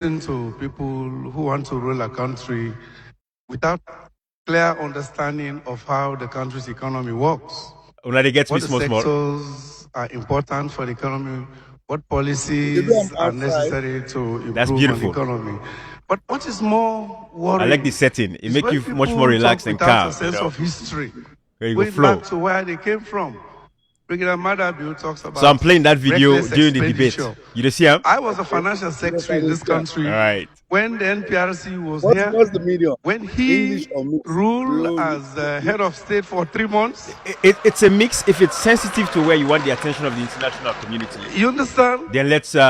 To people who want to rule a country without clear understanding of how the country's economy works. What the sectors are important for the economy, what policies are necessary to improve on the economy. But what is more worrying? I like the setting. It makes you much more relaxed and calm. A sense of history, going back to where they came from. Talks about. So I'm playing that video during the debate. You see him? I was a financial secretary in this country. All right. When the NPRC was here. What's the medium? When he ruled as head of state for 3 months. It's a mix. If it's sensitive to where you want the attention of the international community. You understand? Then let's you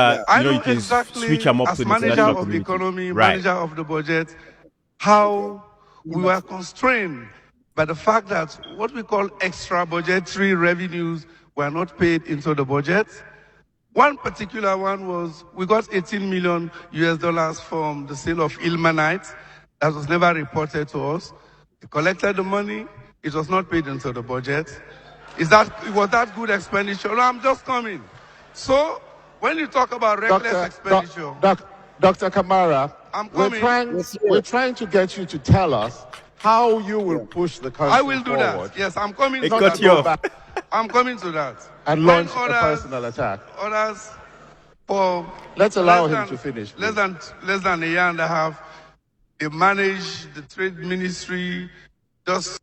can exactly switch them up to the international community. Manager of the economy, manager of the budget, how we were constrained by the fact that what we call extra budgetary revenues were not paid into the budget. One particular one was we got $18 million from the sale of ilmenite that was never reported to us. We collected the money, it was not paid into the budget. Was that good expenditure? No, I'm just coming. So when you talk about reckless expenditure, Dr. Kamara, I'm coming. We're trying to get you to tell us how you will push the country I will do forward. that. Yes, I'm coming to cut you off. I'm coming to that. And launch a personal attack. Others, for let's allow him to finish. Less than a year and a half, they manage the trade ministry. Just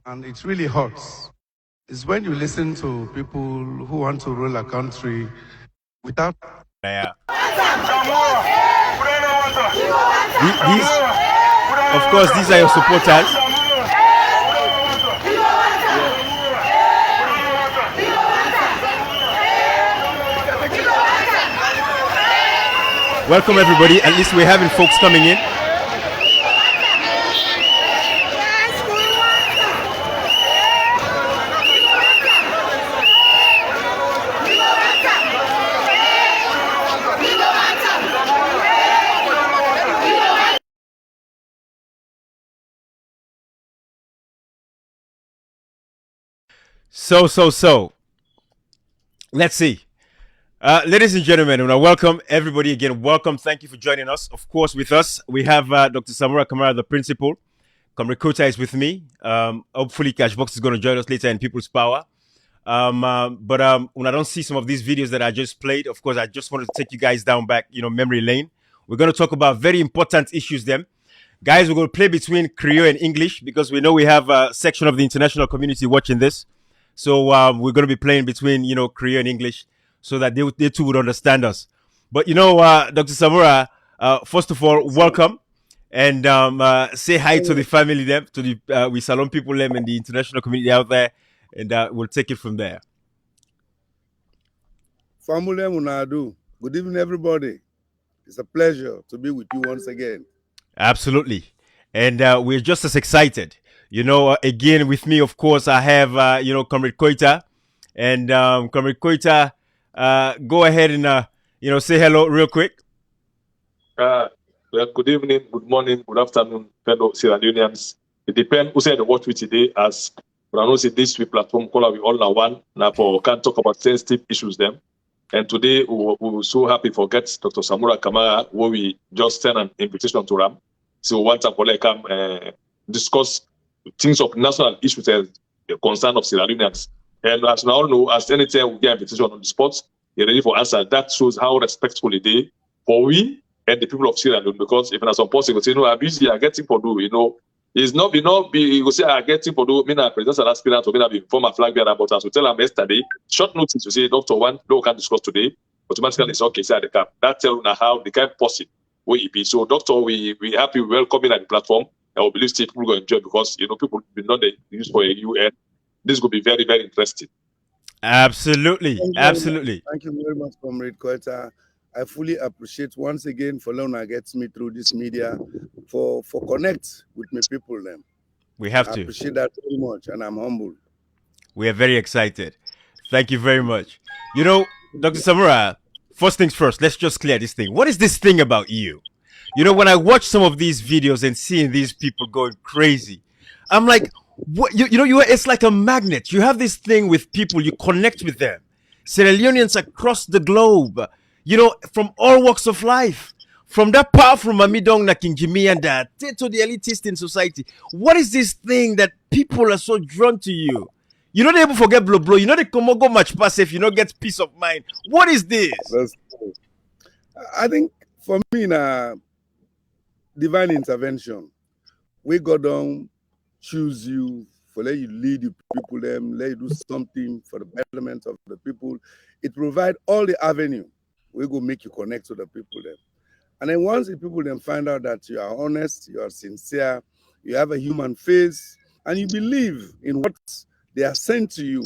and it really hurts. It's when you listen to people who want to rule a country without. Yeah. Of course, these are your supporters. Welcome everybody. At least we're having folks coming in. So. Let's see. Ladies and gentlemen, welcome everybody again. Welcome. Thank you for joining us. Of course, with us, we have Dr. Samura Kamara, the principal. Comrade Kota is with me. Hopefully, Cashbox is going to join us later in People's Power. But when I don't see some of these videos that I just played, of course, I just wanted to take you guys down back, memory lane. We're going to talk about very important issues then. Guys, we're going to play between Creole and English because we know we have a section of the international community watching this. So we're going to be playing between, Creole and English so that they too would understand us. But, Dr. Samura, first of all, welcome. And say hi to the family them, to the we Salon people them and the international community out there. And we'll take it from there. Family Munadu. Good evening, everybody. It's a pleasure to be with you once again. Absolutely. And we're just as excited. Again, with me, of course, I have, Comrade Koita. And Comrade Koita, go ahead and, say hello real quick. Well, good evening, good morning, good afternoon, fellow Sierra Leoneans. It depends who said the watch with today as but I know this platform call we all now one. Now for can talk about sensitive issues them. And today we were so happy for get Dr. Samura Kamara, where we just send an invitation to Ram. So one time for like come discuss things of national issues and the concern of Sierra Leoneans. And as we all know, as anytime we get invitation on the spot, you're ready for answer. That shows how respectful it is for we and the people of Sierra Leone. Because if some possible, say, I'm busy, I get thing for do, it's not you will say I get thing for do, me na president and aspirant or me na be former flag bearer, but as we tell them yesterday, short notice to say, Dr. One, no can discuss today, automatically it's okay, say at the cap. That tells you how the kind of person will it be. So, Doctor, we happy, we welcome you at the platform. I will believe people will enjoy because people will not use for a UN. This will be very, very interesting. Absolutely. Absolutely. Thank you very much, Comrade Koita. I fully appreciate once again for Lona gets me through this media for connect with my people then. We have I to. appreciate that very much and I'm humble. We are very excited. Thank you very much. Dr. Samura, first things first, let's just clear this thing. What is this thing about you? When I watch some of these videos and seeing these people going crazy, I'm like, What you know, it's like a magnet. You have this thing with people, you connect with them. Sierra Leoneans across the globe, from all walks of life. From that powerful Mamidong na King Jimmy and that to the elitist in society. What is this thing that people are so drawn to you? You're not able to forget blow blow. You know they come go much pass if you don't get peace of mind. What is this? That's true. I think for me, divine intervention. We God don't choose you for let you lead the people them, let you do something for the betterment of the people. It provide all the avenue. We go make you connect to the people them. And then once the people then find out that you are honest, you are sincere, you have a human face, and you believe in what they are sent to you,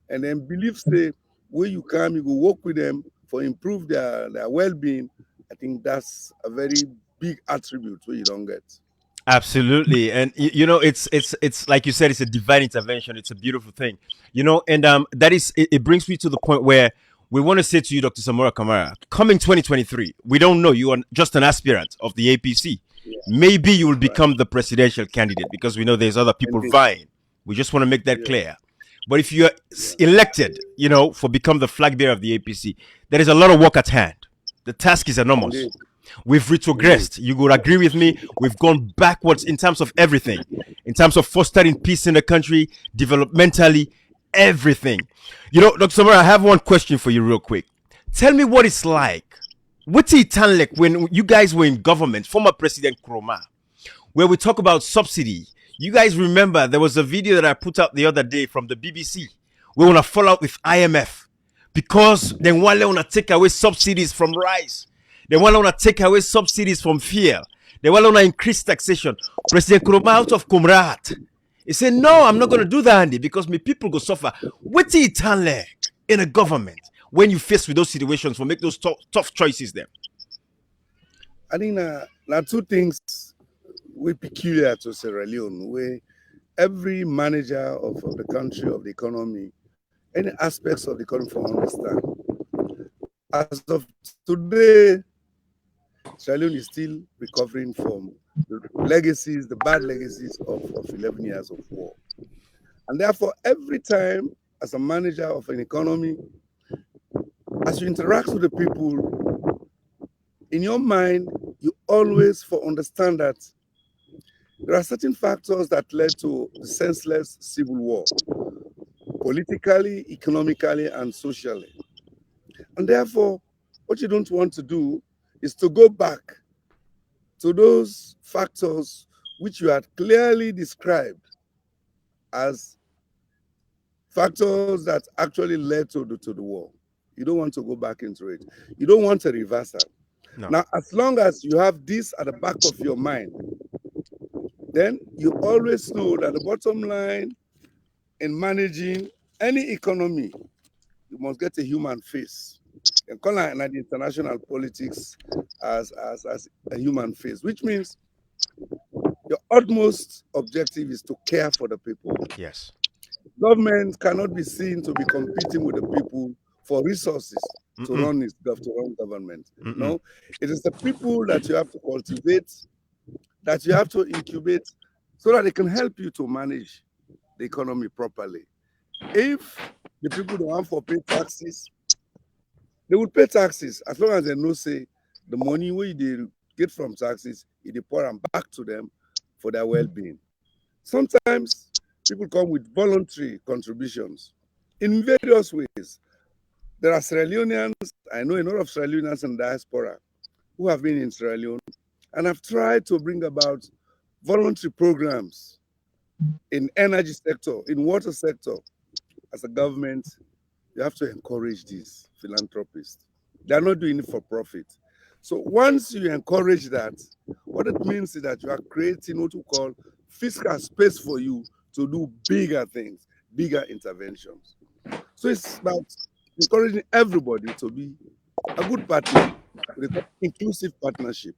and then believe say where you come, you go work with them for improve their well-being. I think that's a very big attribute where you don't get. Absolutely, and it's like you said, it's a divine intervention. It's a beautiful thing, and that is it brings me to the point where we want to say to you, Dr. Samura Kamara, coming 2023, we don't know, you are just an aspirant of the APC. Maybe you will become the presidential candidate because we know there's other people vying. We just want to make that clear. But if you're elected, for become the flag bearer of the APC, there is a lot of work at hand. The task is enormous. Indeed. We've retrogressed. You would agree with me. We've gone backwards in terms of everything, in terms of fostering peace in the country, developmentally, everything. Dr. Samura, I have one question for you real quick. Tell me what it's like. What's it like when you guys were in government, former President Kroma, where we talk about subsidy? You guys remember there was a video that I put out the other day from the BBC. We want to fall out with IMF because they want to take away subsidies from rice. They want to take away subsidies from fuel. They want to increase taxation. President Kroma out of Kumrat, he said, no, I'm not going to do that, Andy, because my people go suffer. What's it like in a government when you face with those situations for make those tough choices there? I think now two things we peculiar to Sierra Leone, where every manager of the country, of the economy, any aspects of the economy for understand. As of today, Sierra Leone is still recovering from the legacies, the bad legacies of 11 years of war. And therefore, every time as a manager of an economy, as you interact with the people, in your mind, you always understand that there are certain factors that led to the senseless civil war, politically, economically, and socially. And therefore, what you don't want to do is to go back to those factors which you had clearly described as factors that actually led to the war. You don't want to go back into it. You don't want a reversal. No. Now, as long as you have this at the back of your mind, then you always know that the bottom line in managing any economy, you must get a human face. You can call it the international politics as a human face, which means your utmost objective is to care for the people. Yes. Government cannot be seen to be competing with the people for resources to run government. No, it is the people that you have to cultivate, that you have to incubate, so that they can help you to manage the economy properly. If the people don't want to pay taxes, they would pay taxes as long as they know, say, the money we they get from taxes, they pour them back to them for their well-being. Sometimes people come with voluntary contributions in various ways. There are Sierra Leoneans, I know a lot of Sierra Leoneans in diaspora who have been in Sierra Leone and have tried to bring about voluntary programs in energy sector, in water sector. As a government, you have to encourage these philanthropists. They're not doing it for profit. So once you encourage that, what it means is that you are creating what we call fiscal space for you to do bigger things, bigger interventions. So it's about encouraging everybody to be a good partner, inclusive partnership.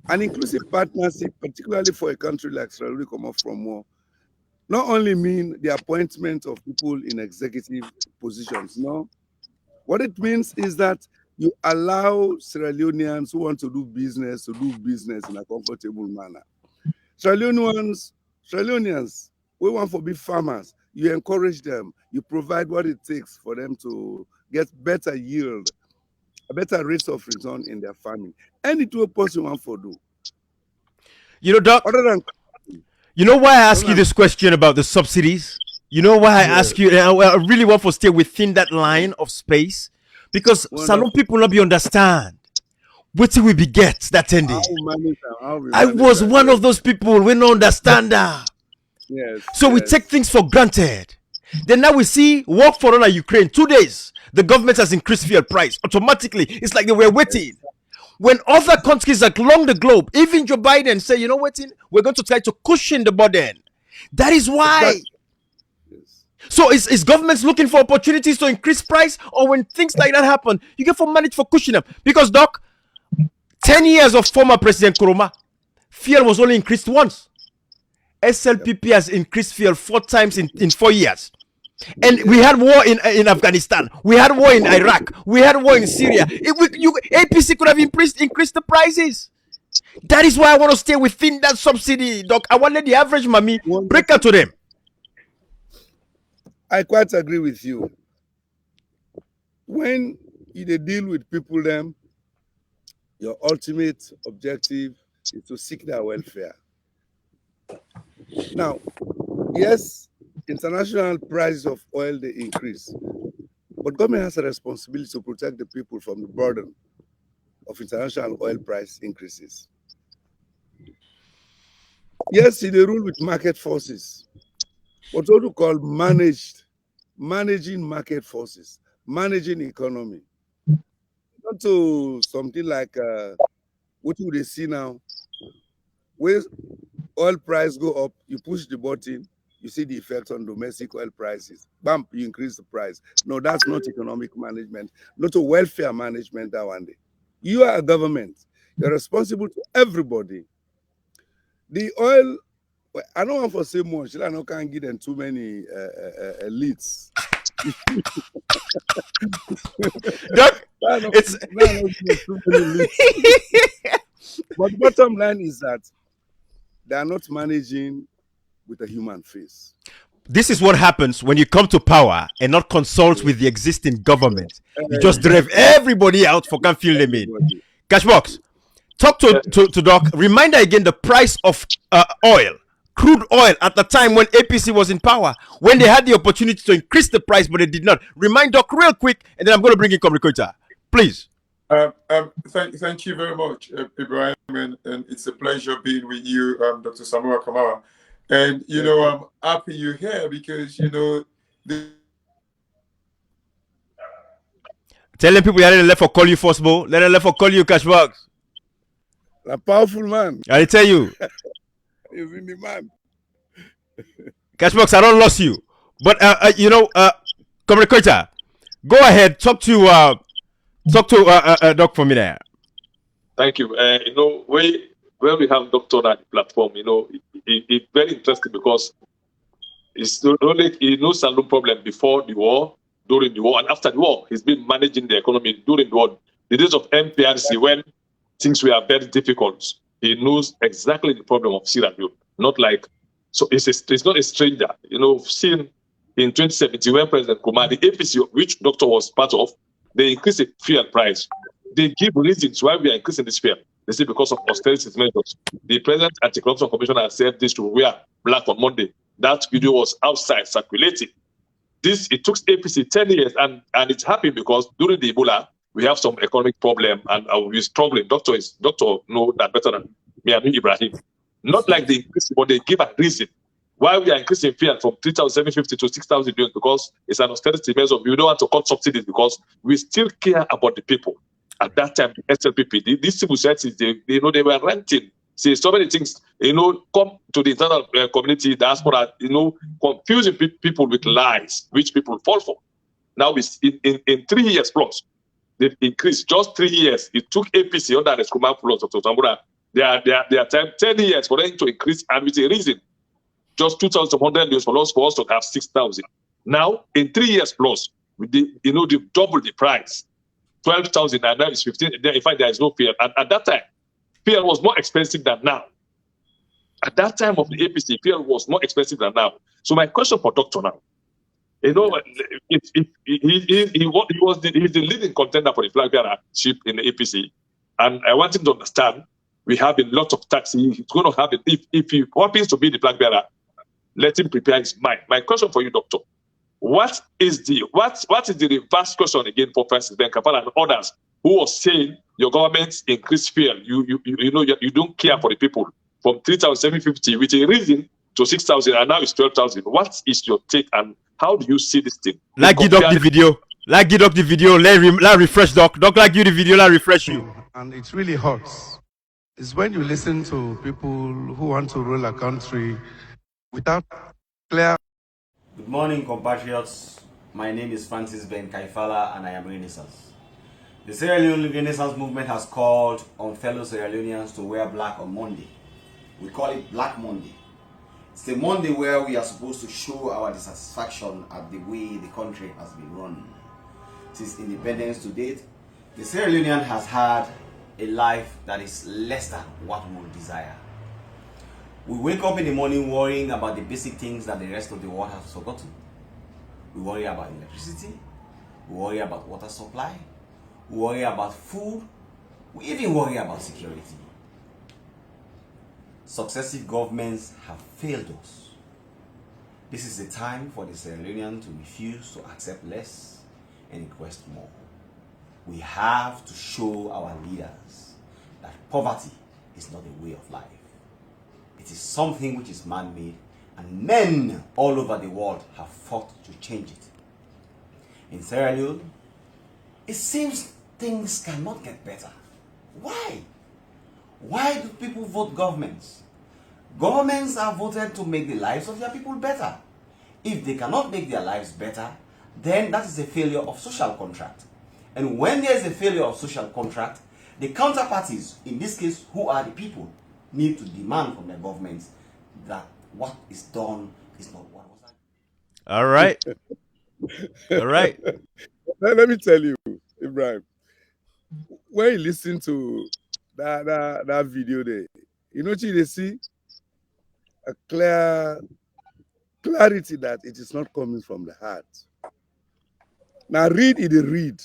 An inclusive partnership, particularly for a country like Sierra Leone come off from war, not only mean the appointment of people in executive positions, no. What it means is that you allow Sierra Leoneans who want to do business in a comfortable manner. Sierra Leoneans We want for big farmers. You encourage them. You provide what it takes for them to get better yield, a better rates of return in their farming. Any two person want for do. You know, Doc, Other than you know why I ask you this question about the subsidies? You know why I ask you, and I really want to stay within that line of space, because some people not be understand. What will we be get that 10 day? I was one of those people we don't understand that. Yes. So we take things for granted. Then now we see war for all Ukraine 2 days. The government has increased fuel price automatically. It's like they were waiting. When other countries along the globe, even Joe Biden say, you know what, we're going to try to cushion the burden. That is why. So is governments looking for opportunities to increase price, or when things like that happen, you get for manage for cushioning them? Because Doc, 10 years of former President Kuruma, fuel was only increased once. SLPP has increased fuel 4 times in 4 years. And we had war in Afghanistan. We had war in Iraq. We had war in Syria. APC could have increased the prices. That is why I want to stay within that subsidy, Doc. I want to let the average mommy break out to them. I quite agree with you. When you deal with people, them, your ultimate objective is to seek their welfare. Now, yes, international prices of oil, they increase, but government has a responsibility to protect the people from the burden of international oil price increases. Yes, they rule with market forces, but what we call managing market forces, managing economy. Not to something like what would they see now? Where oil price go up, you push the button, you see the effect on domestic oil prices. Bam, you increase the price. No, that's not economic management, not a welfare management that one day. You are a government. You're responsible to everybody. The oil, I don't want to say much. I can't give them too many leads. Doc, but bottom line is that they are not managing with a human face. This is what happens when you come to power and not consult with the existing government. You just drive everybody out for can't feel them in. Cashbox, talk to Doc. Reminder again the price of oil, crude oil at the time when APC was in power, when they had the opportunity to increase the price, but they did not. Remind Doc real quick, and then I'm going to bring in Comricoita. Please. Thank you very much, Ibrahim, and it's a pleasure being with you, Dr. Samura Kamara. And, you know, I'm happy you're here because, you know, Telling people you let left for call you first, Bo. Let them left for call you Cashbox. A powerful man. I tell you. He's in the man. Cashbox, I don't lost you. But, you know, Comricoita, go ahead. Talk to Doc for me there. Thank you. You know, when we have Doctor on the platform, you know, it's very interesting because it's not only he knows Salon problem before the war, during the war, and after the war. He's been managing the economy during the war. The days of MPRC, when things were very difficult, he knows exactly the problem of Sierra Leone. Not like, so it's not a stranger. You know, seen in 2017 when President Kumar, the APC, which Doctor was part of, they increased the fuel price. They give reasons why we are increasing this fuel. They say because of austerity measures. The President Anti-Corruption Commissioner said this to wear black on Monday. That video was outside circulating. It took APC 10 years, and it's happening because during the Ebola, we have some economic problem, and we're struggling. Doctor know that better than me and Ibrahim. Not like they increase, but they give a reason why we are increasing fuel from 3,750 to 6,000 billion, because it's an austerity measure. We don't want to cut subsidies because we still care about the people. At that time, the SLPP, these civil societies, they were renting. See, so many things, you know, come to the internal community, diaspora, you know, confusing people with lies, which people fall for. Now, in 3 years plus, they've increased just 3 years. It took APC under the Skuman Plus of Samura. Their time, 10 years for them to increase, and with a reason. Just 2,100 million for us to have 6,000. Now, in 3 years plus, they've doubled the price. 12,000, and now it's 15. In fact, there is no fear. And at that time, fear was more expensive than now. At that time of the APC, fear was more expensive than now. So my question for Doctor now, you know, he's the leading contender for the flag bearership in the APC, and I want him to understand we have a lot of tax. He's going to have it if he happens to be the flag bearer. Let him prepare his mind. My question for you, Doctor, what is the reverse question again for Francis Ben Kapala and others who was saying your government increased fuel, you don't care for the people from 3,750 with a reason to 6,000 and now it's 12,000. What is your take and how do you see this thing? Like get up the video. Like get up the video. Let refresh Doc. Doc like you the video. Let refresh you. And it really hurts. It's when you listen to people who want to rule a country without clear. Good morning, compatriots. My name is Francis Ben Kaifala and I am Renaissance. The Sierra Leone Renaissance movement has called on fellow Sierra Leoneans to wear black on Monday. We call it Black Monday. It's the Monday where we are supposed to show our dissatisfaction at the way the country has been run. Since independence to date, the Sierra Leonean has had a life that is less than what we would desire. We wake up in the morning worrying about the basic things that the rest of the world has forgotten. We worry about electricity, we worry about water supply, we worry about food, we even worry about security. Successive governments have failed us. This is the time for the Sierra Leonean to refuse to accept less and request more. We have to show our leaders that poverty is not a way of life. It is something which is man-made, and men all over the world have fought to change it. In Sierra Leone, it seems things cannot get better. Why? Why do people vote governments? Governments are voted to make the lives of their people better. If they cannot make their lives better, then that is a failure of social contract. And when there is a failure of social contract, the counterparties, in this case, who are the people, need to demand from the government that what is done is not what was done. All right. All right. Let me tell you, Ibrahim, when you listen to that video there, you know what they see? A clarity that it is not coming from the heart. Now read it, read.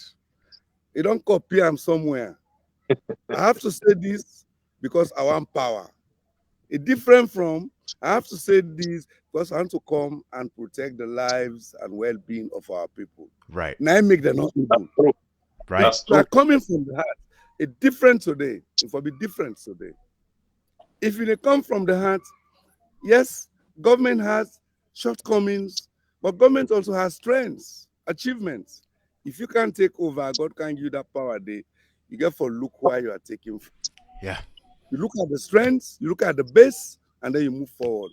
You don't copy them somewhere. I have to say this because I want power. It's different from, I have to say this because I want to come and protect the lives and well-being of our people. Right. Now I make them not evil. Right. They are coming from the heart. It's different today. It will be different today. If they come from the heart, yes, government has shortcomings, but government also has strengths, achievements. If you can't take over, God can give you that power there. You get for look where you are taking from. Yeah. You look at the strengths, you look at the base, and then you move forward.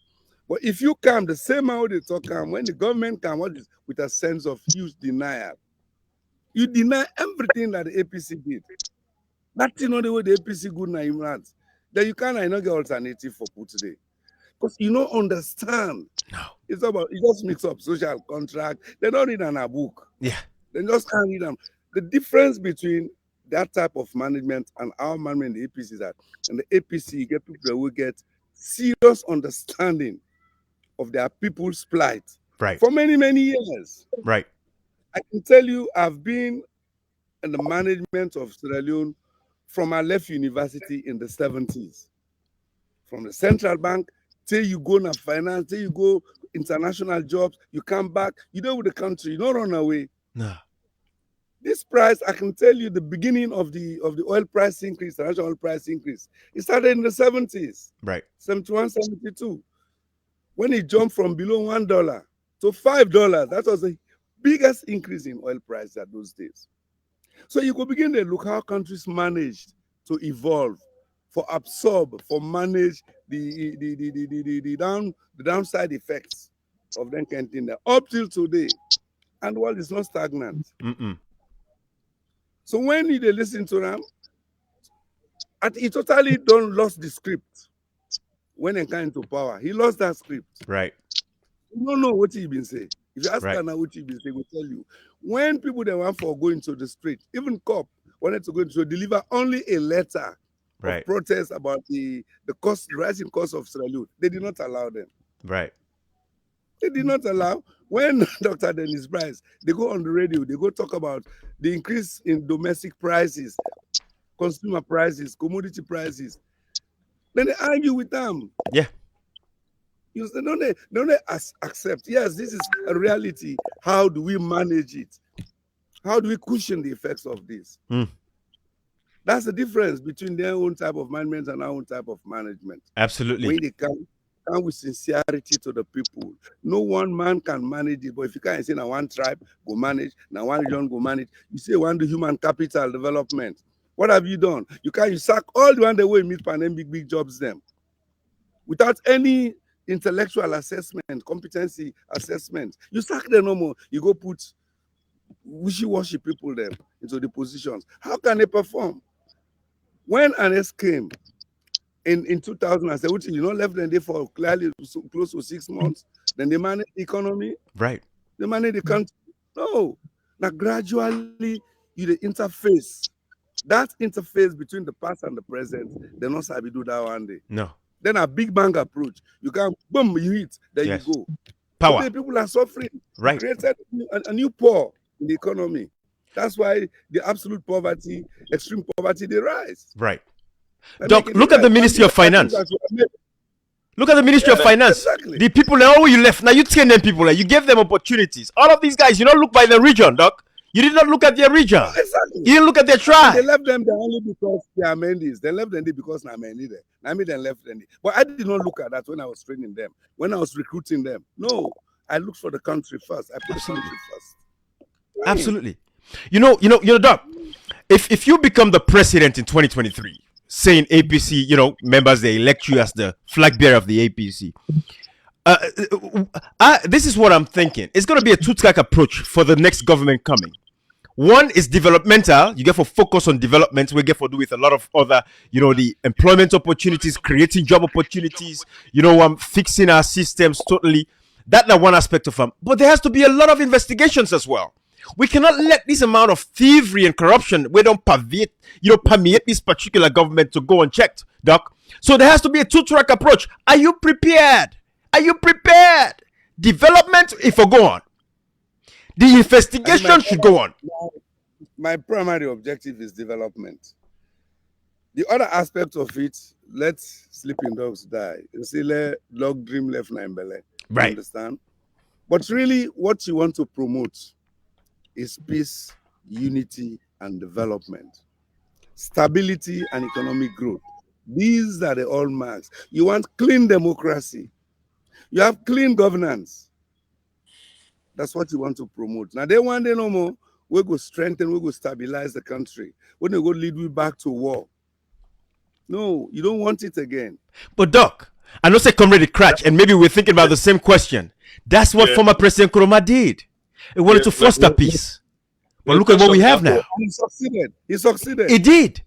But if you come the same how they talk, when the government comes with a sense of huge denial, you deny everything that the APC did. That's not the way the APC good now. Then you can't get alternative for put today. Because you don't understand. No. It's about, you just mix up social contract. They don't read on a book. Yeah. They just can't read them. The difference between that type of management and our management in the APC is that in the APC, you get people that will get serious understanding of their people's plight for many, many years. Right. I can tell you, I've been in the management of Sierra Leone from I left university in the 70s. From the central bank, till you go na finance, till you go international jobs, you come back, you deal with the country, you don't run away. No. This price, I can tell you the beginning of the oil price increase, the national oil price increase. It started in the 70s. Right. 71, 72. When it jumped from below $1 to $5, that was the biggest increase in oil price at those days. So you could begin to look how countries managed to evolve, for absorb, for manage the downside effects of them canteen there up till today. And the world is not stagnant. So when they listen to them, he totally don't lost the script when he came into power. He lost that script. Right. You don't know what he been saying. If you ask her now what he been saying, will tell you. When people they want for going to the street, even COP wanted to go to deliver only a letter of protest about the rising cost of Sierra Leone. They did not allow them. Right. They did not allow. When Dr. Dennis Price, they go on the radio, they go talk about the increase in domestic prices, consumer prices, commodity prices. Then they argue with them. Yeah. You say, don't they accept? Yes, this is a reality. How do we manage it? How do we cushion the effects of this? That's the difference between their own type of management and our own type of management. Absolutely. When they come with sincerity to the people. No one man can manage it, but if you can't say now one tribe go manage, now one region go manage, you say one do human capital development. What have you done? You sack all the one the way meet pandemic big jobs them without any intellectual assessment, competency assessment. You sack them no more. You go put wishy-washy people them into the positions. How can they perform? When ANS came in 2017, you know, left them there for clearly close to 6 months, then they manage the economy. Right. They manage the country. No. Now gradually you the interface. That interface between the past and the present, they not sabi do that one day. No. Then a big bang approach. You can boom, you hit, there Yes. you go. Power. Today, people are suffering. Right. Created a new poor in the economy. That's why the absolute poverty, extreme poverty, they rise. Right. Doc, look at the Ministry of Finance. Look at the Ministry of Finance. Exactly. The people that all you left, now you train them people, you gave them opportunities. All of these guys, you don't look by the region, Doc. You did not look at their region. Exactly. You didn't look at their tribe. They left them there only because they are Mendy's. They left them there because they are Mendy there. I mean, they left them there. But I did not look at that when I was training them, when I was recruiting them. No, I looked for the country first. I put the country first. Right. Absolutely. You know, Doc, if you become the president in 2023, saying APC, members, they elect you as the flag bearer of the APC. This is what I'm thinking. It's going to be a two-track approach for the next government coming. One is developmental. You get for focus on development. We get for do with a lot of other, the employment opportunities, creating job opportunities, fixing our systems totally. That's not one aspect of them. But there has to be a lot of investigations as well. We cannot let this amount of thievery and corruption, we don't permeate this particular government to go unchecked, Doc. So there has to be a two-track approach. Are you prepared? Are you prepared? Development, if we go on. The investigation should go on. My primary objective is development. The other aspect of it, let sleeping dogs die. You see, let dog dream left nine belly. Right. Understand? But really, what you want to promote is peace, unity, and development. Stability and economic growth. These are the hallmarks. You want clean democracy. You have clean governance. That's what you want to promote. Now, they want no more. We go strengthen, we go stabilize the country. When they go lead we back to war. No, you don't want it again. But Doc, I know say Comrade Cratch, and maybe we're thinking about the same question. That's what former President Nkrumah did. He wanted to foster peace. But look at what we have now. He succeeded. He succeeded. He did.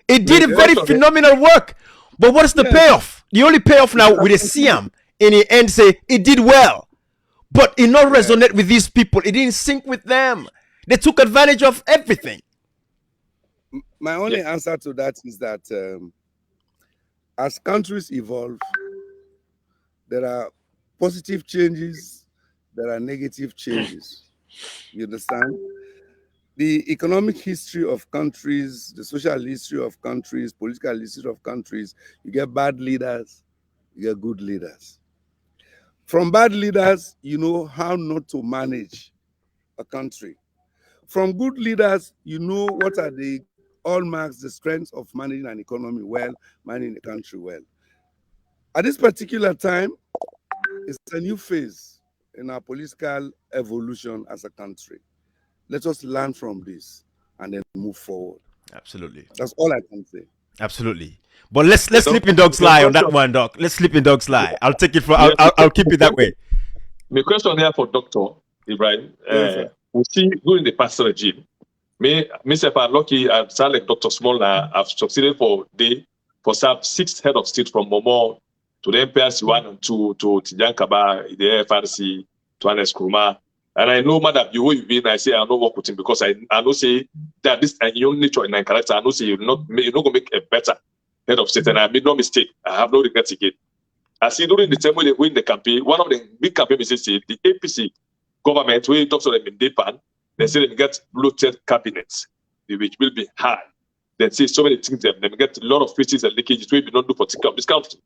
It did a very phenomenal work. But what is the payoff? The only payoff now with a Siam in the end say it did well. But it not resonate with these people. It didn't sync with them. They took advantage of everything. My only answer to that is that as countries evolve, there are positive changes, there are negative changes. You understand? The economic history of countries, the social history of countries, political history of countries, you get bad leaders, you get good leaders. From bad leaders, you know how not to manage a country. From good leaders, you know what are the hallmarks, the strengths of managing an economy well, managing a country well. At this particular time, it's a new phase in our political evolution as a country. Let us learn from this and then move forward. Absolutely. That's all I can say. Absolutely. But let's sleep in dog's lie on that one, Doc. Let's sleep in dog's lie. I'll take it for. I'll keep it that way. My question here for Dr. Ibrahim. We see during the past regime, myself I'm lucky. I sound like Dr. Small. I've succeeded for some 6 head of state from Momo to the MPRC 1 and 2 to Tijan Kaba, the FRC, to Anes Kurma. And I know, madam, you've been. I say I don't work with him because I know say that this and your nature and character. I know say you're not gonna make a better head of state, and I made no mistake. I have no regrets again. I see during the time when they win the campaign, one of the big campaign messages, the APC government, when it talks to them in Japan, they say they get bloated cabinets, which will be high. They say so many things, they get a lot of fishes and leakages, which we don't do for this country.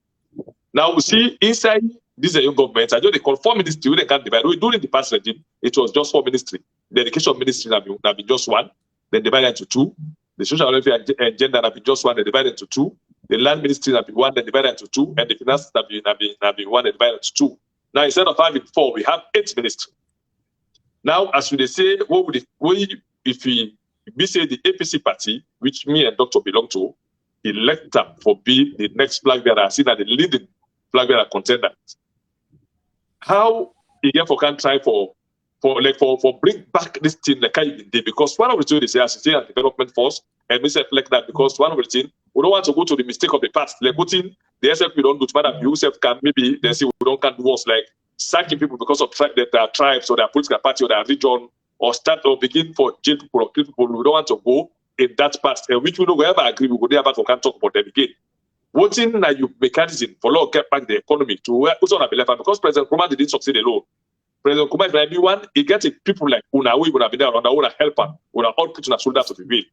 Now we see inside this young government, I know they call 4 ministries, they can't divide. During the past regime, it was just 4 ministries. The education ministry have been just 1, then divided into 2. The social welfare and gender have been just 1, they divided into 2. The land ministry have been 1, then divided into 2, and the finance have been 1, and divided into 2. Now instead of having 4, we have 8 ministries. Now, as they say, what would if we say the APC party, which me and Doctor belong to, elect them for be the next flag bearer, seen as the leading flag bearer contender? How again for can try for bring back this thing like I did, because one of the things they say as a development force, and we say like that because one of the things we don't want to go to the mistake of the past. Like putting the SFP don't do to matter you self can maybe they say we don't can do worse, like sacking people because of their tribes or their political party or their region, or start or begin for jail people or kill people. We don't want to go in that past, which we don't ever agree. We go there back, we can't talk about them again. Voting like you mechanism for law get back the economy to where who's on a belief, because President Nkrumah didn't succeed alone. President Nkrumah is like one, he gets people like Una, we would have been there on our helper, would have all put on a shoulders of the way.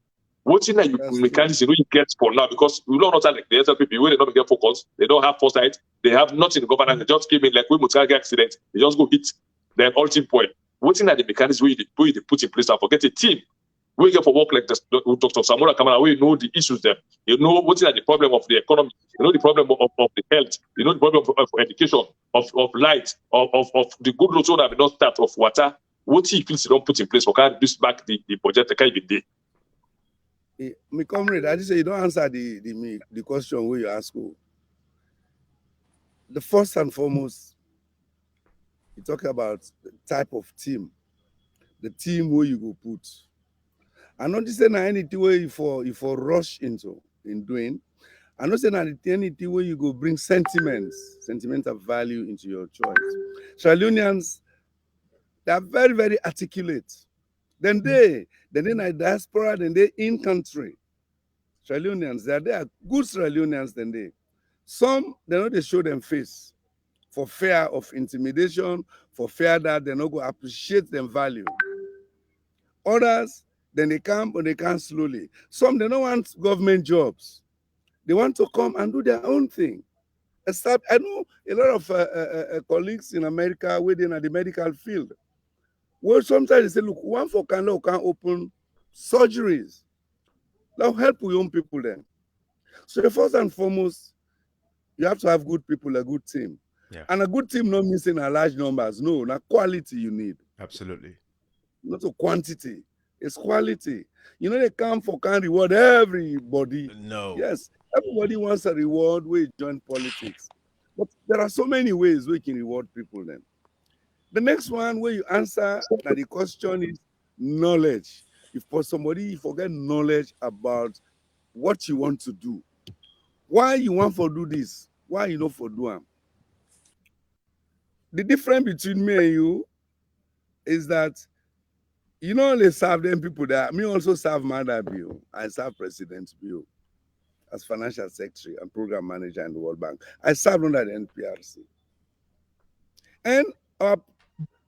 Voting like you mechanism you get for now, because we don't know like the SLPP where they don't get focus, they don't have foresight, they have nothing in governance, they just came in like we Mutsagi accident, they just go hit their ultimate point. Voting like the mechanism where they put in place and forget a team. We get for work like this, Dr. Samura Kamara, we know the issues there. You know what's the problem of the economy, you know the problem of the health, you know the problem of education, of light, of the good roads that have not start of water. What he feels he don't put in place for can reduce back the budget, the kind of day. My comrade, I just say you don't answer the question where you ask who. The first and foremost, you talk about the type of team, the team where you go put. I'm not saying anything where you for rush into in doing. I'm not saying anything where you go bring sentimental value into your choice. Sierra Leoneans, they are very, very articulate. Then they in diaspora, then they in country. Sierra Leoneans, they are good Sierra Leoneans than they. Some, they know they show them face for fear of intimidation, for fear that they not go appreciate them value. Others, then they come, but they come slowly. Some, they don't want government jobs. They want to come and do their own thing. Except, I know a lot of colleagues in America within the medical field. Well, sometimes they say, look, one for can open surgeries. Now help young people then. So first and foremost, you have to have good people, a good team. Yeah. And a good team not missing a large numbers. No, not quality you need. Absolutely. Not a quantity. It's quality. You know, they can't reward everybody. No. Yes, everybody wants a reward where you join politics. But there are so many ways we can reward people then. The next one where you answer that the question is knowledge. If for somebody you forget knowledge about what you want to do, why you want to do this, why you know for do them. The difference between me and you is that you know only serve them people that me also serve Mother Bill. I serve President Bill as financial secretary and program manager in the World Bank. I served under the NPRC. And our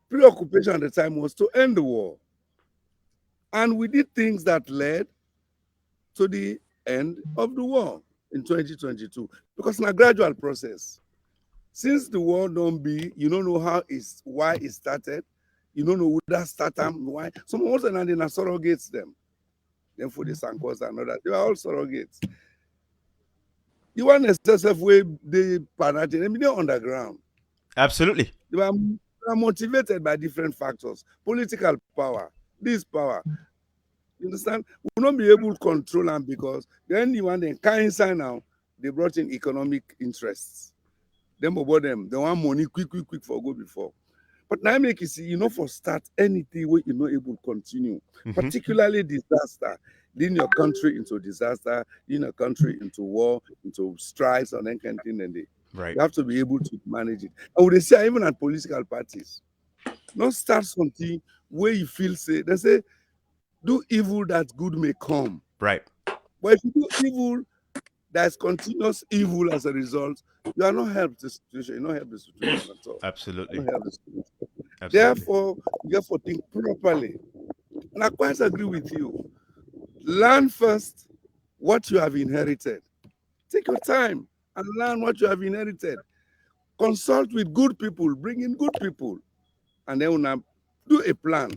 preoccupation at the time was to end the war. And we did things that led to the end of the war in 2022, because it's a gradual process. Since the war don't be, you don't know why it started, you don't know who that started, why. Some also and they surrogates them. Then for the Sankos and others, they were all surrogates. You want to yourself where they panache, they're underground. Absolutely. They were motivated by different factors, political power, this power. You understand? We will not be able to control them because then you want them kind sign now, they brought in economic interests. Them about them, they want money quick for go before. But now make you see, you know, for start anything where you're not able to continue, particularly disaster, leading your country into disaster, leading your country into war, into strikes, and then anything and they. Right. You have to be able to manage it. And what they say, even at political parties, not start something where you feel say, they say, do evil that good may come. Right. But if you do evil there's continuous evil as a result, you are not helped the situation. You not help the situation at all. Absolutely. You not help the situation. Absolutely. Therefore, you have to think properly. And I quite agree with you. Learn first what you have inherited. Take your time and learn what you have inherited. Consult with good people, bring in good people, and then now do a plan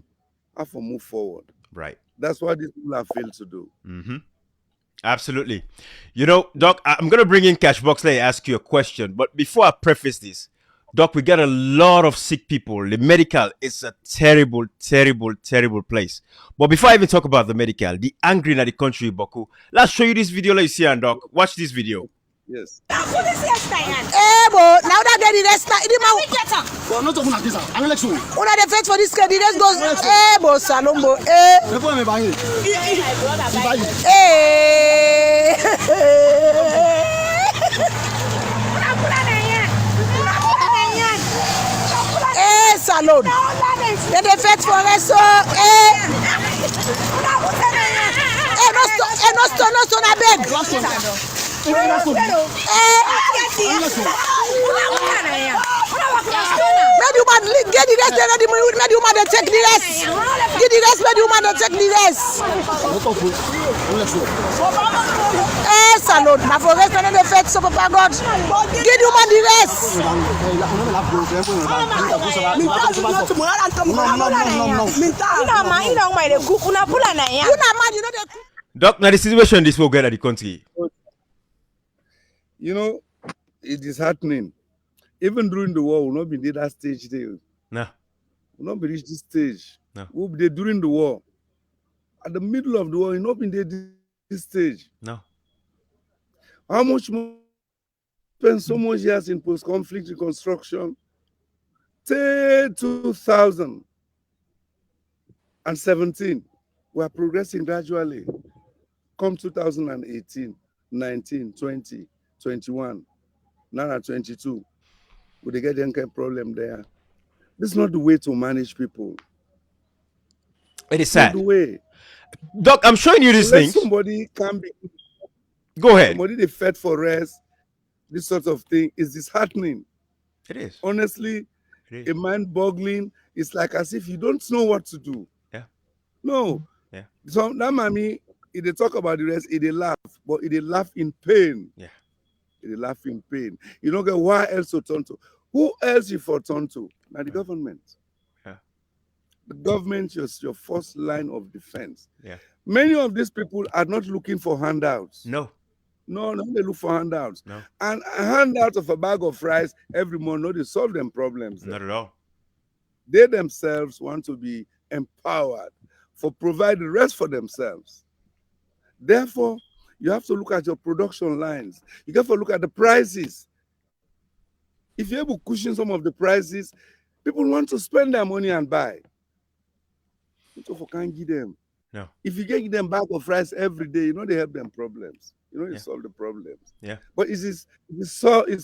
how to move forward. Right. That's what these people have failed to do. Mm-hmm. Absolutely. You know, Doc, I'm going to bring in Cashbox and ask you a question. But before I preface this, Doc, we got a lot of sick people. The medical is a terrible, terrible, terrible place. But before I even talk about the medical, the angry in the country, Boku, let's show you this video. Let's see, and Doc, watch this video. Yes. Now that get the rest, the man we get her. Well, not talking like this. I'm election. Una the fetch for this kid, the rest goes. Bo salombo. Before me buying. Salon. Then they fetch for us, so no stone, I beg. Medium get the rest, medium man take the rest. Get the rest, medium man take the rest. Salon, na for rest and the fetch so papa God. Get you man the rest. Doc, now the situation this will get at the country. You know, it is happening. Even during the war, we'll not be at that stage there. No. We'll not be reached this stage. No. We'll be there during the war. At the middle of the war, we'll not be there this stage. No. How much more spend so much years in post-conflict reconstruction? Till 2017, we are progressing gradually. Come 2018, 19, 20, 21, now at 22, we get the kind problem there. This is not the way to manage people. It is sad. Not the way. Doc, I'm showing you these things. Somebody can be. Go ahead. Somebody they fed for rest. This sort of thing is disheartening. It is. Honestly, it is. A mind-boggling. It's like as if you don't know what to do. Yeah. No. Yeah. So that mommy, if they talk about the rest, they laugh, but they laugh in pain. Yeah. They laugh in pain. You don't get why else to turn to. Who else you for turn to? Now the government. Yeah. The government is your first line of defense. Yeah. Many of these people are not looking for handouts. No. No, they look for handouts. No. And a handout of a bag of rice every month, no, they solve them problems. Not at all. They themselves want to be empowered for providing rest for themselves. Therefore, you have to look at your production lines. You have to look at the prices. If you're able to cushion some of the prices, people want to spend their money and buy. So can't give them. No. If you get them bag of rice every day, you know they have them problems. You know, you Yeah. solve the problems. Yeah. But it's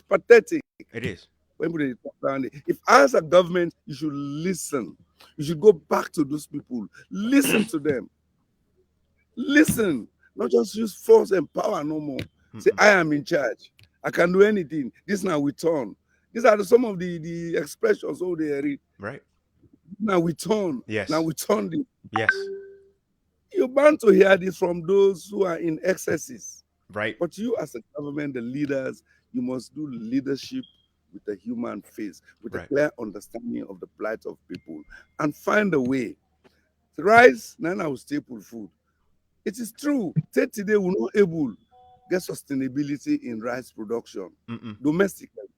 pathetic. It is. When they talk around it. If as a government, you should listen. You should go back to those people. Listen to them. Listen. Not just use force and power no more. Say, I am in charge. I can do anything. This now we turn. These are some of the expressions all they read. Right. Now we turn. Yes. Now we turn this. Yes. You're bound to hear this from those who are in excesses. Right. But you as a government, the leaders, you must do leadership with a human face, with a clear understanding of the plight of people, and find a way. Rice, now our staple food. It is true. Today we're not able to get sustainability in rice production domestically.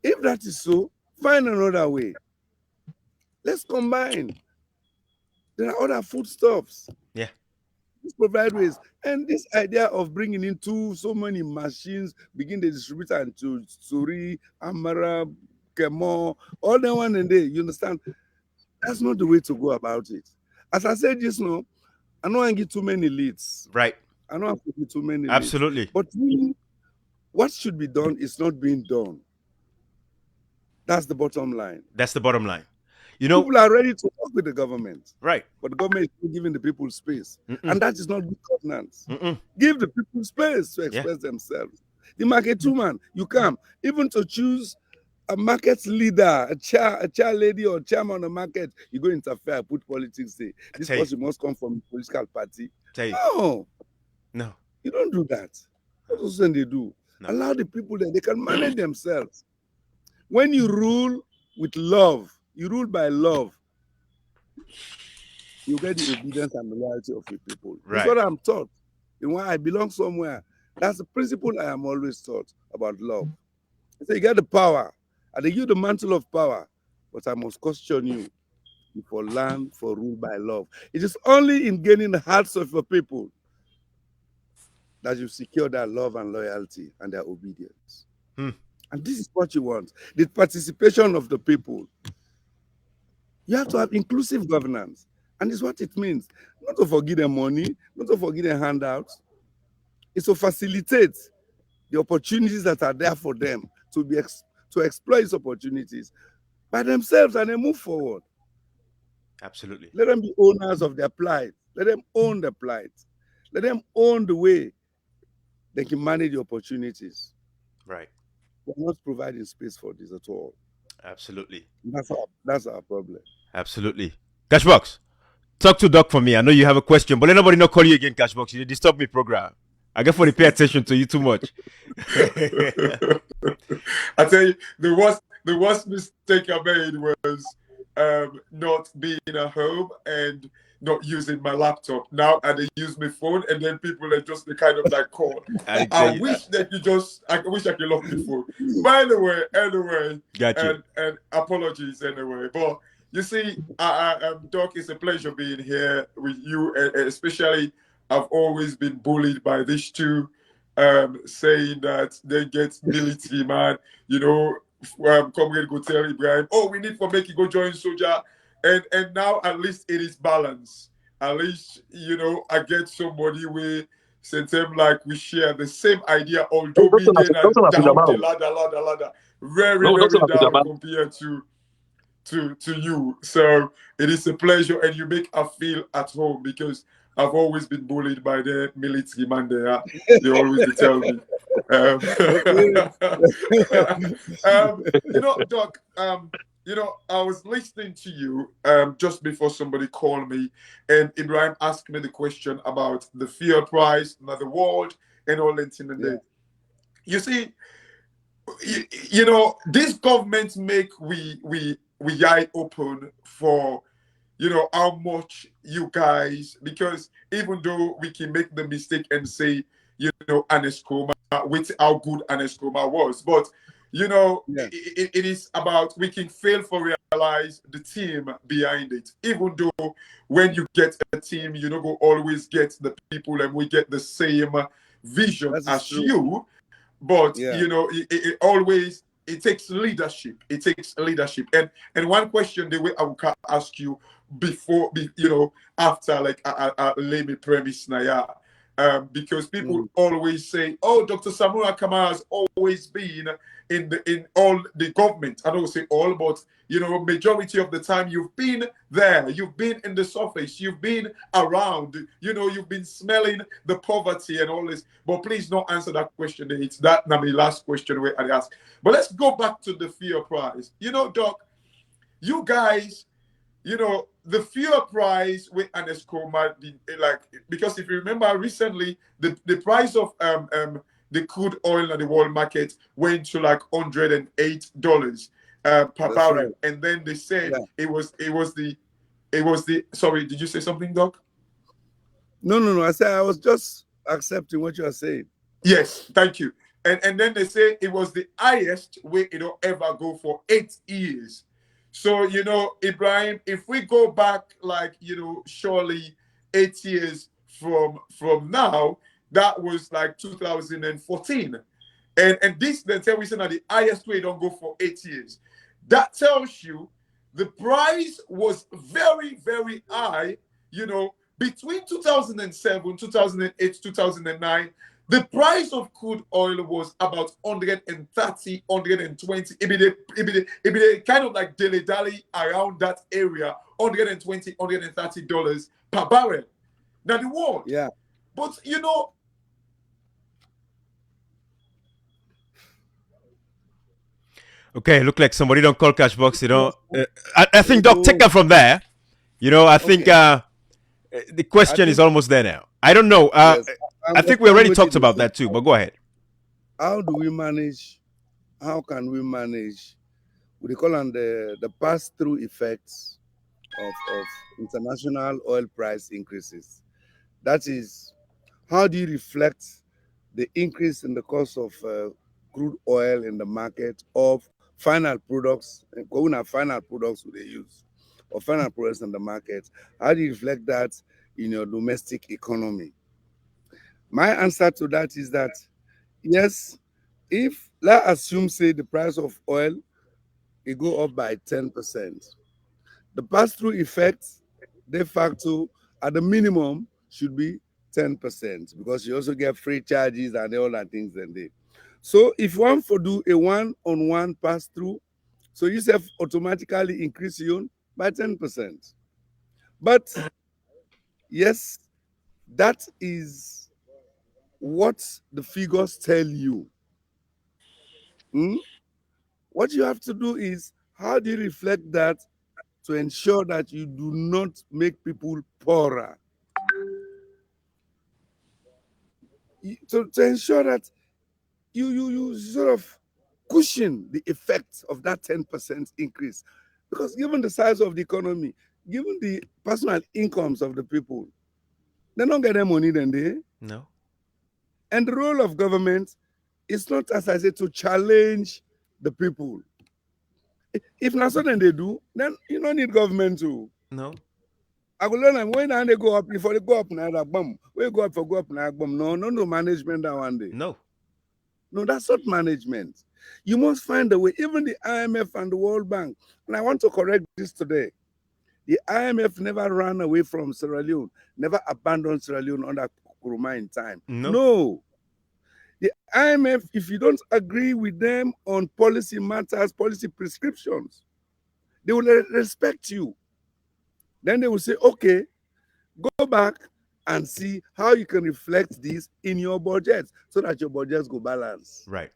If that is so, find another way. Let's combine. There are other foodstuffs. Yeah. Let's provide ways. And this idea of bringing in so many machines, begin the distributor and to Suri, Amara, Kemo, all that one and day, you understand? That's not the way to go about it. As I said just now, I don't want to get too many leads. Right. I don't want to get too many Absolutely. leads. But really, what should be done is not being done. That's the bottom line. That's the bottom line. You know, people are ready to work with the government. right. But the government is not giving the people space. Mm-mm. And that is not good governance. Mm-mm. Give the people space to express themselves. The market woman, you come, even to choose a market leader, a chair lady or chairman on the market, you go interfere, put politics there. This person must come from a political party. No, you don't do that. That's what they do. No. Allow the people that they can manage themselves. When you rule with love, you rule by love, you get the obedience and loyalty of your people. Right. That's what I'm taught. And when I belong somewhere, that's the principle I am always taught about love. So you get the power, and they give you the mantle of power, but I must question you for land, for rule by love. It is only in gaining the hearts of your people that you secure their love and loyalty and their obedience. And this is what you want, the participation of the people. You have to have inclusive governance. And this is what it means. Not to forgive them money, not to forgive them handouts. It's to facilitate the opportunities that are there for them to exploit these opportunities by themselves, and they move forward. Absolutely. Let them be owners of their plight. Let them own their plight. Let them own the way they can manage the opportunities. Right. We're not providing space for this at all. Absolutely. That's our problem. Absolutely. Cashbox, talk to Doc for me. I know you have a question, but let nobody not call you again, Cashbox. You disturb me program. I get for the pay attention to you too much. I tell you, the worst mistake I made was not being at home and not using my laptop. Now I use my phone, and then people are just the kind of like call. I wish I could lock the phone. By the way, anyway, gotcha. And apologies anyway. But you see, Doc, it's a pleasure being here with you, and especially I've always been bullied by these two, saying that they get military man, you know, come here, go tell Ibrahim, oh, we need for make you go join soldier. And now at least it is balanced. At least, you know, I get somebody with them like we share the same idea, although we get down the ladder. Very down compared to you. So it is a pleasure, and you make us feel at home, because I've always been bullied by the military man there. They always tell me. You know, Doc, you know, I was listening to you just before somebody called me, and Ibrahim asked me the question about the fuel price, the world, and all that in the day. You see, you know, these governments make we eye open for, you know, how much you guys, because even though we can make the mistake and say, you know, Anescoma, with how good Anescoma was, but you know, it is about, we can fail for realize the team behind it. Even though when you get a team, you don't go always get the people, and we get the same vision as you. But you know, it always, it takes leadership. It takes leadership. And one question, the way I would ask you before, you know, after like I lay my premise now, because people always say, "Oh, Dr. Samura Kamara has always been in all the government." I don't say all, but you know, majority of the time you've been there, you've been in the surface, you've been around, you know, you've been smelling the poverty and all this. But please don't answer that question. It's that my last question where I ask. But let's go back to the fuel price. You know, Doc, you guys, you know, the fuel price with Anescoma, like, because if you remember recently, the price of the crude oil in the world market went to like $108 per barrel, right. And then they said it was the sorry, did you say something, Doc? No. I said I was just accepting what you are saying. Yes, thank you. And then they say it was the highest way it'll ever go for 8 years. So, you know, Ibrahim, if we go back, like, you know, surely 8 years from now, that was like 2014. And this, they tell we say that the highest way don't go for 8 years. That tells you the price was very, very high, you know, between 2007, 2008, 2009. The price of crude oil was about 130, 120. It be kind of like dilly-dally around that area, 120, $130 per barrel. Now the world. Yeah. But you know, Okay, look like somebody don't call cash box. You know, I think Doc, take that from there. You know, I think the question is almost there now. I don't know. Yes, I think we already talked about that too. But go ahead. How do we manage? How can we manage? What they call on the pass-through effects of international oil price increases. That is, how do you reflect the increase in the cost of crude oil in the market of final products, going at final products they use, or final products in the market? How do you reflect that in your domestic economy? My answer to that is that, yes, if, let's assume, say, the price of oil, it go up by 10%. The pass-through effect, de facto, at the minimum, should be 10% because you also get free charges and all that things then they. So if you want to do a one-on-one pass-through, so you have automatically increase your own by 10%. But yes, that is what the figures tell you. What you have to do is, how do you reflect that to ensure that you do not make people poorer? To ensure that you sort of cushion the effects of that 10% increase. Because given the size of the economy, given the personal incomes of the people, they don't get their money then they. No. And the role of government is not, as I say, to challenge the people. If not so then they do, then you don't need government to. No. I will learn when they go up, before they go up now, that bomb. We go up for go up now, bomb. No management that one day. No. No, that's not management. You must find a way. Even the IMF and the World Bank, and I want to correct this today. The IMF never ran away from Sierra Leone, never abandoned Sierra Leone under Nkrumah in time. No. The IMF, if you don't agree with them on policy matters, policy prescriptions, they will respect you. Then they will say, okay, go back and see how you can reflect this in your budget so that your budgets go balance. Right.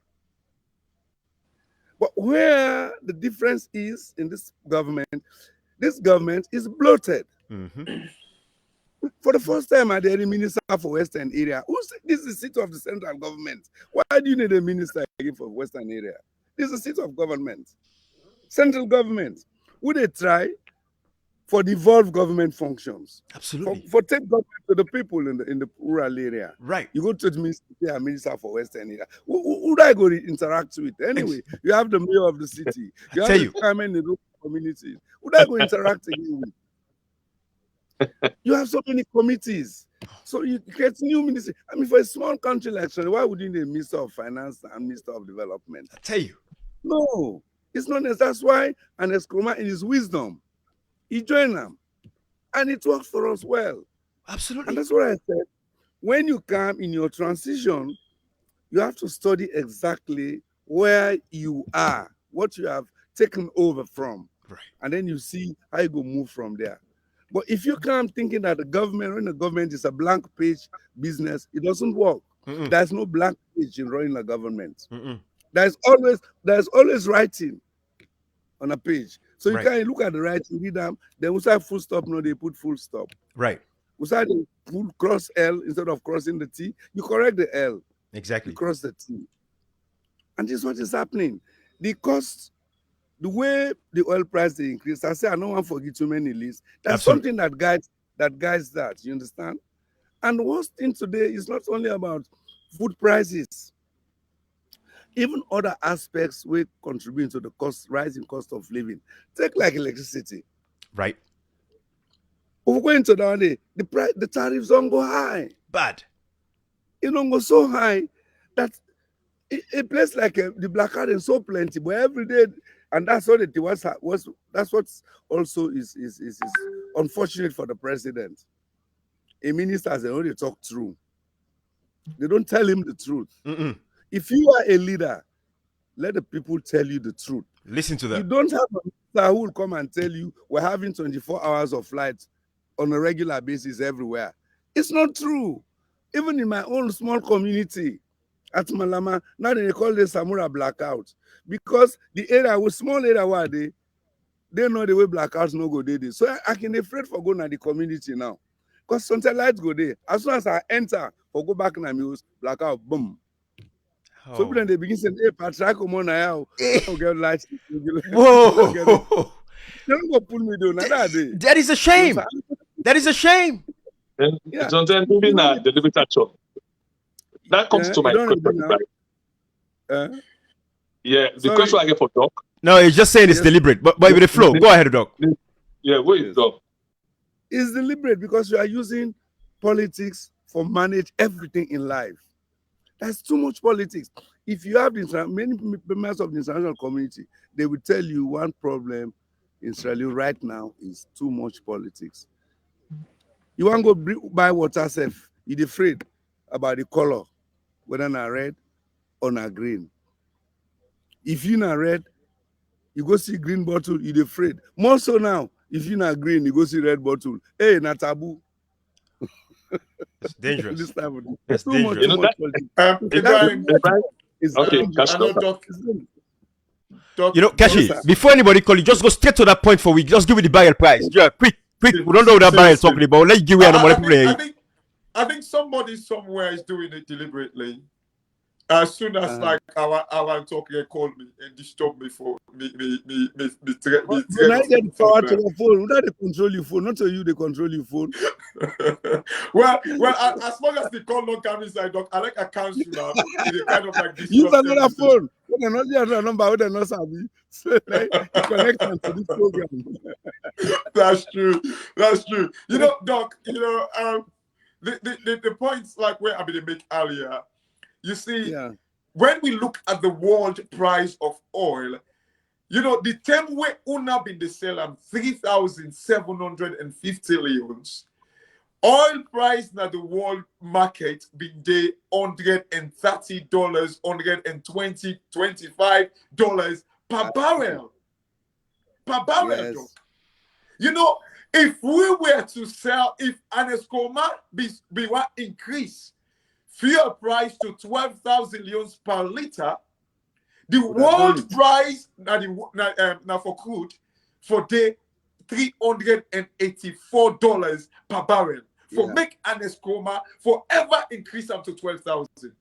But where the difference is in this government is bloated. For the first time, I had a minister for Western area. This is the seat of the central government. Why do you need a minister for Western area? This is the seat of government. Central government. Would they try for devolved government functions? Absolutely. For take government to the people in the rural area. Right. You go to the minister for Western area. Who do I go to interact with? Anyway, you have the mayor of the city. You have the chairman in the local communities. Who do I go interact again with? You have so many committees. So you get new ministry. I mean, for a small country like Australia, why would you need a minister of finance and minister of development? I tell you. No, it's not necessary. That's why Nkrumah, in his wisdom, he joined them. And it works for us well. Absolutely. And that's what I said. When you come in your transition, you have to study exactly where you are, what you have taken over from. Right. And then you see how you go move from there. But if you come thinking that when the government is a blank page business, it doesn't work. There's no blank page in running a government. There's always writing on a page. So you can look at the writing, read them, then we say full stop, no, they put full stop. Right. We say they put cross L instead of crossing the T, you correct the L. Exactly. You cross the T. And this is what is happening. The cost, the way the oil price they increase, I say I don't want to forget too many lists. That's something that guides that, you understand? And the worst thing today is not only about food prices, even other aspects will contribute to the rising cost of living. Take like electricity. Right. If we go into that day, the tariffs don't go high. Bad. It don't go so high that a place like the Black Card is so plenty, but every day, and that's what it was. That's what also is unfortunate for the president. A minister has already talked through. They don't tell him the truth. If you are a leader, let the people tell you the truth. Listen to that. You don't have a minister who will come and tell you we're having 24 hours of flights on a regular basis everywhere. It's not true. Even in my own small community at Malama, now they call the Samura blackout because the area was small area where they know the way blackouts no go there. So I can afraid for going to the community now. Because sometimes lights go there. As soon as I enter or go back in the news, blackout, boom. So people then they begin saying, hey, Patrick, come on now. Don't get lights. Whoa. Don't go pull me down. That is a shame. That is a shame. Yeah. Sometimes moving the deliberate action. That comes to my question. Yeah, the question I get for Doc. No, he's just saying it's deliberate. But with the flow, go ahead, Doc. Yeah, where is Doc? It's deliberate because you are using politics for manage everything in life. That's too much politics. If you have many members of the international community, they will tell you one problem in Sierra Leone right now is too much politics. You want to go buy water safe, you're afraid about the color, whether not red or not green. If you're not red, you go see green bottle, you're afraid. More so now, if you're not green, you go see red bottle. Hey, not taboo. It's dangerous. This time it's too dangerous. much You know, Kashi, before anybody call you, just go straight to that point for week. Just give me the barrel price. Yeah, quick. We don't know what that barrel is talking about. Let's give you another money. I think somebody somewhere is doing it deliberately. As soon as like our talking called me and disturbed me for me. When I get the power to your phone, without they control your phone, not to you they control your phone. well, as long as the call not come inside, Doc, I like a cancel now. It's kind of like this. Use another phone. When they're not the number, when they're not savvy, so like you connect them to this program. That's true. That's true. You know, Doc. You know, the points like where I been make earlier. You see, when we look at the world price of oil, you know, the term where una been the sell am 3,750 leons. Oil price na the world market been day $130, $120, $25 per barrel. Per barrel. Yes. You know, if we were to sell, if Anescoma be what increase fuel price to 12,000 leons per liter, the world price now for crude for day $384 per barrel. For make an escoma forever increase up to 12,000.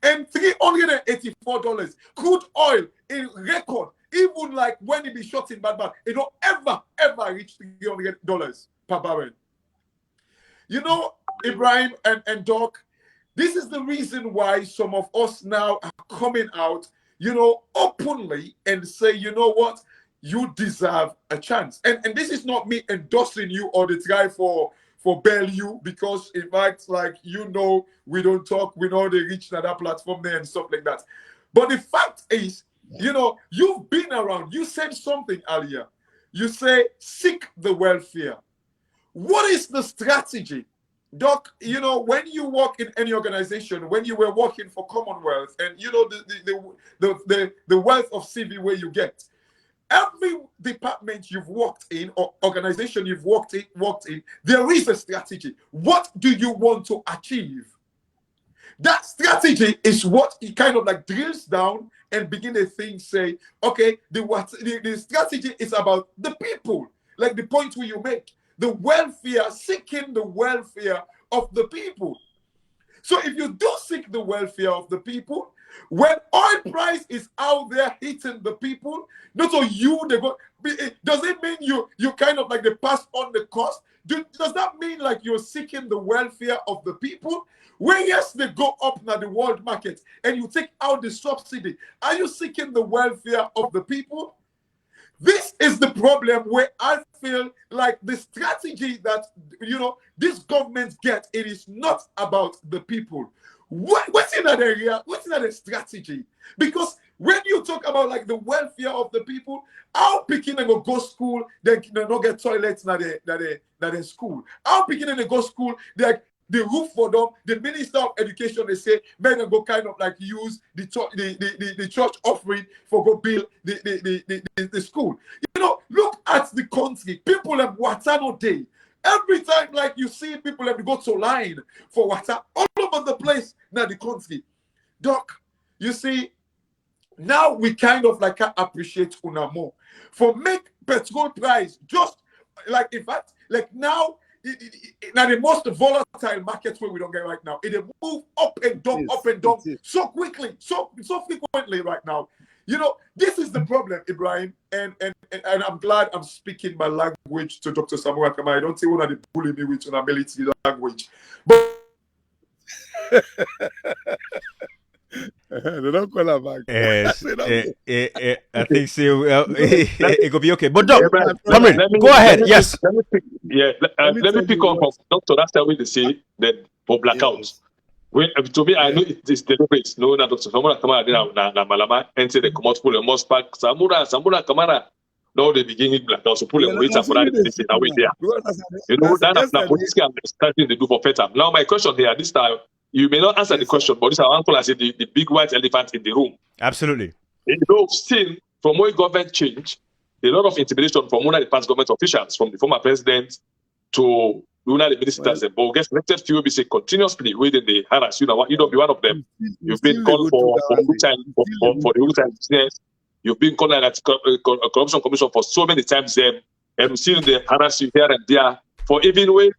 And $384 crude oil in record, even like when it be shot in bad, it don't ever reach $300 per barrel. You know, Ibrahim and Doc, this is the reason why some of us now are coming out, you know, openly and say, you know what, you deserve a chance. And this is not me endorsing you or the try for bail you, because in fact, like, you know, we don't talk, we know they reach another platform there and stuff like that. But the fact is, you know, you've been around, you said something earlier. You say, seek the welfare. What is the strategy? Doc, you know, when you work in any organization, when you were working for Commonwealth, and you know the wealth of CV where you get, every department you've worked in or organization you've worked in, there is a strategy. What do you want to achieve? That strategy is what it kind of like drills down and begin a thing. Say, okay, the strategy is about the people, like the point where you make. The welfare, seeking the welfare of the people. So if you do seek the welfare of the people, when oil price is out there hitting the people, not so you, does it mean you kind of like they pass on the cost? Does that mean like you're seeking the welfare of the people? When yes, they go up now the world market and you take out the subsidy, are you seeking the welfare of the people? This is the problem where I feel like the strategy that, you know, these governments get, it is not about the people. What's in that area? What's in that strategy? Because when you talk about like the welfare of the people, how picking them go school, they not get toilets in their school. How picking them go school, they the roof for them. The Minister of Education, they say, may they go kind of like use the church offering for go build the school. You know, look at the country. People have water no day. Every time, like you see people have to go to line for water all over the place now the country. Doc, you see, now we kind of like appreciate una more for make petrol price just like, in fact, like now now the most volatile market where we don't get right now. It move up and down, so quickly, so frequently right now. You know, this is the problem, Ibrahim, and I'm glad I'm speaking my language to Dr. Samura Kamara. I don't say one of the bully me with an ability language, but they don't call her back. I think so. It could be okay. But Doc, go ahead. Yes. Let me pick up from Doctor. That's the way they say that for blackouts. Yes. When to me, I know it is deliberate. No, na Dr. Samura Kamara na Malama enter the comot pull a most pack. Samura Kamara. Now they begin with blackouts. So pull a wait for that. Now we there. You know that's political understanding they do for FETAM. Now my question here this time. You may not answer the question, but this is our uncle as the big white elephant in the room. Absolutely. You know, still, from when government change, a lot of intimidation from one of the past government officials, from the former president to one of the ministers, but get elected few be say continuously within the harass. You know what? You don't be one of them. You've been called for the whole time business. You've been called at corruption commission for so many times. And we've seen the harass you here and there. For even when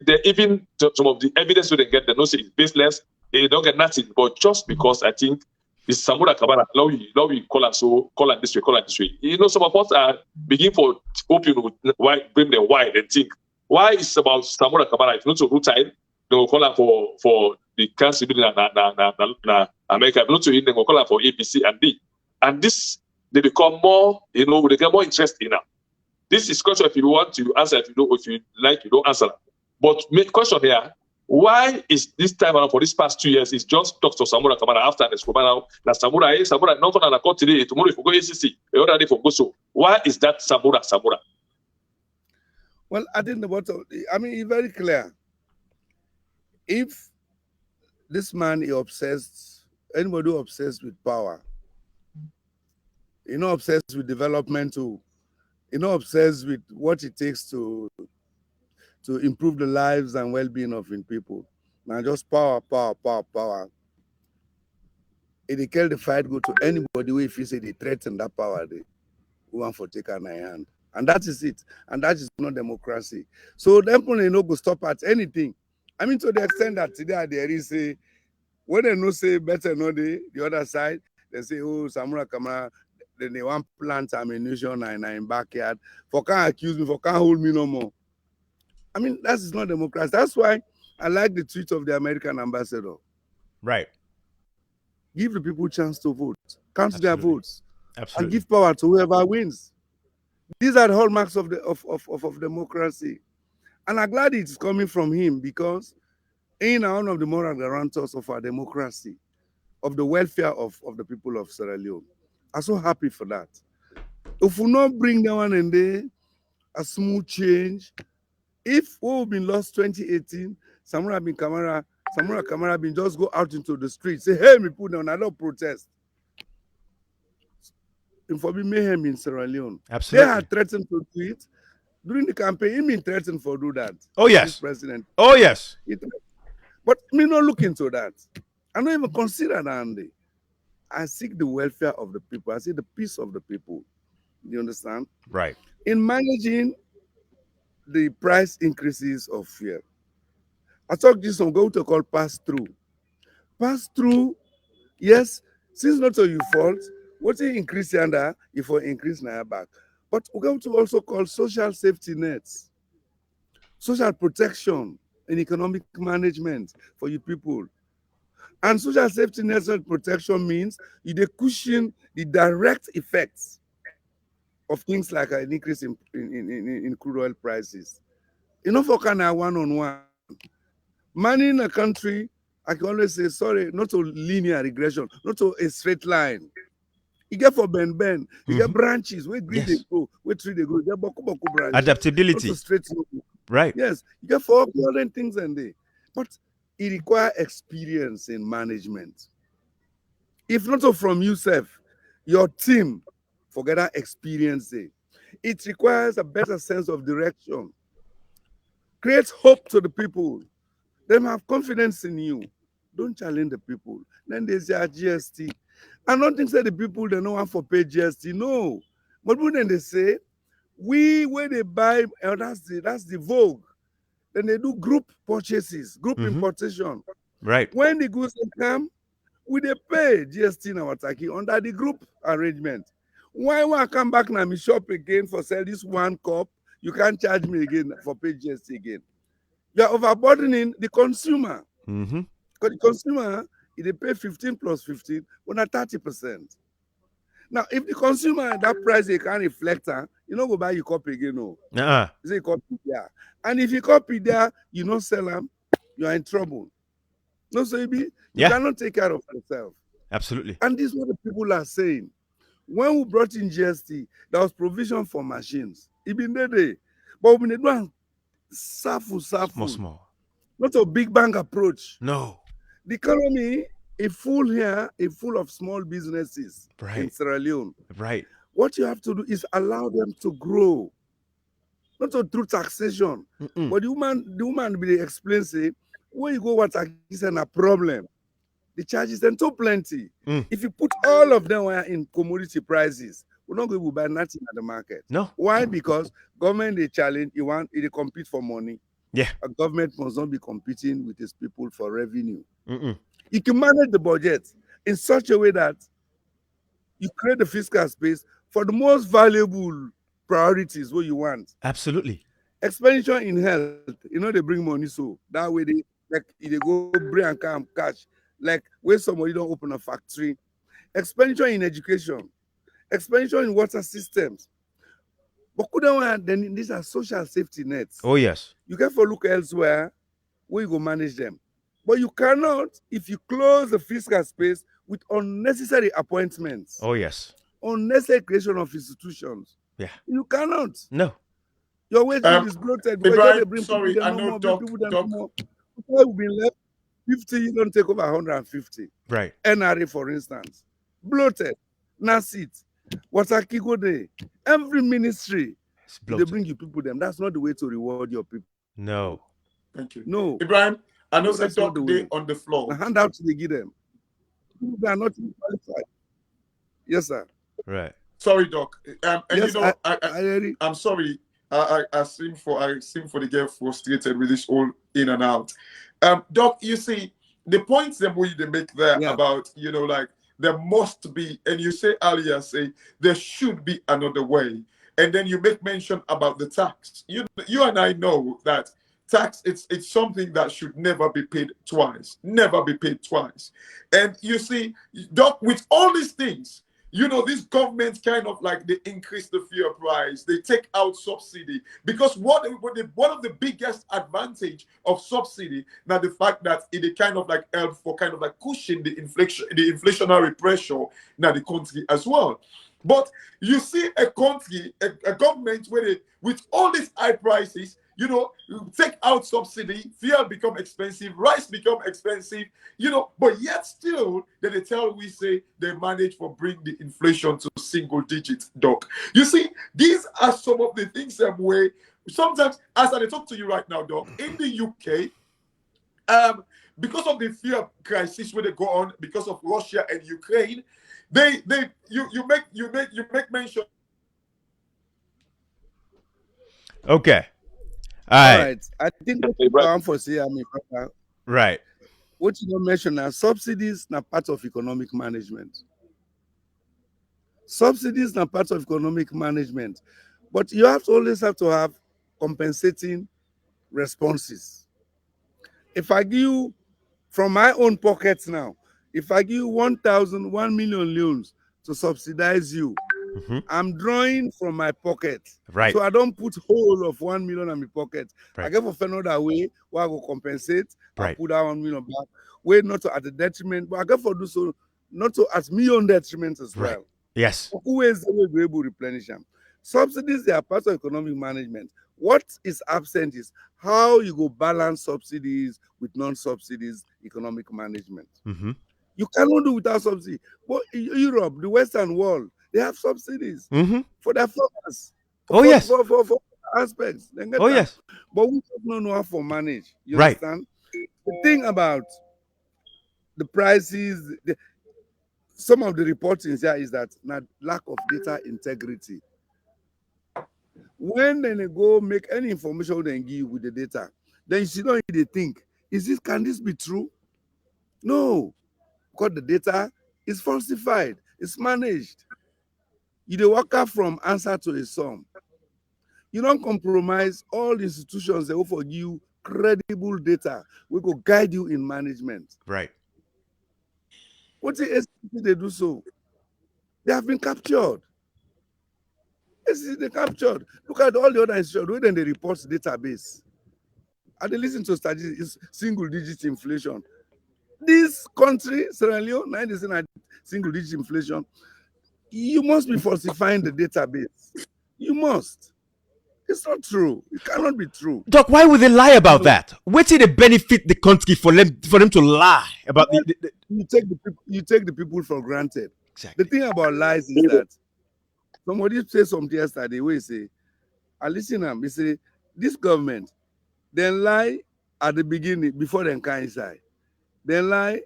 some of the evidence we didn't get, they know say it's baseless. They don't get nothing, but just because I think it's Samura Kamara, now we call it this way. You know, some of us are begin for hoping why bring them wide and think why it's about Samura Kamara. If not to root time, they will call her for the council building na America. If not to him, they will call her for ABC and D. And this they become more, you know, they get more interested in now. This is question if you want to answer, if you like, you don't answer. But make question here. Why is this time around for this past 2 years? It's just Dr. Samura Kamara after the now. Samura not on the court today. Tomorrow if we go ACC, the other day for go so. Why is that Samura? Well, I think it's very clear. If this man is obsessed, anybody who obsessed with power, obsessed with development too, obsessed with what it takes to improve the lives and well-being of people. Now just power. If they kill the fight, go to anybody who if you say they threaten that power, they want for take an hand. And that is it. And that is not democracy. So them people no go stop at anything. I mean, to the extent that today there is a when they no say better no the other side, they say, oh, Samura Kamara, then they want plant ammunition in backyard. For can't accuse me, for can't hold me no more. I mean, that is not democracy. That's why I like the tweet of the American ambassador. Right. Give the people a chance to vote. Count their votes. Absolutely. And give power to whoever wins. These are the hallmarks of democracy. And I'm glad it's coming from him because he's one of the moral guarantors of our democracy, of the welfare of the people of Sierra Leone. I'm so happy for that. If we not bring that one in there, a smooth change, if we've been lost 2018, Samura Kamara been just go out into the street, say, hey, me put down, I don't protest. And for me, mayhem in Sierra Leone. Absolutely. They had threatened to tweet. During the campaign, he been threatened for do that. Oh, yes. President. Oh, yes. But me not look into that. I don't even consider that. I seek the welfare of the people. I seek the peace of the people. You understand? Right. In managing the price increases of fuel, I talk this on go to call pass-through. Pass-through, yes, since not so your fault, what you increase yonder, you for increase now back. But we're going to also call social safety nets, social protection and economic management for you people. And social safety nets and protection means you cushion the direct effects of things like an increase in crude oil prices. Enough for kind of one-on-one. Money in a country, I can always say, sorry, not to linear regression, not to a straight line. You get for bend. You get branches. Where green they go, where tree they go. You get boku branches. Adaptability. Not to straight. Right. Yes. You get for all the things and they. But it requires experience in management. If not from yourself, your team, forget that experience. It requires a better sense of direction. Create hope to the people. Them have confidence in you. Don't challenge the people. Then they say GST. I don't think that the people they don't want for pay GST. No. But when they say, when they buy, that's the vogue. Then they do group purchases, group importation. Right. When the goods come, we they pay GST in our Taki under the group arrangement. Why when I come back now, me shop again for sell this one cup, you can't charge me again for pay GST again. You are overburdening the consumer. Because the consumer, if they pay 15 plus 15, we're not 30%. Now, if the consumer that price they can't reflect, you don't go buy your copy again. No. You say copy there. And if you copy there, you don't sell them, you are in trouble. No, so you cannot take care of yourself. Absolutely. And this is what the people are saying. When we brought in GST, there was provision for machines. It been there. But we need one small. Not a big bang approach. No. The economy is full of small businesses in Sierra Leone. Right. What you have to do is allow them to grow. Not through taxation. But the woman will explain, say, where you go, what is a problem? The charges then too plenty. If you put all of them in commodity prices, we're not going to buy nothing at the market. No. Why? Because government they challenge, they compete for money. Yeah. A government must not be competing with its people for revenue. You can manage the budget in such a way that you create the fiscal space for the most valuable priorities what you want. Absolutely. Expenditure in health, they bring money, so that way they go bring and come cash. Like when somebody don't open a factory. Expenditure in education, expenditure in water systems. But then these are social safety nets. Oh, yes. You can look elsewhere where you go manage them. But you cannot if you close the fiscal space with unnecessary appointments. Oh, yes. Unnecessary creation of institutions. Yeah. You cannot. No. Your wage bill is bloated because they bring sorry, people I know Doc. People will be left 50, you don't take over 150. Right. NRA, for instance. Bloated. NASIT. Water Day. Every ministry, they bring you people them. That's not the way to reward your people. No. Thank you. No. Ibrahim, I know that's Doc Day on the floor. The handouts they give them. They are not qualified. Yes, sir. Right. Sorry, Doc. And yes, I'm sorry. I seem for the get frustrated with this all in and out. Doc, you see the points that they make there about like there must be, and you say earlier, say there should be another way, and then you make mention about the tax. You and I know that tax it's something that should never be paid twice, and you see, Doc, with all these things. These governments kind of like they increase the fuel price, they take out subsidy because one of the biggest advantage of subsidy now the fact that it kind of like help for kind of like cushion the inflationary pressure in the country as well. But you see a country, a government where with all these high prices, take out subsidy, fuel become expensive, rice become expensive, but yet still, they tell we say they manage to bring the inflation to single digits, Doc. You see, these are some of the things that way, sometimes, as I talk to you right now, Doc, in the UK, because of the fuel crisis where they go on, because of Russia and Ukraine, you make mention. Okay. All right. I think what for say, right. What you don't mention now, subsidies are part of economic management. Subsidies are part of economic management, but you always have to have compensating responses. If I give you from my own pockets now, if I give you 1 million loans to subsidize you, I'm drawing from my pocket. Right. So I don't put whole of 1 million in my pocket. Right. I get for another way where I will compensate. Right. I put that 1 million back. Way not to at the detriment, but I get for do so not to at me own detriment as well. Right. Yes. Who is the way we able to replenish them? Subsidies, they are part of economic management. What is absent is how you go balance subsidies with non-subsidies economic management. Mm-hmm. You cannot do without subsidy. But in Europe, the Western world, they have subsidies for their farmers. Oh, yes. For aspects. They get Oh, that. yes. But we don't know how to manage. You Right. understand? The thing about the prices, some of the reportings here is that not lack of data integrity. When they go make any information they give with the data, then you see don't they think, can this be true? No, because the data is falsified, it's managed. You the work out from answer to a sum. You don't compromise all the institutions that offer you credible data. We go guide you in management. Right. What the SCC they do so? They have been captured. They captured. Look at all the other institutions when they report database. And they listen to statistics, single-digit inflation. This country, Sierra Leone, 90% single-digit inflation. You must be falsifying the database. You must. It's not true. It cannot be true. Doc, why would they lie about that? What did it benefit the country for them to lie about the... You take the people for granted. Exactly. The thing about lies is that somebody said something yesterday where he say, I listen to him, he say, this government, they lie at the beginning before they come inside. They lie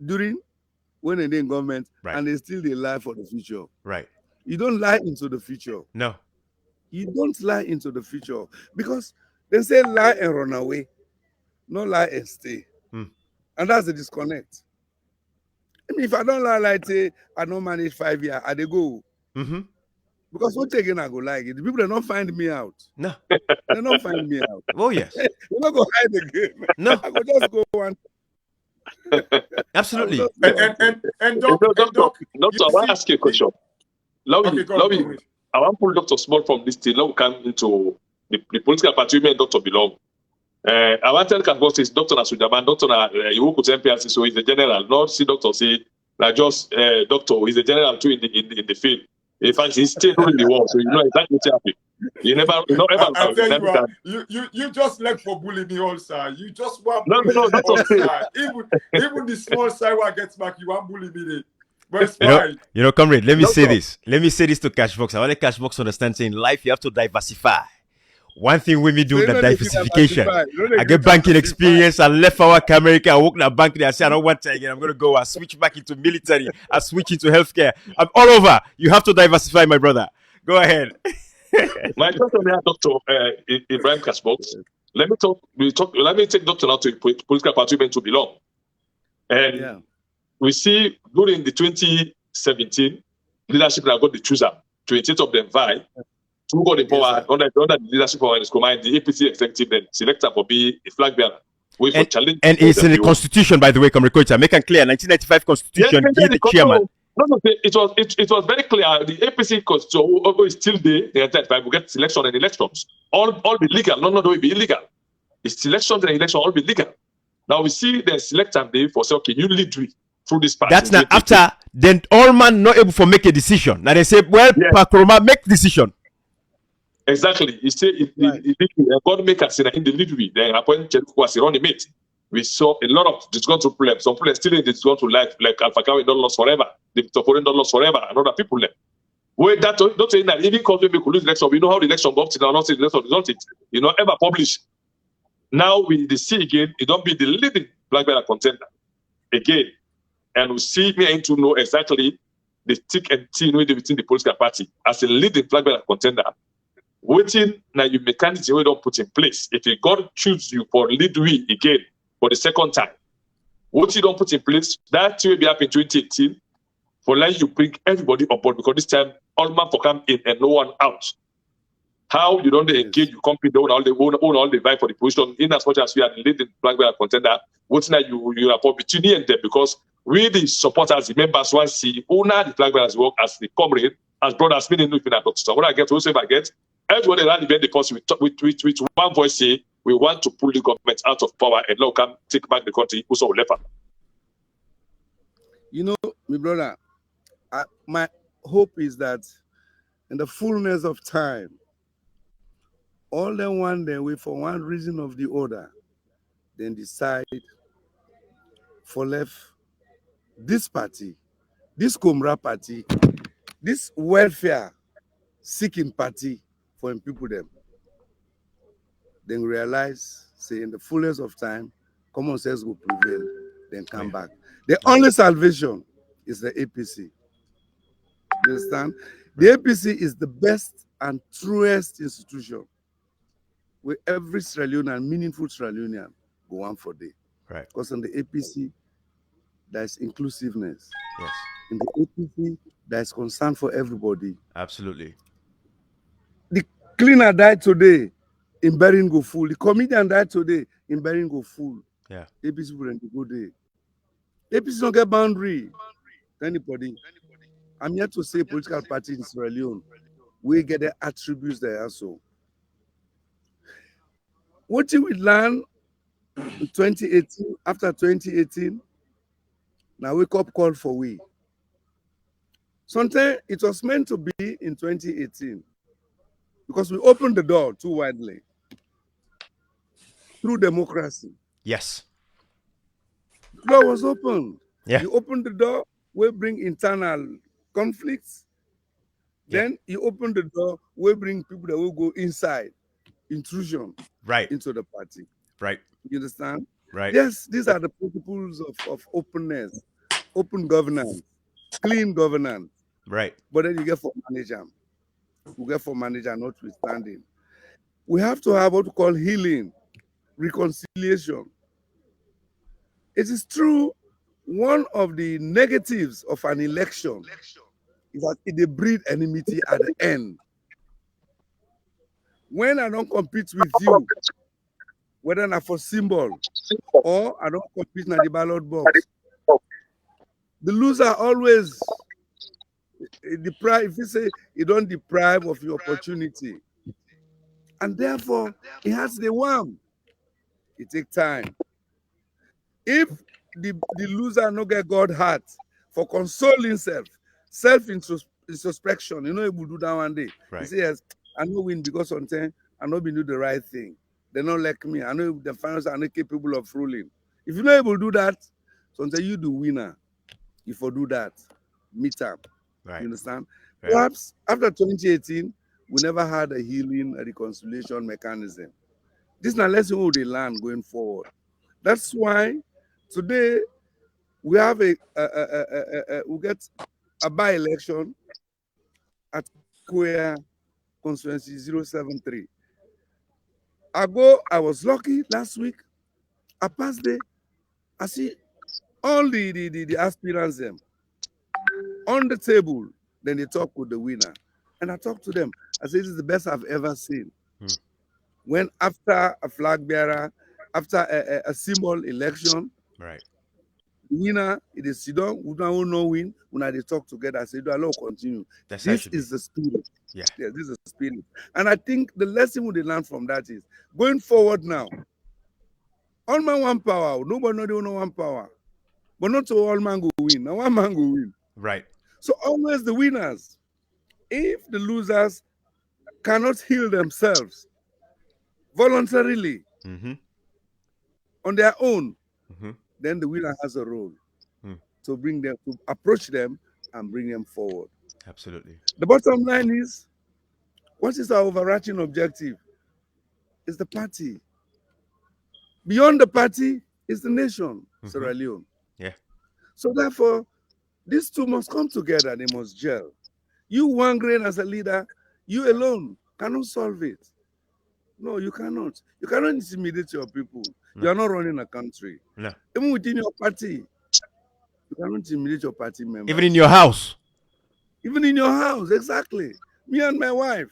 during when they're in government, right. And they lie for the future. Right. You don't lie into the future. No. You don't lie into the future because they say lie and run away, no lie and stay. And that's the disconnect. I mean, if I don't lie, like say I don't manage 5 years, I they go. Because what again I go like it. The people that don't find me out. No. They don't find me out. Oh yes. You're not gonna hide again. No. I go just go one. Absolutely. And Doctor, I want to ask you a question. I want to pull Dr. Small from this thing. Now we come into the political party and Dr. Belong. I want to tell Kangos is Dr. Nasujaman, Dr. Iwoku MPRC, so he's the general, not see Dr. say, like just Doctor, he's the general too in the field. In fact, he's still doing the war, so you know exactly what's happening. You never. I tell you just like for bullying me also. You just want bully me all side. Even the small side where I get back, you want bully me. But it's fine. You know, comrade, let me say this. Let me say this to Cashbox. I want to Cashbox understand saying in life you have to diversify. One thing when we do the diversification, I get banking experience. I left our America. I work in a bank there. I say I don't want to again. I'm gonna go. I switch back into military. I switch into healthcare. I'm all over. You have to diversify, my brother. Go ahead. My question here, Dr. Ibrahim Cashbox. Let me take Dr. now to political party to belong. And we see during the 2017 leadership that got the chooser, 28 of them vie. Who got the power under the leadership of his command, the APC executive then selected for be a flag bearer. And it's in the constitution, by the way, Comrade Kocha. Make it clear, 1995 constitution give the chairman. No, it was very clear. The APC constitution is still there. The 1995 we get selection and elections. All be legal. No, it be illegal. The selections and election all be legal. Now we see the selection day for say, okay, you lead through this party. That's not after then all man not able to make a decision. Now they say, well, Pakroma make decision. Exactly. He said God make us in the lead way. Then appoint Cheluku as running mate. We saw a lot of disgruntled problems. Some people still in disgruntled life, like Alpha Kawi don't lost forever, the Toforeign don't lost forever, and other people left. Wait, that don't say that even country we could lose election. We know how the election go up to now, not the election result it. You know, ever publish. Now we see again, it don't be the leading black belt contender again. And we see me into know exactly the thick and thin within the political party as a leading black belt contender. Waiting now you mechanism we don't put in place. If God choose you for lead we again for the second time, what you don't put in place, that will be up in 2018 for letting you bring everybody on board because this time all man for come in and no one out. How you don't engage, you compete, own all the vibe for the position in as much as we are the leading black belt contender. What's now you rapport between you and them because we the supporters, the members want to see owner the black belt as work as the comrade, as brothers, meaning if not so what I get also if I get everybody around the event because with one voice say we want to pull the government out of power and now come take back the country also left. You know, my brother, my hope is that in the fullness of time, All them one day we for one reason of the other, then decide for left this party, this Comra party, this welfare seeking party for people them. Then realize, say in the fullness of time, common sense will prevail, then come back. The only salvation is the APC. You understand? The APC is the best and truest institution where every Sierra Leonean, meaningful Sierra Leonean, go on for day. Right. Because in the APC, there's inclusiveness. Yes. In the APC, there's concern for everybody. Absolutely. The cleaner died today in Beringo Full. The comedian died today in Beringo Full. Yeah. APC wouldn't go there. APC don't get boundary to anybody. I'm here to say political party in Sierra Leone, we get the attributes there also. What we learn in 2018, after 2018, now wake up call for we. Sometimes it was meant to be in 2018 because we opened the door too widely through democracy. Yes. The door was opened. Yeah. You open the door, we bring internal conflicts. Yeah. Then you open the door, we bring people that will go inside, intrusion into the party. Right. You understand? Right. Yes, these are the principles of openness, open governance, clean governance. Right. But then you get for manager. You get for manager notwithstanding. We have to have what we call healing, reconciliation. It is true, one of the negatives of an election is that it breed enmity at the end. When I don't compete with you, whether not for symbol or I don't compete in the ballot box, the loser always deprive. If you say you don't deprive of your opportunity, and therefore it has the one. It takes time. If the loser no get God heart for consoling himself, self-introspection, you know, he will do that one day. Right. He says, yes, I know win because sometimes I know be do the right thing. They not like me. I know the finance are not capable of ruling. If you're not able to do that, sometimes you the winner. If you do that, meet up. Right. You understand? Right. Perhaps after 2018, we never had a healing, a reconciliation mechanism. This is a lesson we will learn going forward. That's why today we have we get a by-election at Queer Constituency 073. I was lucky last week. I passed there. I see all the aspirants them on the table. Then they talk with the winner. And I talked to them. I said, this is the best I've ever seen. When after a flag bearer, after a symbol election, right, the winner, it is sit down, we don't know win, when they talk together, I say, do I continue? This is the spirit. Yeah. Yeah, this is the spirit. And I think the lesson we learn from that is going forward now. All man one power, nobody know one power. But not all man go win. Now one man go win. Right. So always the winners. If the losers cannot heal themselves voluntarily on their own, then the winner has a role to bring them, to approach them and bring them forward. Absolutely. The bottom line is, what is our overarching objective? Is the party. Beyond the party is the nation, Sierra Leone. Yeah. So therefore, these two must come together, they must gel. You one grain as a leader, you alone cannot solve it. No, you cannot. You cannot intimidate your people. No. You are not running a country. No. Even within your party, you cannot intimidate your party members. Even in your house. Even in your house, exactly. Me and my wife.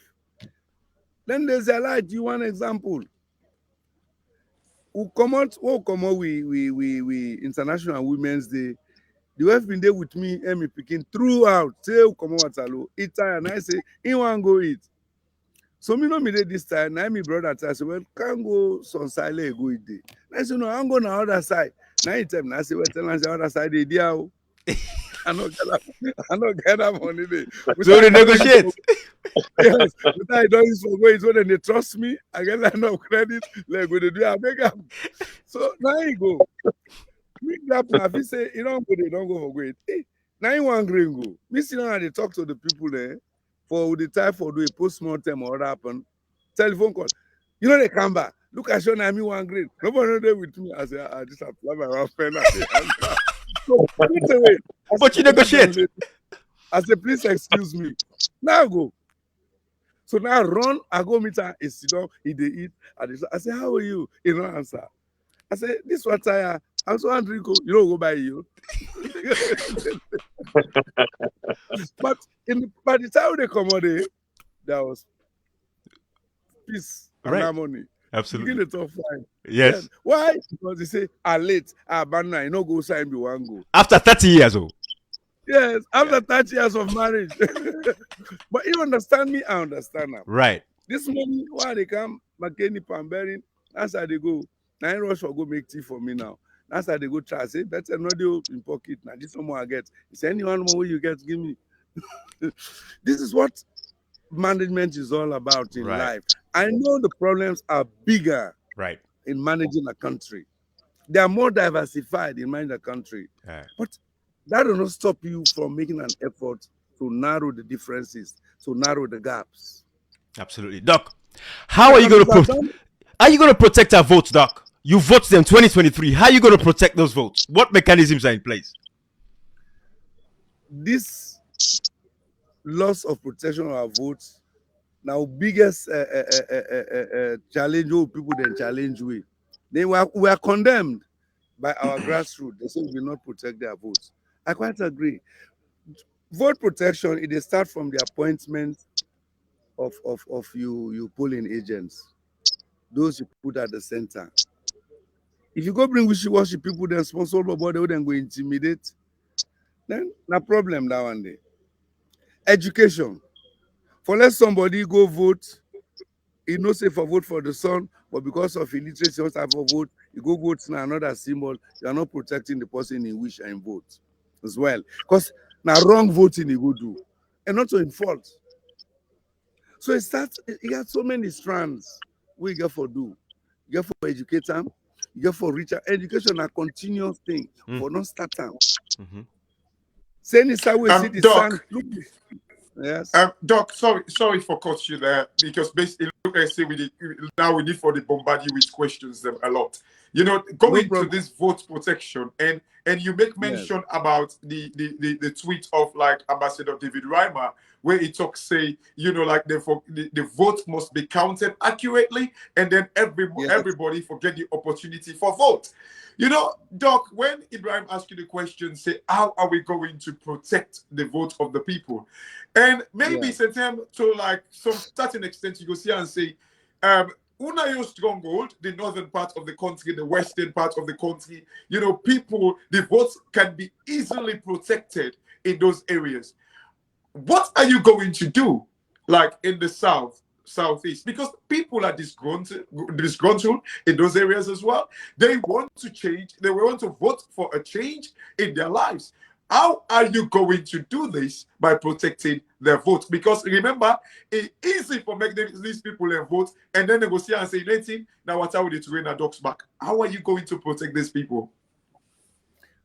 Then there's a light. You one example. We International Women's Day. The wife been there with me and me picking throughout. Say come on, Watalo. Eat time, and I say, he want go eat. So me know me there this time. Now my brother I say, well, can't go some side go eat day. I say no, I'm going on the other side. Now he tell me, I say, well, tell me the other side they there. I don't get that money. So they negotiate. Yes, but I don't use for going. So then they trust me. I get that enough credit. Like when they do, I make up. So now you go. Me that if you say you don't go, they don't go for great. Hey, now you want green go. Me sit down and they talk to the people there for the time for do a post-mortem or what happen. Telephone call. You know they come back. Look at you now, me one green. Nobody know there with me. I say, I just apply my one pen. So wait away. But you negotiate. I say, please excuse me. Now I go. So now I run, I go meet her, he sit down, he dey eat. I say, how are you? He don't answer. I say, this what I also want drink. You don't go buy you. But by the time they come out there was peace and harmony. Absolutely. Begin the top five. Yes. Why? Because they say, late, abandon, you know, go sign me one go. After 30 years old. Yes, after 30 years of marriage. But you understand me, I understand now. Right. This morning, why they come, Makeni, Pambering, that's how they go. Now I rush for go make tea for me now. That's how they go try. I say, better not do in pocket. Now this one more I get. Is anyone more you get? Give me. This is what management is all about in life. I know the problems are bigger in managing a country. They are more diversified in managing a country. But that does not stop you from making an effort to narrow the differences, to narrow the gaps. Absolutely. Doc, how are you going to protect our votes, Doc? You voted them 2023. How are you going to protect those votes? What mechanisms are in place? This loss of protection of our votes, now biggest challenge people then challenge we. They were condemned by our grassroots. They say we will not protect their votes. I quite agree. Vote protection, it starts from the appointment of you polling agents. Those you put at the center. If you go bring wishy-washy people, then sponsor nobody, they then go intimidate. Then no problem that one day. Education. For let somebody go vote, he no say for vote for the son, but because of illiteracy, he have for vote, you go vote now another symbol, you are not protecting the person in wish and vote as well. Because now wrong voting you go do. And not to in fault. So it starts, you got so many strands we get for do. You get for educate them, you get for reach. Education a continuous thing for not start time. Saying this how we see the sun. Yes. Doc, sorry for cutting you there, because basically, look, I say now we need for the bombard you with questions them a lot. You know, going to this vote protection, and you make mention about the tweet of like Ambassador David Reimer, where he talks, say, you know, like the vote must be counted accurately, and then everybody forget the opportunity for vote. You know, Doc, when Ibrahim asked you the question, say, how are we going to protect the vote of the people? And maybe it's a time to, like, some certain extent, you go see and say, Unayo stronghold, the northern part of the country, the western part of the country, you know, people, the votes can be easily protected in those areas. What are you going to do, like, in the southeast? Because people are disgruntled in those areas as well. They want to change. They want to vote for a change in their lives. How are you going to do this by protecting their vote? Because remember, it's easy for these people their vote, and then they go see and say, "Nothing. Now what are we to win our dogs back?" How are you going to protect these people?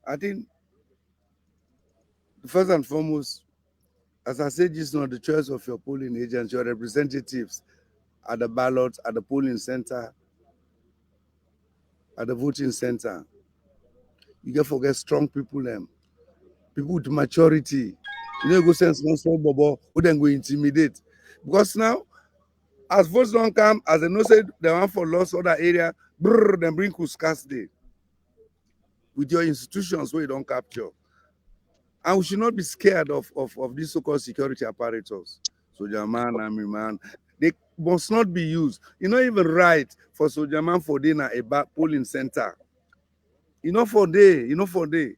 I think first and foremost, as I said just now, the choice of your polling agents, your representatives at the ballot, at the polling center, at the voting center. You get forget strong people them. People with maturity. You know, go send small bobo who then go intimidate. Because now, as votes don't come, as they know say they want for lost other area, then bring Kuskas day with your institutions where you don't capture. And we should not be scared of these so-called security apparatus. Soldier man, army man, they must not be used. It's not even right for soldier man for dinner a polling center. For day.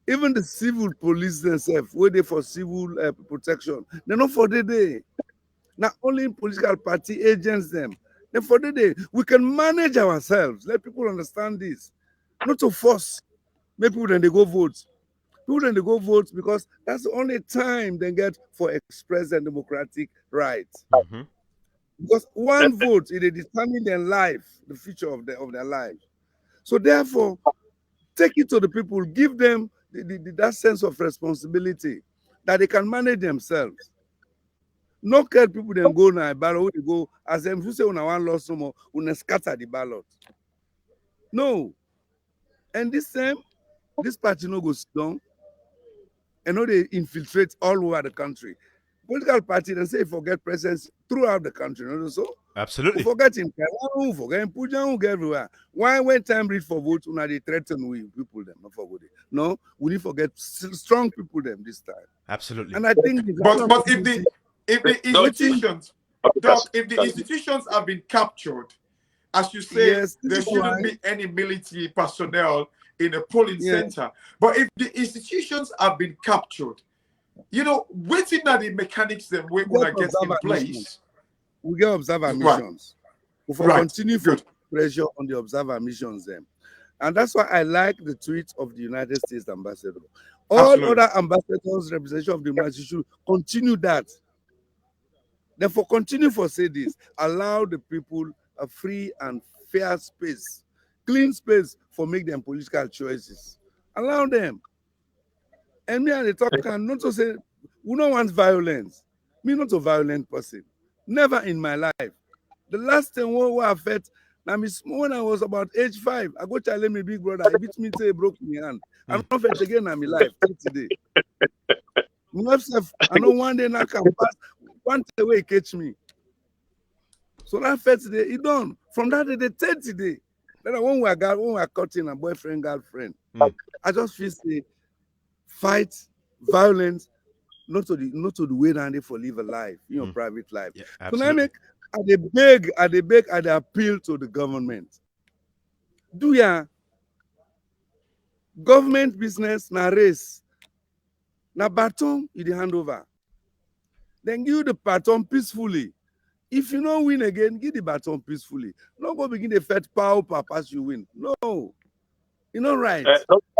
Even the civil police themselves, where they for civil protection, they're not for the day. Not only political party agents them. Then for the day, we can manage ourselves. Let people understand this. Not to force. Make people then they go vote. People then they go vote because that's the only time they get for express and democratic rights. Because one vote, it determines their life, the future of their life. So therefore, take it to the people, give them that sense of responsibility that they can manage themselves. Not care people then go now ballot, they go as them who say when one lost some more, when scatter the ballot. No. And this time, this party no goes down. And know they infiltrate all over the country. Political party then say forget presence throughout the country. You know, so Absolutely. we forget in Kerala, we forget in Pujan, we get everywhere. Why when time reach for vote, when they threaten we people them, not forget it. No, we need to forget strong people them this time. Absolutely. And I think but if the institutions, Doc, if the institutions have been captured, as you say, yes, there shouldn't be any military personnel in a polling center. But if the institutions have been captured, you know, waiting that the mechanics them we gonna get in place. We get observer missions. We continue to pressure on the observer missions them. And that's why I like the tweet of the United States ambassador. All other ambassadors, representation of the United States should continue that. Therefore, continue for say this. Allow the people a free and fair space, clean space for make them political choices. Allow them. And me and the talk can not to say we don't want violence. Me not a violent person. Never in my life. The last time we affect now when I was about age 5, I go tell me big brother, he beat me till he broke my hand. I'm not fed again in my life till today. I know one day now can pass, one day way catch me. So that first day, it done. From that day, the 30th day. Then when we are cutting a boyfriend, girlfriend, I just feel say fight violence, not to the way down there for live a life, you know, private life. Yeah, so I make I beg, I appeal to the government. Do ya government business na race, na baton you the hand over. Then give the baton peacefully. If you don't win again, give the baton peacefully. Don't go begin the fight power pass you win. No, you know right.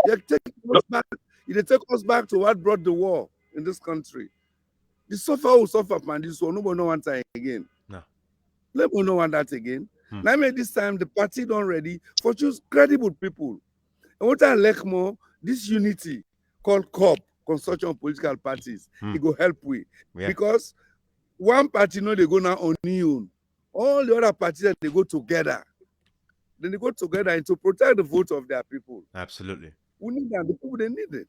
You take us back to what brought the war in this country. The suffer will suffer, man. This one, nobody no one time again. No. Let me know one that again. Now, this time the party don't ready for choose credible people. And what I like more, this unity called COP, Consortium of Political Parties, it go help we. Because one party know they go now on own. All the other parties they go together. Then they go together and to protect the vote of their people. Absolutely. We need that. The people they need it.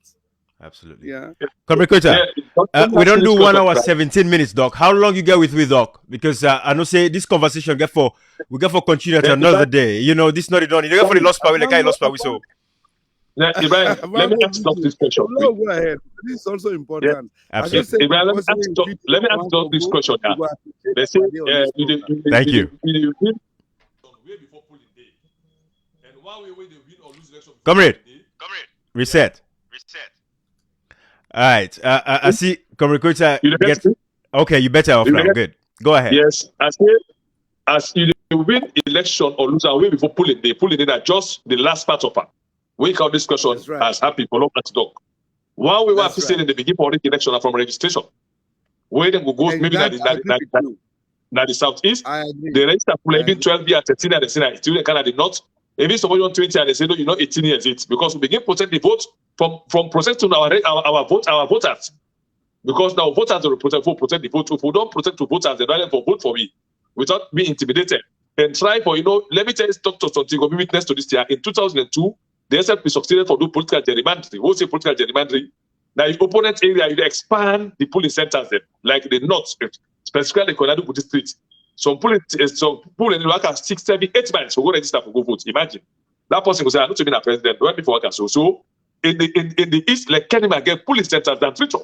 Absolutely. Yeah. Comrade, we don't do 1 hour 17 minutes, Doc. How long you get with me, Doc? Because I know say this conversation we get for continue to another day. You know, this not done. You get for the lost power, like I lost power. So let me ask Doc this question. No, go ahead. This is also important. Yeah, absolutely. Let me ask Doc this question. They say, thank you. Comrade, reset. All right. I see. Comrade get okay. You better off now. Good. Go ahead. Yes, I say as you win election or lose away before polling day are just the last part of it. We count this question as happy for long as Doc. While we were saying in the beginning of the election from registration, where then we go maybe na the southeast, they register for maybe 12 years, 13 years, still Canada not. If it's someone 20 and they say no, you're not 18 years, it's because we begin protect the vote from protecting our voters. Because now voters will protect the vote. If we don't protect the voters, they don't for vote for me without being intimidated. And try for, let me tell you, Dr. Santiago, be witness to this year. In 2002, the SLP succeeded for do political gerrymandering. What say political gerrymandering? Now, if opponent area, you expand the polling centers, like the north, specifically the Konadu district. Some people in the work 6, 7, 8 months will go register for go vote. Imagine that person will say, "I'm not even a president." Don't be for workers. So in the east, like Kenima get polling centers than Twitter.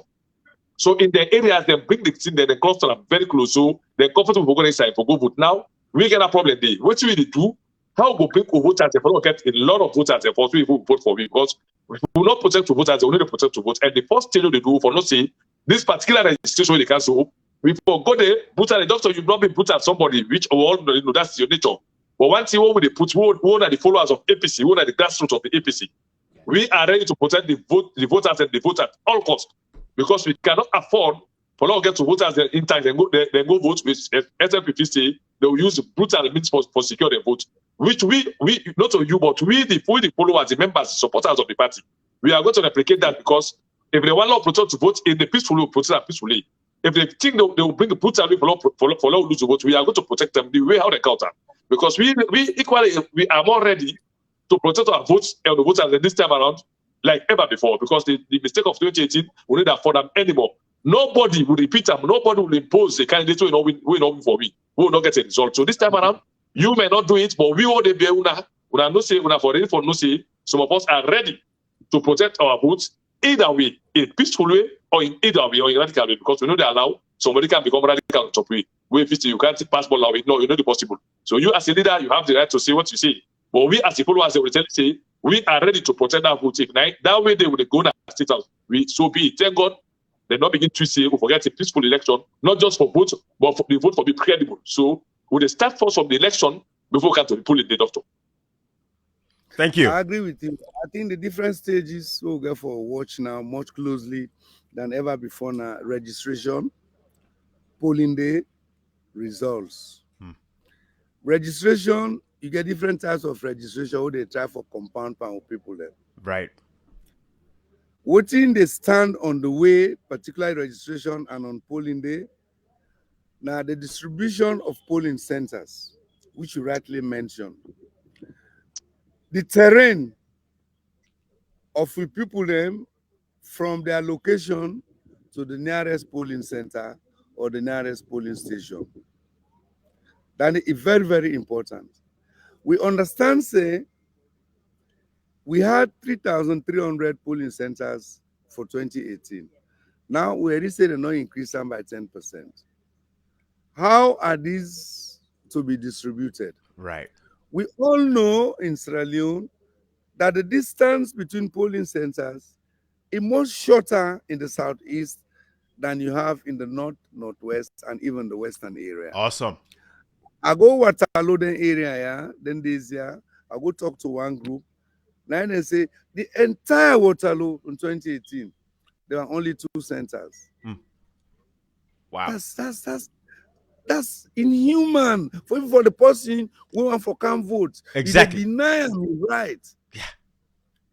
So in the areas, they bring the team, then the cluster are very close. So they're comfortable for going inside for go vote. Now we get a problem there. What do we do? How go bring voters? If we don't get a lot of voters, for we will vote for me because we will not protect to voters. We only protect to vote. And the first thing they do for not say this particular registration they can so. We forgot the put at the doctor, you've not been put at somebody, which all know that's your nature. But one thing, what would they put? Who are the followers of APC? Who are the grassroots of the APC? we are ready to protect the voters and the vote at all costs, because we cannot afford for not get to voters in time then go vote with SLPP say they will use brutal means for secure their vote, which we not only you but we the followers, the members, supporters of the party, we are going to replicate that, because if they want protest to vote in the peaceful way, protest peacefully. If they think they will bring a brutal way for law lose to vote, we are going to protect them the way how they counter, because we equally we are more ready to protect our votes and the voters this time around like ever before, because the mistake of 2018 will not afford them anymore. Nobody will repeat them. Nobody will impose a candidate who will not win for me. We will not get a result. So this time around, you may not do it, but we all the be una no say una for ready for no say. Some of us are ready to protect our votes either way, in peaceful way or in either way or in radical way, because we know they allow somebody can become radical on top way. You can't pass ball away. No, you know the possible. So you as a leader, you have the right to say what you say. But we as a follower, as they say, we are ready to protect our votes. If that way they will go to the state house, so be it. Thank God. They not begin to say we forget a peaceful election, not just for vote, but for the vote for be credible. So we will start first from the election before we come to the polling day, doctor. Thank you. I agree with you. I think the different stages we'll get for watch now much closely than ever before now. Registration, polling day, results. Registration, you get different types of registration where they try for compound pound people there. Right. Voting they stand on the way, particularly registration and on polling day. Now the distribution of polling centers, which you rightly mentioned. The terrain of the people them from their location to the nearest polling center or the nearest polling station. That is very, very important. We understand, say, we had 3,300 polling centers for 2018. Now we already say they're not increasing by 10%. How are these to be distributed? Right. We all know in Sierra Leone that the distance between polling centers is much shorter in the southeast than you have in the north, northwest, and even the western area. Awesome. I go Waterloo area, yeah, then this year, I go talk to one group. Now they say the entire Waterloo in 2018, there were only 2 centers. Wow. That's inhuman for the person who want for can vote. Exactly. They deny him right. Yeah.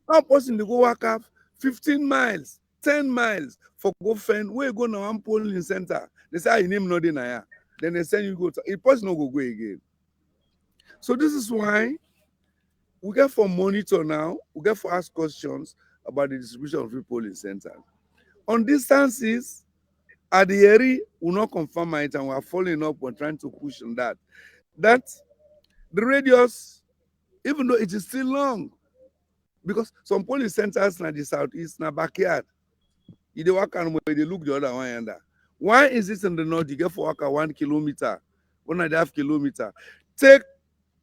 One person they go walk up 15 miles, 10 miles for go find where you go now one polling center. They say your name not in there. Then they send you go to a person no go again. So this is why we get for monitor now, we get for ask questions about the distribution of the polling centers. On distances, at the area, will not confirm it, and we are following up on trying to push on that. That the radius, even though it is still long, because some polling centers in the southeast, na backyard, you dey walk and they look the other one under. Why is it in the north? You get for walk 1 kilometer, 1.5 kilometer. Take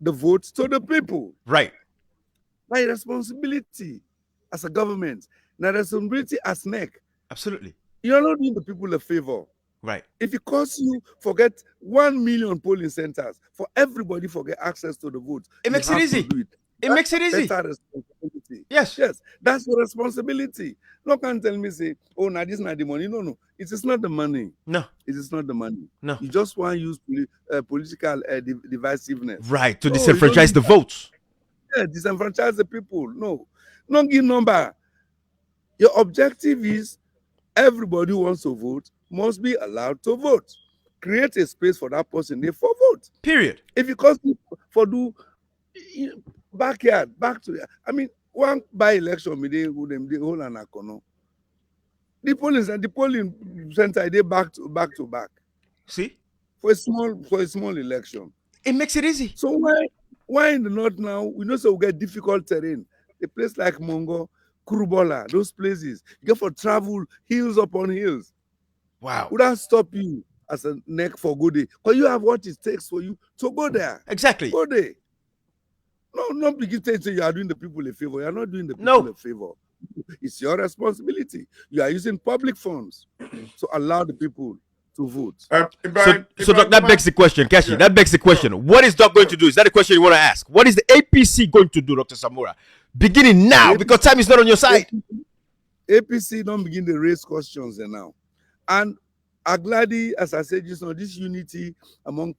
the votes to the people. Right. My responsibility as a government, my responsibility as NEC. Absolutely. You're not doing the people a favor. Right. If it costs you forget 1 million polling centers for everybody forget access to the vote, it makes it easy. It makes it easy. Responsibility. Yes. Yes, that's the responsibility. No can tell me say, oh, now this is not the money. No, it is not the money. No, it is not the money. No, you just want to use political divisiveness. Right, to disenfranchise the votes. Yeah, disenfranchise the people. No, not give number. Your objective is everybody who wants to vote must be allowed to vote. Create a space for that person there for vote. Period. If it costs for do backyard, back to I mean, one by election, they hold an akono. The polling center they back to back. See? For a small election. It makes it easy. So why in the north now? We know so we get difficult terrain. A place like Mongo, Kurubola, those places, you get for travel hills upon hills. Wow. Would that stop you as a NEC for good day? Because you have what it takes for you to go there. Exactly. Go there. No, not begin to say you are doing the people a favor. You are not doing the people a favor. It's your responsibility. You are using public funds to allow the people to vote. So that begs the question, Kashi. Yeah. That begs the question. What is Doc going to do? Is that the question you want to ask? What is the APC going to do, Dr. Samura, beginning now, because time is not on your side. APC don't begin to raise questions now. And Agladi, as I said just now, this unity among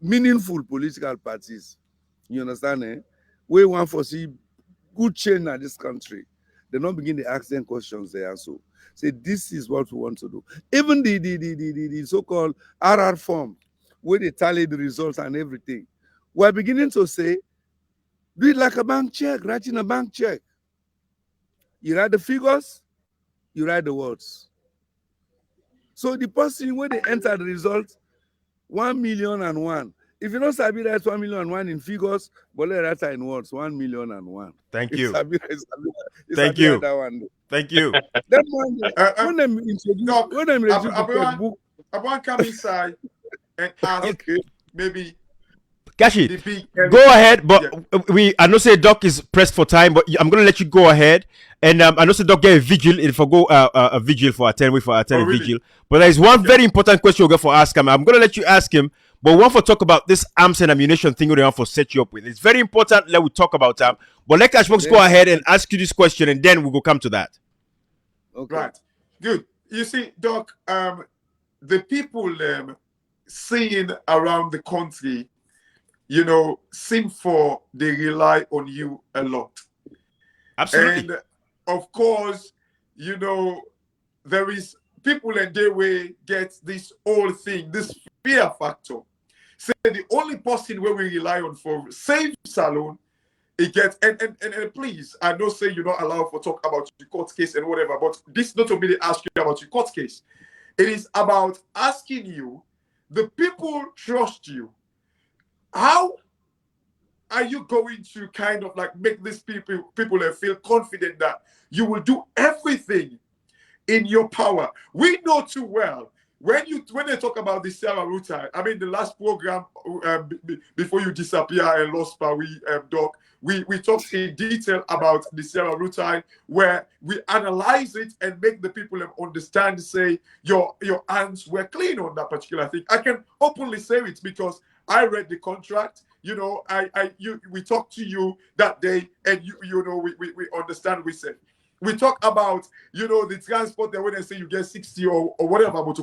meaningful political parties, you understand, eh? We want to see good change in this country. They don't begin to ask them questions there. So say this is what we want to do. Even the so-called RR form, where they tally the results and everything, we're beginning to say, do it like a bank check, writing a bank check. You write the figures, you write the words. So the person, when they enter the result, 1,000,001. If you don't sabi write 1,000,001 in figures, but let write in words, 1,000,001. Thank you. Thank you. That one. Thank you. That one, when them introduce the book, I want to come inside and ask okay. maybe Gashi, the big go ahead, but I know say Doc is pressed for time, but I'm gonna let you go ahead. And I know say Doc get a vigil if I go a vigil for attend really? vigil. But there is one very important question we're going for ask him. I'm gonna let you ask him, but we want to talk about this arms and ammunition thing we want to set you up with. It's very important that we talk about that. But let Cashbox go ahead and ask you this question, and then we will come to that. Okay. Right. Good. You see, Doc, the people seeing around the country, you know, seem for they rely on you a lot. Absolutely. And of course, you know, there is people and they will get this whole thing, this fear factor. Say the only person where we rely on for safe salon, it gets and please, I know say you're not allowed to talk about your court case and whatever, but this is not to be to ask you about your court case. It is about asking you, the people trust you. How are you going to kind of like make these people feel confident that you will do everything in your power? We know too well when they talk about the Sierra Leone. I mean, the last program before you disappear and lost power, Doc, we talked in detail about the Sierra Leone, where we analyze it and make the people understand. Say your hands were clean on that particular thing. I can openly say it because I read the contract. You know, we talked to you that day, and you know we understand. We said we talk about, you know, the transport that when they say you get 60 or whatever, but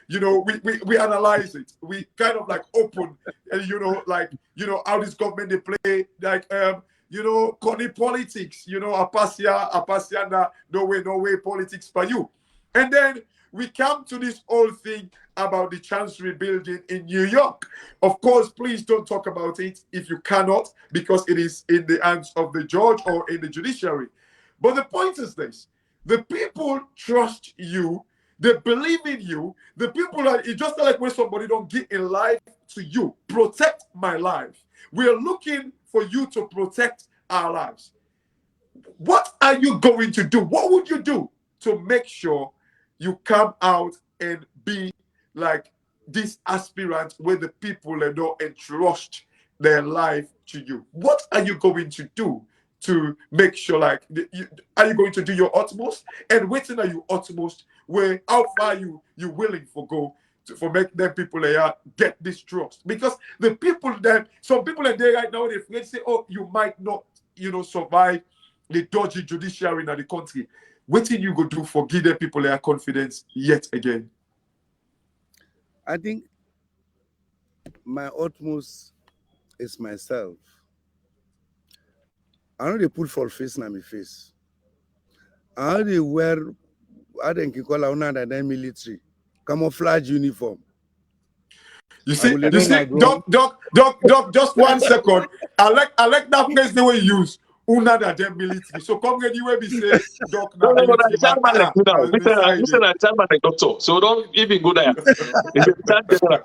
you know, we analyze it. We kind of like open, and you know, like, you know, how this government they play, like you know, Connie politics, you know, apasia, no way politics for you. And then we come to this whole thing about the Chancery building in New York. Of course, please don't talk about it if you cannot, because it is in the hands of the judge or in the judiciary. But the point is this: the people trust you, they believe in you. The people are, it's just like when somebody don't give a life to you, protect my life. We are looking for you to protect our lives. What are you going to do? What would you do to make sure you come out and be like this aspirant where the people know and trust their life to you? What are you going to do to make sure, like, are you going to do your utmost? And waiting are you utmost, where how far you willing for go for make them people get this trust? Because the people that some people are there right now, they say, oh, you might not, you know, survive the dodgy judiciary in the country. What thing you go do for give them people their confidence yet again? I think my utmost is myself. I know they put for face na my face. I know they wear, I think you call it military camouflage uniform. You see, Doc, just 1 second. I like that place the way you use. Una da dem military. So come anywhere we say Doc na military. You said that time like doctor. So don't even go there.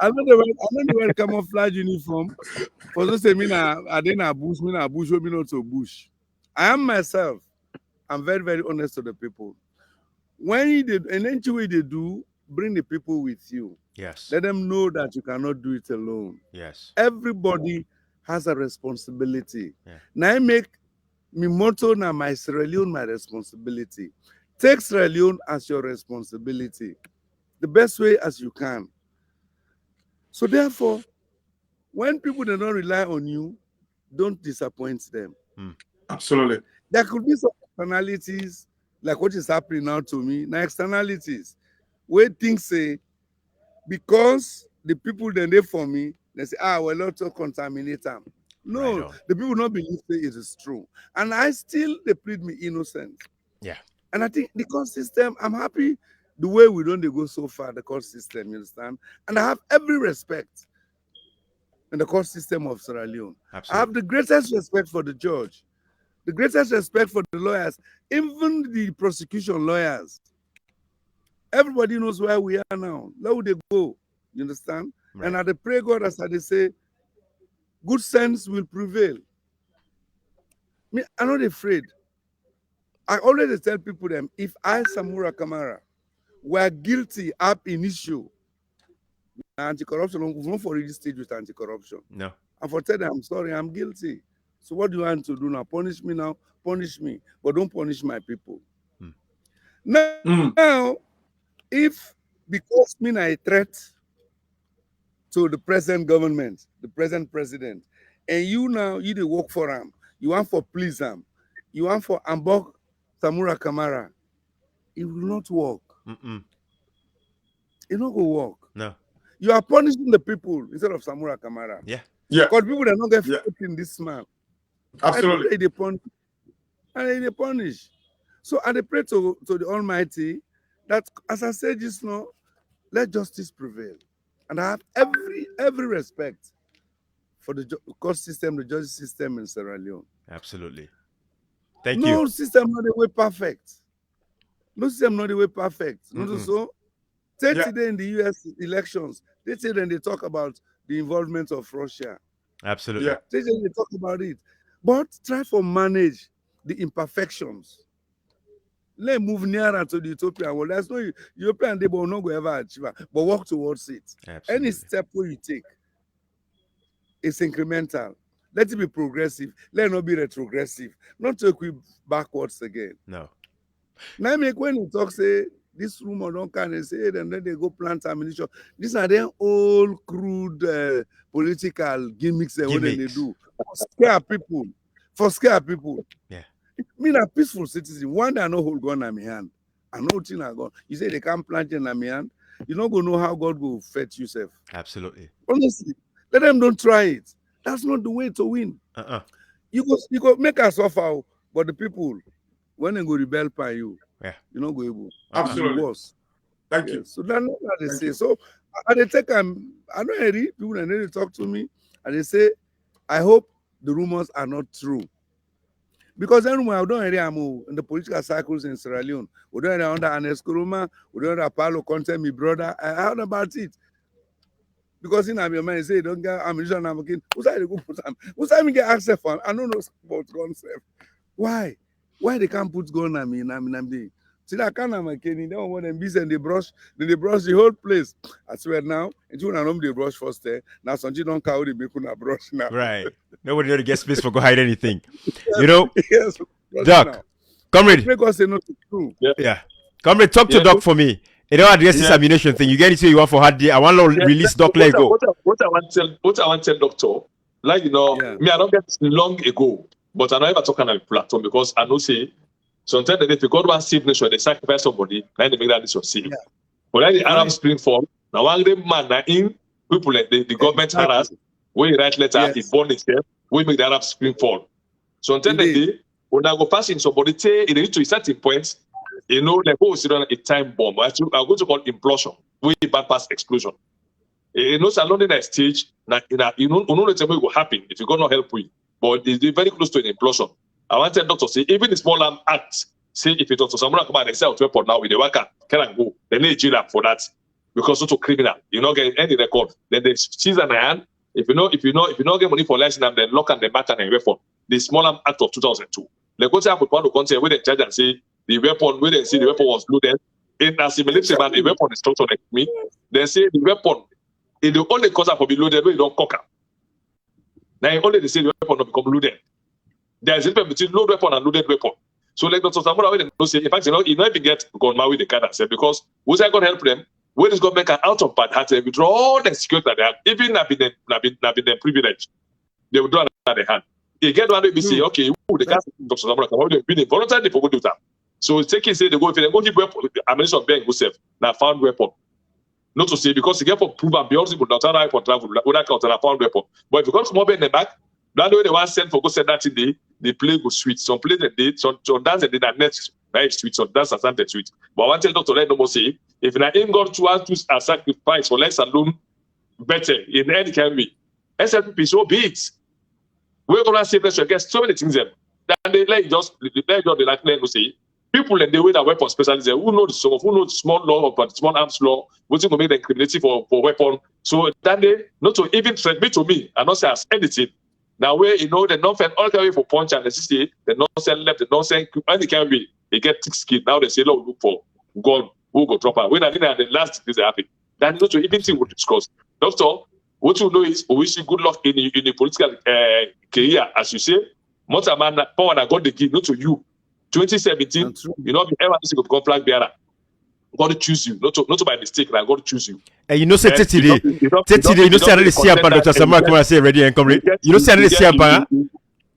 I know they wear camouflage uniform. For those say me I didn't bush, me not to bush. I am myself. I'm very, very honest to the people. When you did, and then way they do, bring the people with you. Yes. Let them know that you cannot do it alone. Yes. Everybody has a responsibility. Yeah. Now I make me motto now my Sierra Leone my responsibility. Take Sierra Leone as your responsibility, the best way as you can. So therefore, when people do not rely on you, don't disappoint them. Absolutely. There could be some externalities, like what is happening now to me. Now, externalities, where things say, because the people then they for me, they say, well, let's not contaminate them. No, Right. the people not believe it is true. And I still, they plead me innocent. Yeah. And I think the court system, I'm happy the way we don't go so far, the court system, you understand? And I have every respect in the court system of Sierra Leone. Absolutely. I have the greatest respect for the judge, the greatest respect for the lawyers, even the prosecution lawyers. Everybody knows where we are now. Where would they go? You understand? Right. And I pray God, as I say, good sense will prevail. Me, I'm not afraid. I always tell people them, if I, Samura Kamara, were guilty ab initio, anti-corruption, we won't for this stage with anti-corruption. No. And for tell them, I'm sorry, I'm guilty. So what do you want to do now? Punish me now? Punish me. But don't punish my people. Now, if because me a threat to the present government, the present president, and you now, you dey work for him, you want for please him, you want for ambok Samura Kamara, it will not work. It not go work. No. You are punishing the people instead of Samura Kamara. Yeah. Yeah. Because people that don't get faith in this man. Absolutely. They punish. And they punish. So I pray to the Almighty that, as I said just now, let justice prevail. And I have every respect for the court system, the justice system in Sierra Leone. Absolutely. Thank you. No system not the way perfect. No system not the way perfect. Not so. Today in the US elections, they say then they talk about the involvement of Russia. Absolutely. Yeah. They talk about it. But try to manage the imperfections. Let's move nearer to the utopian world. There's no European they will not go ever achieve it, but work towards it. Absolutely. Any step where you take is incremental. Let it be progressive. Let it not be retrogressive. Not to equip backwards again. No. Now make when you talk, say this rumor don't kind of say it, and then they go plant ammunition. These are their old crude political gimmicks that when they do. For scare people. Yeah. Me a peaceful citizen. One that no hold gun in my hand. I know thing I got. You say they can't plant in my hand. You not gonna know how God will fetch yourself. Absolutely. Honestly, let them don't try it. That's not the way to win. You go make us suffer, but the people, when they go rebel by you, you're not going able. Absolutely. Worse. Thank you. So that's what they say. So I take I know I read people and they talk to me and they say, I hope the rumors are not true. Because anyway, I don't hear in the political circles in Sierra Leone. We don't hear under Anes Kuruma, we don't hear Paulo Conte, my brother. I heard about it. Because in your mind, say, don't get ammunition, I'm okay. Who's I go put them? Who's I get access for? I don't know about concept. Why? Why they can't put gun on me? I'm see that kind of Makeni, they don't want them bees and they brush the whole place. I swear now, and you know they brush first there. Now something don't carry the make a brush now. Right. Nobody know to get space for go hide anything. You know? Yes. Doc, comrade. Make us say not true. Yeah. Comrade, talk to Doc for me. You don't address this ammunition thing. You get it here you want for hard day. I want to release Doc, let go. What I want to tell Doctor, like me, I don't get long ago, but I don't ever talk on a platform because I know say sometimes if you go to one safe nation, they sacrifice somebody, then they make that nation safe. But then the Arab Spring fall, now one man now in people like the government harass, when you write letter, it born itself, we make the Arab Spring fall. So until the day, when I go passing somebody, say it need to a certain point, you know, like a time bomb. I'm going to call implosion, we bypass explosion. You know, so along in that stage, you know the will happen if you go not help with, but it's very close to an implosion. I want to tell Doctor say even the small arm act, say if it's Dr. Samura Kamara they sell weapon now with the worker can go, they need jail for that because it's a criminal. You not get any record. Then they seize an hand. If you not get money for license, then lock and the matter and weapon. The small arm act of 2002. They go to one to consider where they judge and say the weapon, where they say the weapon was loaded. In assimilation, man, the weapon is structured like me. They say the weapon is the only cause for be loaded when you don't cock up. Now only they say the weapon not become loaded. There is a difference between loaded weapon and loaded weapon. So like Dr. Samura, they say, in fact, you not even get gone mad with the card and say because who's I gonna help them? When this government can out of bad heart and withdraw all the security that they have, even not be them privilege, they will do another hand. Again, one day we say, okay, who the guys Dr. Samura Kamara have been voluntarily for good do that. So taking say they go if they go give weapon, ammunition bank go save. Now found weapon. Not to say because you get for prove and beyond people not allow for travel, without count and found weapon. But if you got come up in the back, that way they want send for go send that in the play go sweet. Some play the date, some dance and that next very sweet, some dance and the sweet. But I want to tell Dr. Let no more say if you ain't got to want to sacrifice for less alone better in any kind of way. SLP so be it. We're gonna say let's get so many things them. Then they like just the like let say people and the way that weapon specialists who know the sort of who know the small law but small arms law, what's going to make them criminality for weapon. So that they not to even threat me to me and not say as anything. Now where you know the non-fan all the way for punch and the CCA, the non-send left, the non-send any kind of way they get thick skin. Now they say look for gun who go drop out. When I think that the last things that happen, then not to even think we discuss. Doctor, what you know is we wish you good luck in the political career, as you say. Most of man power that God they give not to you. 2017, you know, ever this go become flag bearer. God to choose you, not to by mistake. Like God to choose you. And you know, say today, you know, say already see about Dr. Samura Kamara say ready and come ready. You know, say already see about.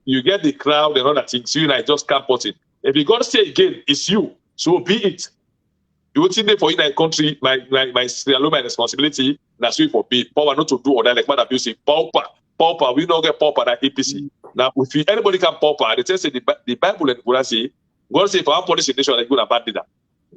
You get the crowd and other things. You like just can't put it. If you God say again, it's you. So be it. You will think for in a country, my responsibility. That's what for be power not to do or that like man abuse pauper. We don't get pauper that APC. Now, if anybody can pauper, they say the Bible and Quran say, God say for our policy nation like good and bad leader.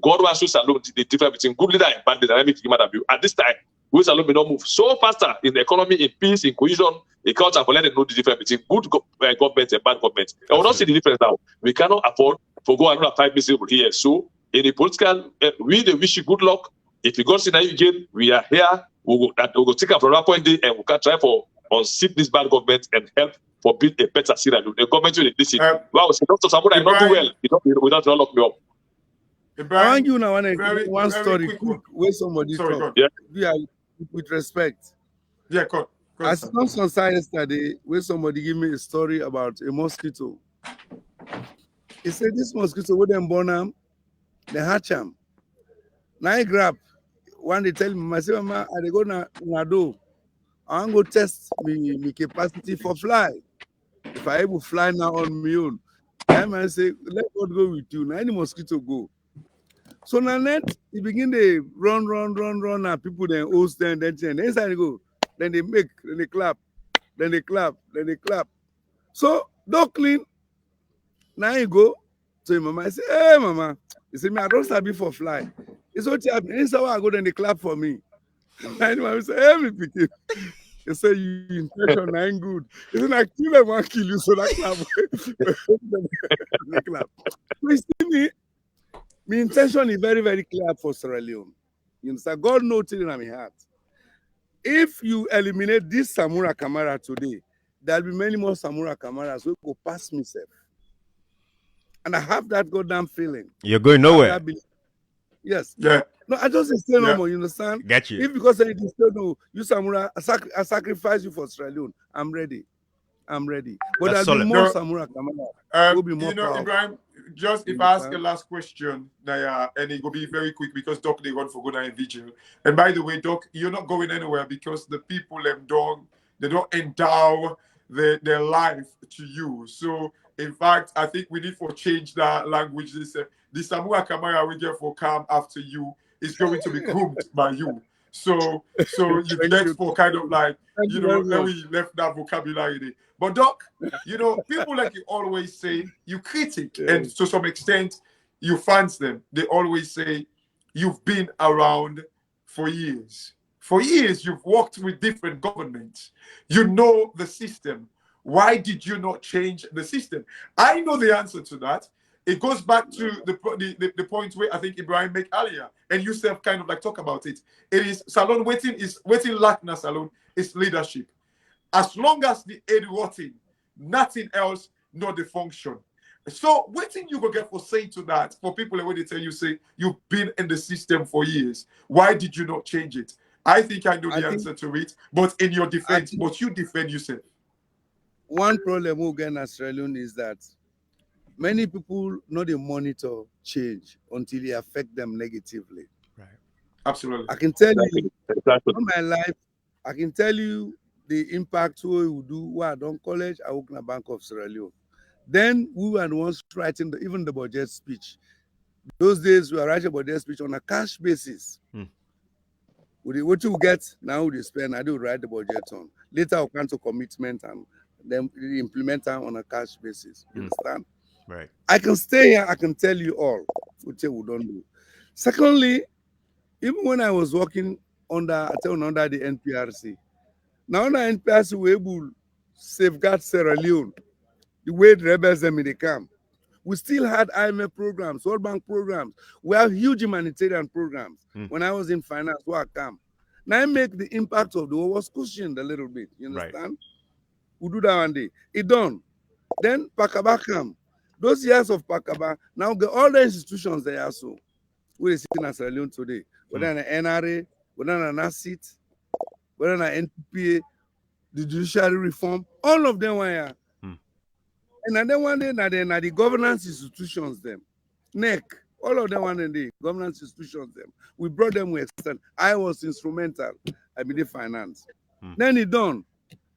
God wants to salute the difference between good leader and bad leader. Let me think about you. At this time, we salute me not move so faster in the economy, in peace, in cohesion, in culture, for letting know the difference between good government and bad government. And we don't see the difference now. We cannot afford to go another 5 minutes here. So in the political, we wish you good luck. If you go see now again, we are here. We'll go take up from that point and we can try for unseat this bad government and help for build a better Sierra Leone. The government will listen. Wow, so Dr. Samura, not do well. Without lock me up. I want you now one story quick where somebody talk. Yeah, with respect. Yeah, go I saw on side yesterday where somebody give me a story about a mosquito. He said this mosquito with them born them, they hatch them. Now I grab one they tell me, I say, Mama, I go na do. I want to go test me capacity for fly. If I able fly now on my own, I might say, let God go with you. Now any mosquito go. So now net, he begin to run, and people then host them, then inside they go, then they make, then they clap, then they clap, then they clap. So don't clean. Now you go to your mama. I say, hey mama, he say me I don't sabi for fly. It's what happening. Inside I go, then they clap for me. And I say, hey me pikin. They say you intention ain't good. He say like kill them and kill you, so that clap. clap. So you see me. My intention is very, very clear for Sierra Leone. You understand? God knows it in my heart. If you eliminate this Samura Kamara today, there'll be many more Samura Kamaras who go past myself. And I have that goddamn feeling. You're going nowhere. Yes. Yeah. No, I just say no more, you understand? Get you. If because I say no, you Samura, I sacrifice you for Sierra Leone. I'm ready. But That's there'll be more No. Samura Kamara. Will be more powerful. Ibrahim, just if I ask a last question, and it will be very quick because Doc they gone for good night vigil. And by the way, Doc, you're not going anywhere because the people they don't endow their life to you. So in fact, I think we need to change that language. The Samura Kamara we get for come after you is going to be groomed by you. So you get for kind of like, you know, then we left that vocabulary there. But Doc, you know, people like you always say, you critic, and to some extent, you fans them. They always say, you've been around for years. For years, you've worked with different governments. You know the system. Why did you not change the system? I know the answer to that. It goes back to the point where I think Ibrahim made earlier, and you self kind of like talk about it. It is Salon waiting lack na Salon is leadership. As long as the aid rotting, nothing else, not the function. So waiting you go get for saying to that for people when they tell you say you've been in the system for years. Why did you not change it? I think I know the answer to it, but in your defense, but you defend yourself. One problem we get in Australia is that many people not they monitor change until it affect them negatively. Right. Absolutely. I can tell you all my life, I can tell you the impact we will do. We are done college. I work in the Bank of Sierra Leone. Then we were the ones writing even the budget speech. Those days we were writing budget speech on a cash basis. What you get now, we spend. I do write the budget on. Later, I'll come to commitment and then implement them on a cash basis. You understand? Right. I can stay here. I can tell you all which we don't do. Secondly, even when I was working under the NPRC, now under NPRC we able safeguard Sierra Leone the way the rebels them in the camp. We still had IMF programs, World Bank programs. We have huge humanitarian programs. When I was in finance, where I come. Now I make the impact of the war was cushioned a little bit. You understand? Right. We do that one day. It done. Then Pakaba come. Those years of Pakaba, now all the institutions they are so. We're sitting in Sierra Leone today. Whether an NRA, whether an ACIT, whether an NPA, the judiciary reform, all of them were here. And then one day, now the governance institutions, them, NEC, all of them one day, the governance institutions, them. We brought them with extent. I was instrumental. I mean, the finance. Then it done.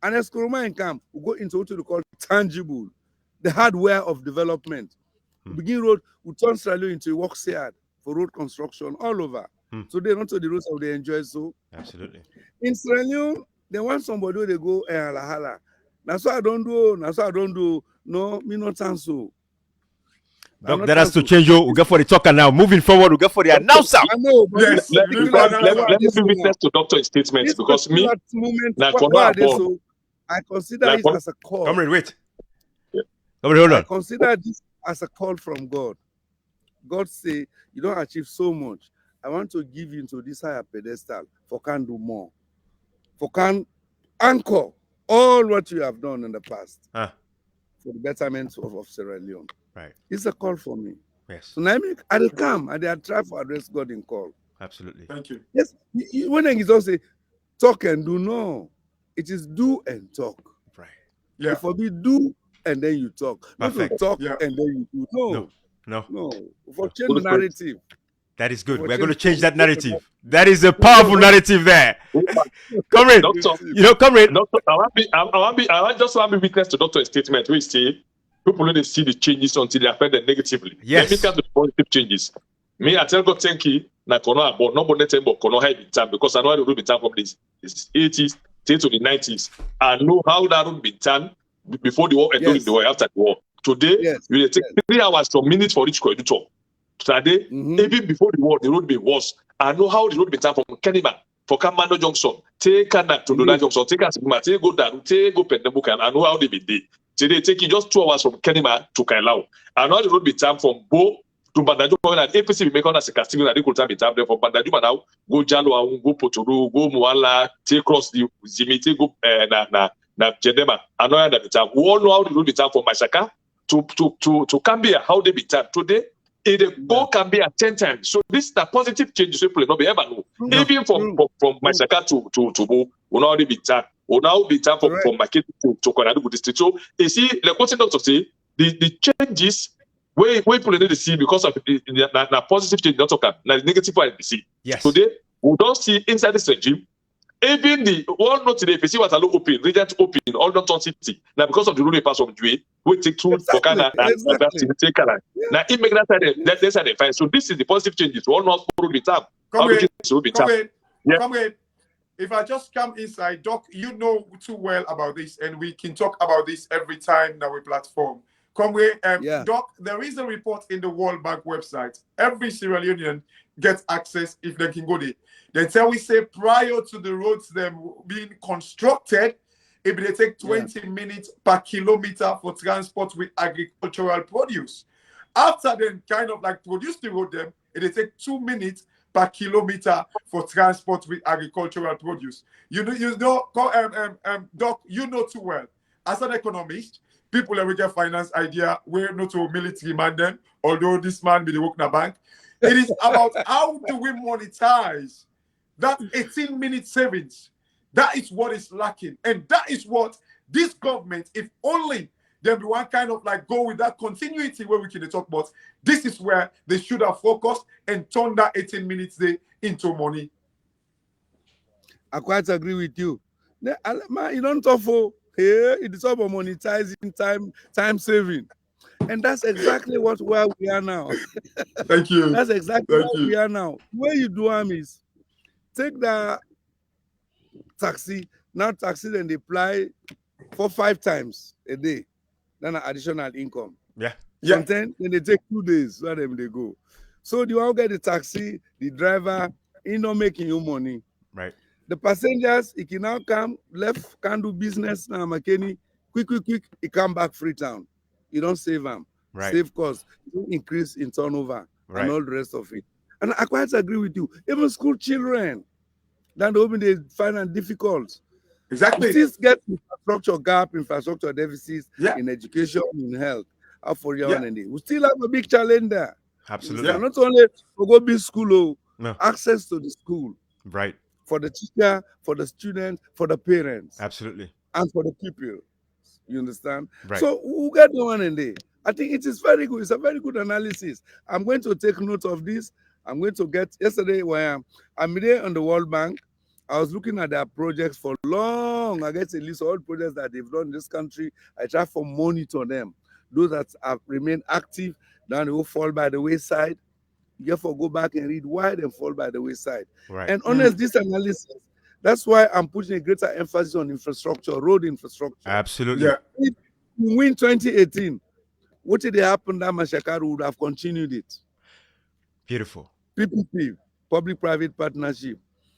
And as Kuruma camp, we go into what we call tangible, the hardware of development. We begin road, we turn Sierra Leone into a works yard for road construction all over. So they don't know the roads of they enjoy so. Absolutely. In Sierra Leone, they want somebody where they go hala. That's what I don't do. That's what I don't do. No, me not so. Doc, that has to change. We'll go for the talker now. Moving forward, we'll go for the announcer. I know, but Yes, let me be witness to doctor's statement because me, I consider it as a call. Comrade, wait. Comrade, hold on. I consider this as a call from God. God say, you don't achieve so much. I want to give you into this higher pedestal for can do more. For can anchor all what you have done in the past for the betterment of Sierra Leone. Right. It's a call for me. Yes. So now I come and they try to address God in call. Absolutely. Thank you. Yes. When he don't say talk and do, no. It is do and talk. Right. Yeah. For me, do and then you talk. Perfect. Not to talk and then you do. No. For change the narrative. That is good. We're going to change that narrative. That is a powerful narrative there. Comrade, comrade. Doctor, I just want to be witness to doctor's statement. We say people don't see the changes until they affect them negatively. Yes. Let me come to the positive changes. Me, I tell God, thank you. Na kono about no bonnet but kono high in time because I know how the road be time from this 80s to the 90s. I know how that road be done before the war and during the war, after the war. Today, we take 3 hours to minutes for each corridor. Today, even before the war, the road be worse. I know how the road be done from Kenima, for Kamano Junction, take Kana to Dola Junction, take Asima, take go Daru, take go Pendebuka, I know how they be there. Today, taking just 2 hours from Kenima to Kailao. I know the road be time from Bo to Bandajuma and APC we make on as a casting and equal time be time there from Bandajuma now, go Jalo, go Poturu, go Muala, take cross the Zimiti, go na Jedema. I know that be time. We all know how the road be time from Masaka to Cambia, how they be time. Today, it go can be at 10 times. So this is the positive changes people not be ever know. Even from Masaka to Bo, will now be time. Will now be time from Makeni to Konadu district. So you see, like what doctor say, the changes where people need to see because of the positive change, not talking, the negative one they see. Yes. Today, we don't see inside this regime. Even the world not today, if you see what I look open, regent open, all not on city. Now because of the ruling pass from Due, we take through Tokana and take Kana. Now it make that side fine. So this is the positive changes. We all not follow the time. Come in. If I just come inside, Doc, you know too well about this, and we can talk about this every time that we platform. Doc, there is a report in the World Bank website. Every Sierra Leonean gets access if they can go there. They tell we say prior to the roads them being constructed, if they take 20 minutes per kilometer for transport with agricultural produce. After then kind of like produce the road them, it take 2 minutes per kilometer for transport with agricultural produce. You know, Doc, you know too well. As an economist, people that we get finance idea, we're not a military man then, although this man be the work in a bank. It is about how do we monetize that 18-minute savings. That is what is lacking. And that is what this government, if only there be one kind of like go with that continuity where we can talk about, this is where they should have focused and turned that 18 minutes day into money. I quite agree with you. You don't talk for here. It is all about monetizing time saving. And that's exactly where we are now. Thank you. That's exactly Thank where you. we are now. Where you do is take the taxi. Now taxi then they apply 4-5 times a day. Then an additional income. Yeah. Sometimes then they take 2 days where them they go. So the one get the taxi, the driver, he not making you money. Right. The passengers, he can now come, left, can do business now, Makeni, quick, he come back Freetown. You don't save them. Right. Save costs, increase in turnover, Right. and all the rest of it. And I quite agree with you. Even school children, then they find it difficult. Exactly. We still get infrastructure gap, infrastructure deficits in education, in health. We still have a big challenge there. Absolutely. Not only to go big school, no. Access to the school. Right. For the teacher, for the student, for the parents. Absolutely. And for the people. You understand? Right. So we'll get the one in there. I think it is very good. It's a very good analysis. I'm going to take note of this. I'm going to get yesterday where I'm there on the World Bank. I was looking at their projects for long. I get a list of all projects that they've done in this country. I try to monitor them. Those that have remained active, then they will fall by the wayside. You therefore go back and read why they fall by the wayside. Right. And honest, this analysis, that's why I'm putting a greater emphasis on infrastructure, road infrastructure. Absolutely. Yeah. If we win 2018, what did happen that Mashakaru would have continued it? Beautiful. PPP, public-private partnership,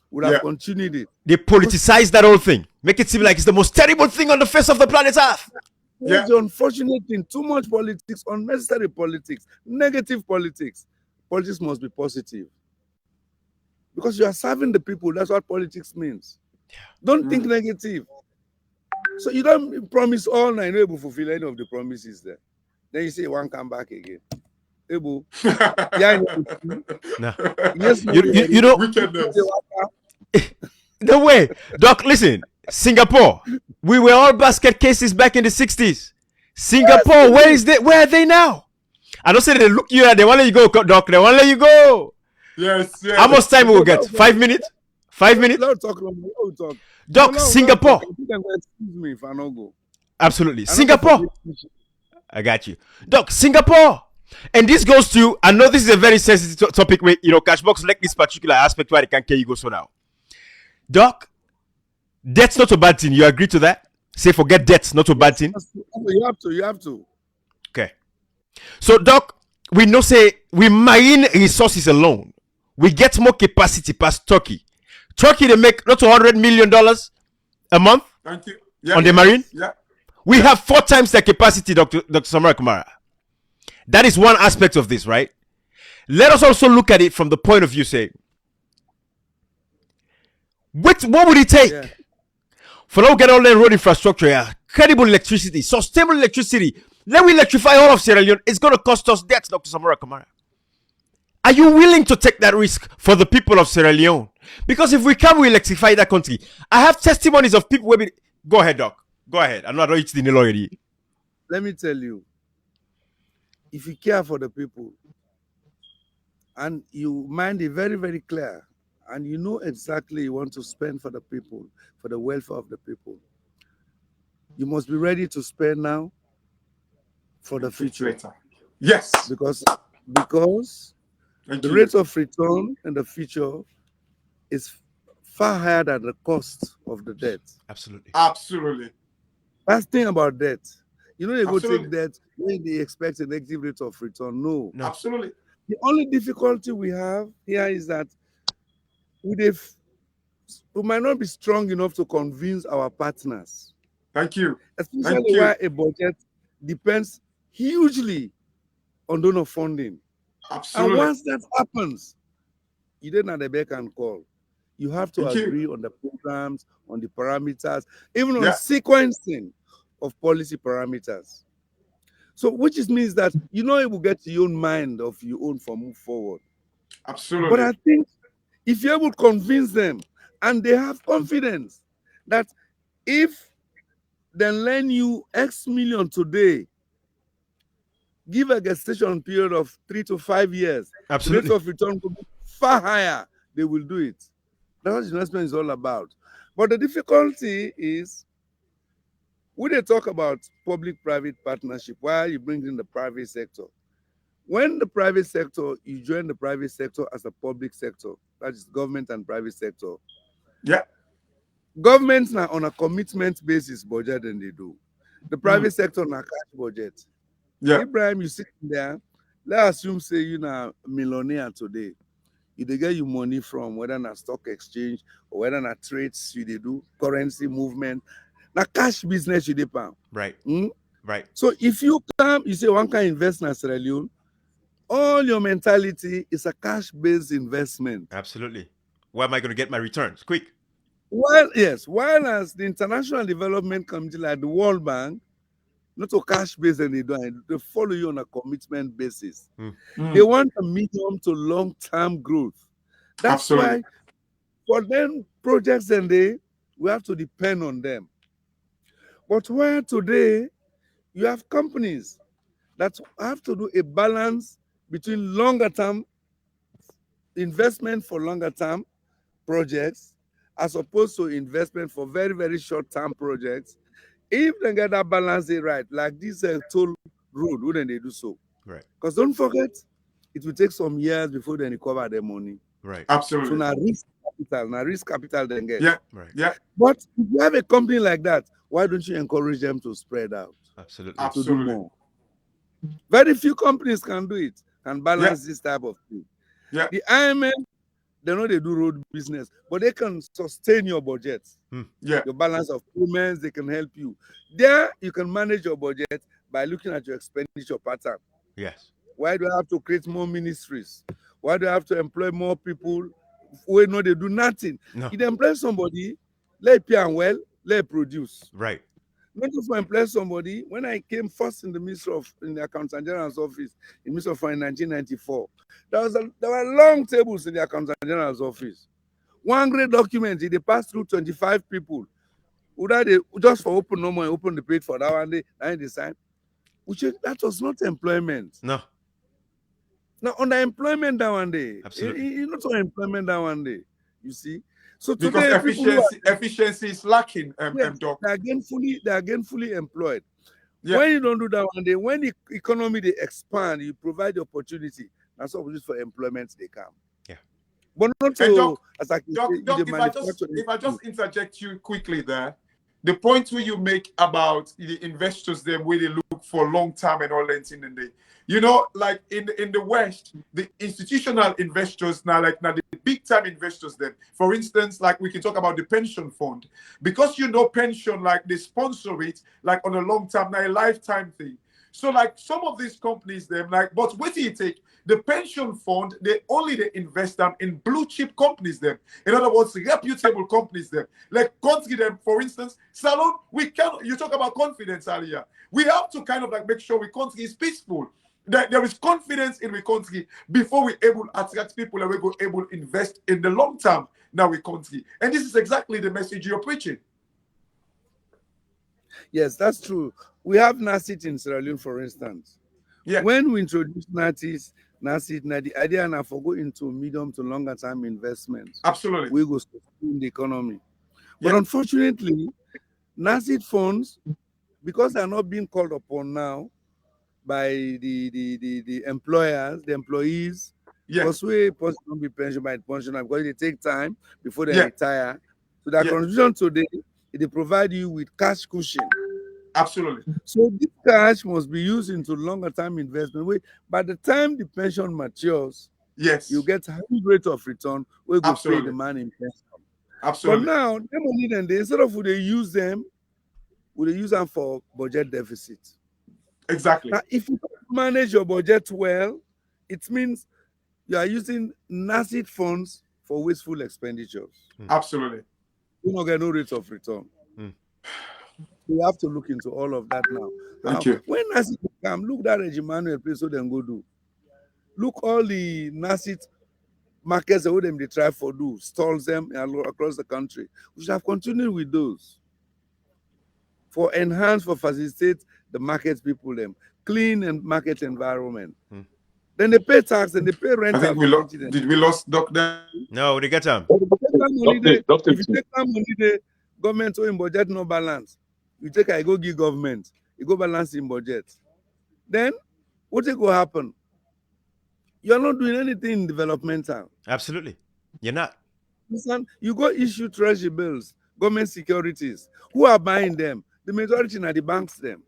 would have continued it. They politicize that whole thing. Make it seem like it's the most terrible thing on the face of the planet Earth. That's the unfortunate thing. Too much politics, unnecessary politics, negative politics. Politics must be positive. Because you are serving the people. That's what politics means. Don't think negative. So you don't promise all and able to fulfill any of the promises there. Then you say one come back again. Able. No. Yes, you know. No way. Doc, listen. Singapore. We were all basket cases back in the 60s. Singapore, where are they now? I don't say they look you at, they want to let you go, Doc. They want to let you go. Yes. How much time will we get? 5 minutes? 5 minutes? Talk. Doc, Singapore. Excuse me if I don't go. Absolutely. Singapore. I got you. Doc, Singapore. And this goes to, I know this is a very sensitive topic where, Cashbox like this particular aspect where they can carry you go so now. Doc, debt's not a bad thing. You agree to that? Say forget debt's not a bad thing. You have to. Okay. So, Doc, we know say we marine resources alone. We get more capacity past Turkey. Turkey, they make not $100 million a month. Thank you. On the marine. Yeah. We have 4 times their capacity, Dr. Samura Kamara. That is one aspect of this, right? Let us also look at it from the point of view, say, what would it take for now get all the road infrastructure, credible electricity, sustainable electricity? Let me electrify all of Sierra Leone. It's going to cost us debt, Dr. Samura Kamara. Are you willing to take that risk for the people of Sierra Leone? Because if we can, we electrify that country. I have testimonies of people where go ahead, Doc. Go ahead. I know I don't eat the nail already. Let me tell you, if you care for the people and you mind it very, very clear, and you know exactly you want to spend for the people, for the welfare of the people, you must be ready to spend now for the future. Yes. Because the rate of return in the future is far higher than the cost of the debt. Absolutely. That's the thing about debt. You know, they go take debt when they expect a negative rate of return. No. Absolutely. The only difficulty we have here is that we might not be strong enough to convince our partners. Thank you. Especially where a budget depends hugely on donor funding. Absolutely. And once that happens, you don't have the beck and call. You have to agree on the programs, on the parameters, even on sequencing of policy parameters. So, which means that you will get your own mind of your own for move forward. Absolutely. But I think if you're able to convince them and they have confidence that if they lend you X million today, give a gestation period of 3 to 5 years, absolutely, the rate of return could be far higher, they will do it. That's what investment is all about. But the difficulty is when they talk about public-private partnership, why you bring in the private sector? When the private sector, you join the private sector as a public sector, that is government and private sector. Yeah. Governments now on a commitment basis budget than they do. The private sector on a cash budget. Yeah. Ibrahim, you sit there, let's assume say you know millionaire today. You they get you money from whether na stock exchange or whether na trades you they do, currency movement. Now cash business you depend. Right. Right. So if you come, you say one can invest in Sierra Leone, all your mentality is a cash-based investment. Absolutely. Where am I going to get my returns? Quick. While as the international development committee like the World Bank, not a cash-based and they follow you on a commitment basis. They want a medium to long-term growth. That's why for them projects and we have to depend on them. But where today you have companies that have to do a balance between longer term investment for longer term projects as opposed to investment for very, very short term projects. If they get that balance right, like this toll road, wouldn't they do so? Right. Because don't forget, it will take some years before they recover their money. Right. Absolutely. So now risk capital then get. Yeah. Right. Yeah. But if you have a company like that, why don't you encourage them to spread out? Absolutely. To do more. Very few companies can do it and balance this type of thing. Yeah. The IMF, they know they do road business, but they can sustain your budget. Yeah. Your balance of payments, they can help you. There, you can manage your budget by looking at your expenditure pattern. Yes. Why do I have to create more ministries? Why do I have to employ more people who know they do nothing? No. If they employ somebody, let pay and well, let produce. Right. Not just for employ somebody. When I came first in the Accountant General's office, in Ministry of Finance in 1994, there were long tables in the Accountant General's office. One great document, they passed through 25 people. They just for open no more, open the page for that one day, and they sign. That was not employment. No. Now, on the employment that one day, absolutely, not on employment that one day. You see, so today because efficiency is lacking. Doc. They are gainfully employed. Yeah. When you don't do that one day, when the economy they expand, you provide the opportunity. That's what we use for employment. They come. Yeah, but not to Doc, as I can Doc, say, Doc if I just interject you quickly there. The point where you make about the investors, them where they look for long term and all that in the day. You know, like in the West, the institutional investors now, the big time investors then. For instance, like we can talk about the pension fund. Because pension, like they sponsor it like on a long term, now a lifetime thing. So like some of these companies, them but what do you take? The pension fund, they invest them in blue chip companies them. In other words, reputable companies them. Like country them, for instance, Salon, you talk about confidence earlier. We have to kind of make sure we country is peaceful. That there is confidence in the country before we able to attract people and we go able to invest in the long term now we country. And this is exactly the message you're preaching. Yes, that's true. We have NACIT in Sierra Leone, for instance. Yeah. When we introduce NACIT, the idea now for go into medium to longer term investments. Absolutely. We go in the economy. But unfortunately, NACIT funds, because they're not being called upon now by the employers, the employees, because we don't be pensioned by pensioner because they take time before they retire. So their contribution today, they provide you with cash cushion. Absolutely. So this cash must be used into longer term investment. By the time the pension matures, you get a high rate of return where you go pay the man in pension. Absolutely. But now, the money then instead of would they use them for budget deficit. Exactly. Now, if you manage your budget well, it means you are using NACIT funds for wasteful expenditures. Absolutely. You don't get no rate of return. We have to look into all of that now. Thank you. When NACIT come, look that Reggie Manuel place so then go do. Look all the NACIT markets that they try for do, stalls them across the country. We should have continued with those. For facilitate the market people them, clean and market environment. Then they pay tax and they pay rent. I think did we lost Doc there? No, they get them. If you take that money, government own budget no balance. You take I go give government, you go balance in budget. Then what will happen? You're not doing anything developmental. Absolutely. You're not. Listen, you go issue treasury bills, government securities. Who are buying them? The majority are the banks them.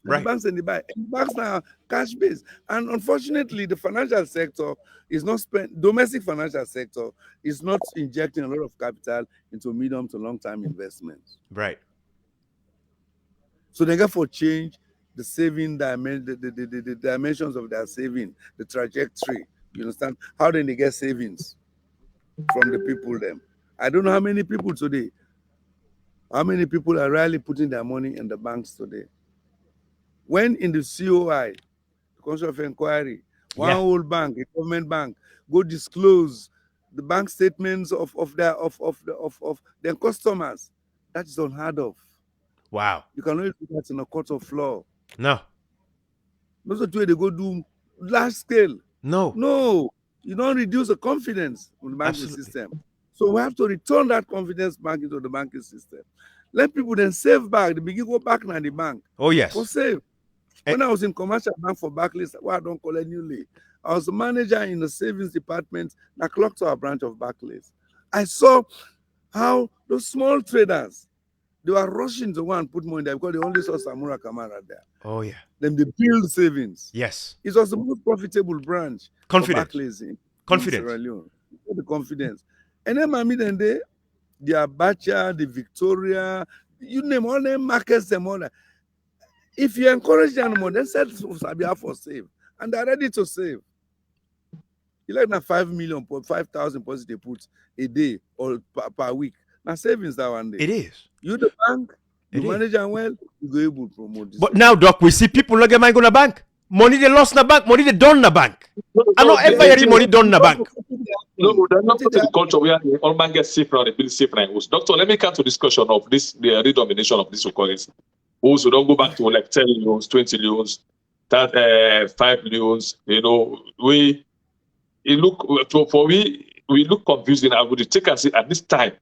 Right. The banks and the buy. And banks now cash based. And unfortunately, the financial sector is not spent, domestic financial sector is not injecting a lot of capital into medium to long term investments. Right. So they therefore change the saving the dimensions of their saving, the trajectory. You understand? How then they get savings from the people them? I don't know how many people today. How many people are really putting their money in the banks today? When in the COI, the Council of Inquiry, one old bank, a government bank, go disclose the bank statements of their customers, that is unheard of. Wow. You cannot do that in a court of law. No. Those are the way they go do large scale. No, you don't reduce the confidence in the banking system. So we have to return that confidence back into the banking system. Let people then save back. They begin go back now the bank. Oh yes. For save. When I was in commercial bank for Barclays, I don't call it newly. I was the manager in the savings department that clocked to our branch of Barclays. I saw how those small traders, they were rushing to go and put money there because they only saw Samura Kamara there. Oh yeah. Then they build savings. Yes. It was the most profitable branch for Barclays in Sierra Leone. The confidence. And then Mami then they, the Abacha, the Victoria, you name all them markets, them all that. If you encourage them more, then set Sabia for save. And they're ready to save. You like now 5 million, 5,000 they put a day or per week. Now savings that one day. It is. You the bank, you manage them well, you go able to promote this. But now, Doc, we see people not get money in the bank. Money they lost in the bank, money they done in the bank. I know every money done in the bank. No, that's not the culture where all bank gets safe now, they build safe now. Doctor, let me come to discussion of this, the redomination of this currency. Also, don't go back to like 10 loans, 20 loans, 5 loans. You know, we look confusing. I would take us at this time.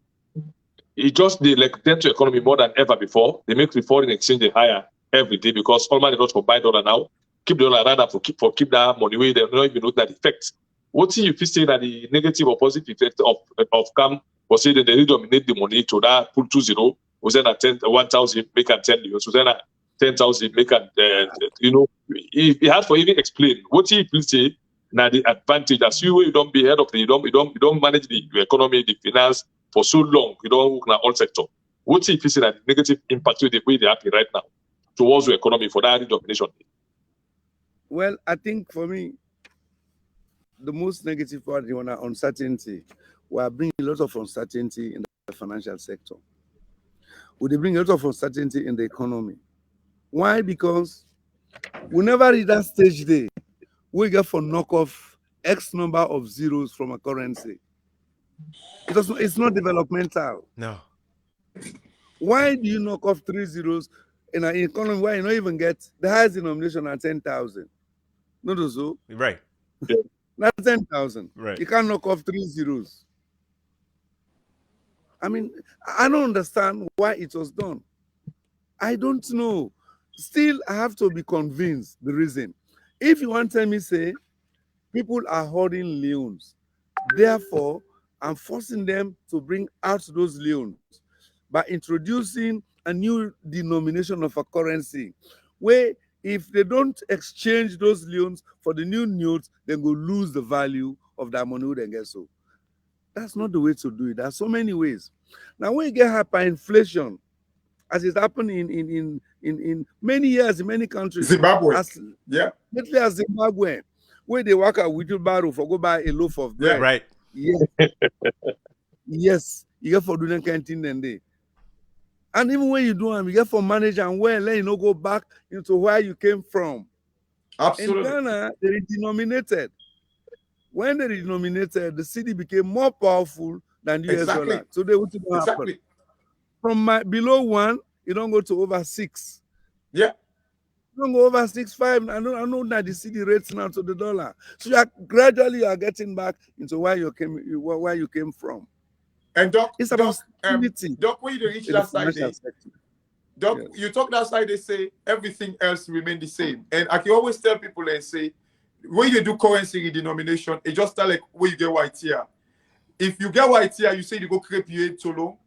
It just they like tend to economy more than ever before. They make the foreign exchange higher every day because all money not for buy dollar now. Keep the dollar rather for keep that money where they don't even know that effect. What if you say that the negative or positive effect of come was say that they redominate the money to that pull 20 was then at 1,000 make at 10 million, so then at 10,000 make at you know it has for even explain what if you say now the advantage as you don't be head of the you don't manage the economy, the finance for so long, you don't work in all sector. What if you see that negative impact with the way they're happy right now towards the economy for that redomination? Well, I think for me, the most negative part is uncertainty. We are bringing a lot of uncertainty in the financial sector. Would they bring a lot of uncertainty in the economy? Why? Because we never reach that stage there. We get for knock off X number of zeros from a currency. It's not developmental. No. Why do you knock off 3 zeros in an economy where you don't even get the highest denomination at 10,000? Not so. Right. Not 10,000. Right. You can't knock off 3 zeros. I mean, I don't understand why it was done. I don't know. Still, I have to be convinced the reason. If you want to tell me, say, people are hoarding loans, therefore, I'm forcing them to bring out those loans by introducing a new denomination of a currency, where if they don't exchange those loans for the new notes, they will lose the value of that money they get. So that's not the way to do it. There are so many ways. Now, when you get hyperinflation, as it's happened in many years in many countries, Zimbabwe, lately as Zimbabwe, where they work at wheelbarrow for go buy a loaf of bread. Right. Yes. Yes. You get for doing canteen then day. And even when you do them, you get for manage and well, let you know go back into where you came from. Absolutely. In Ghana, they redenominated. When they redenominated, the cedi became more powerful than the US dollar. So they would happen. From below 1, you don't go to over 6. Yeah. You don't go over 6.5. I know that the cedi rates now to the dollar. So you are gradually getting back into where you came from. And Doc, It's about stability. Doc, when you reach in the that side, financial sector. Doc, Yes. you talk that side, they say everything else remain the same. And I can always tell people and say, when you do currency redenomination, it just tell like where you get white here. If you get white here, you say you go crepe you too long.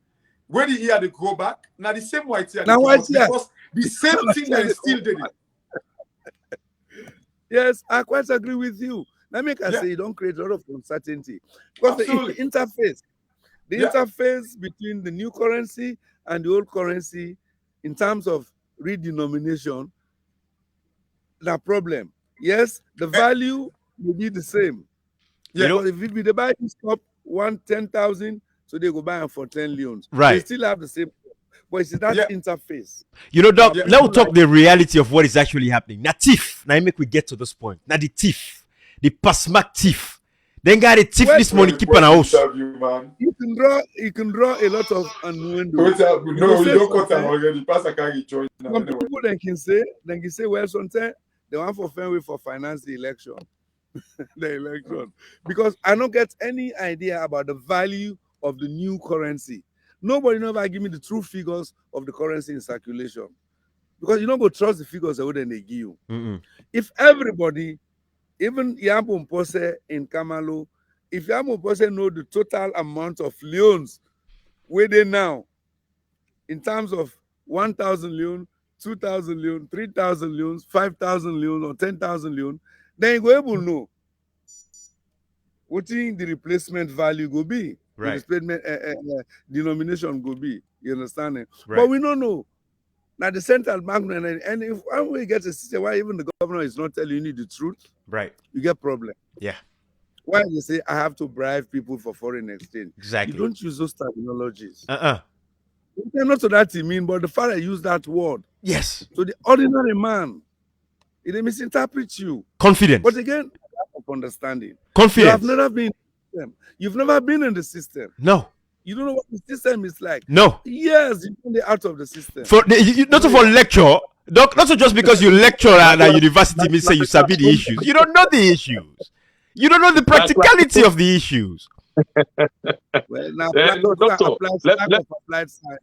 When you hear they grow back, now the same white here, Now white here. because the same thing that is still did it. Yes, I quite agree with you. Let me say you don't create a lot of uncertainty because the interface between the new currency and the old currency in terms of redenomination, the problem. Yes, the value will be the same. Yeah. Because if they buy this cup 10,000, so they go buy them for 10 leons. Right. They still have the same, but it's that interface. You know, Doc, let's talk the reality of what is actually happening. Now, thief. Now, I make we get to this point. Now, the thief, the pasmak thief. Then got a thief this money keep an house. You can draw a lot of unknown. No, you don't cut them already. Pastor can't join. Some people they can say, well, sometimes they want for Fenway for finance the election. The election. Because I don't get any idea about the value of the new currency. Nobody never give me the true figures of the currency in circulation. Because you don't go trust the figures that they give you. If everybody, even Yambo Mpose in Kamalo, if Yambo Mpose know the total amount of loans where they now, in terms of 1,000 loans, 2,000 loans, 3,000 loans, 5,000 loans, or 10,000 loans, then you go able to know what the replacement value go be, right? The replacement denomination go be. You understand it? Right. But we don't know. Now the central bank, and if when we get a system why even the governor is not telling you the truth, right? You get problem. Yeah. Why you say I have to bribe people for foreign exchange? Exactly. You don't use those terminologies. Not to that you mean, but the father used that word. Yes. So the ordinary man, it misinterprets you. Confidence. But again, lack of understanding. Confidence. You have never been in the system. You've never been in the system. No. You don't know what the system is like. No. Yes, you're the out of the system. Not for lecture. Doc, not just because you lecture at a university means say you sabi the issues. You don't know the issues. You don't know the practicality of the issues. Well, now, applied science.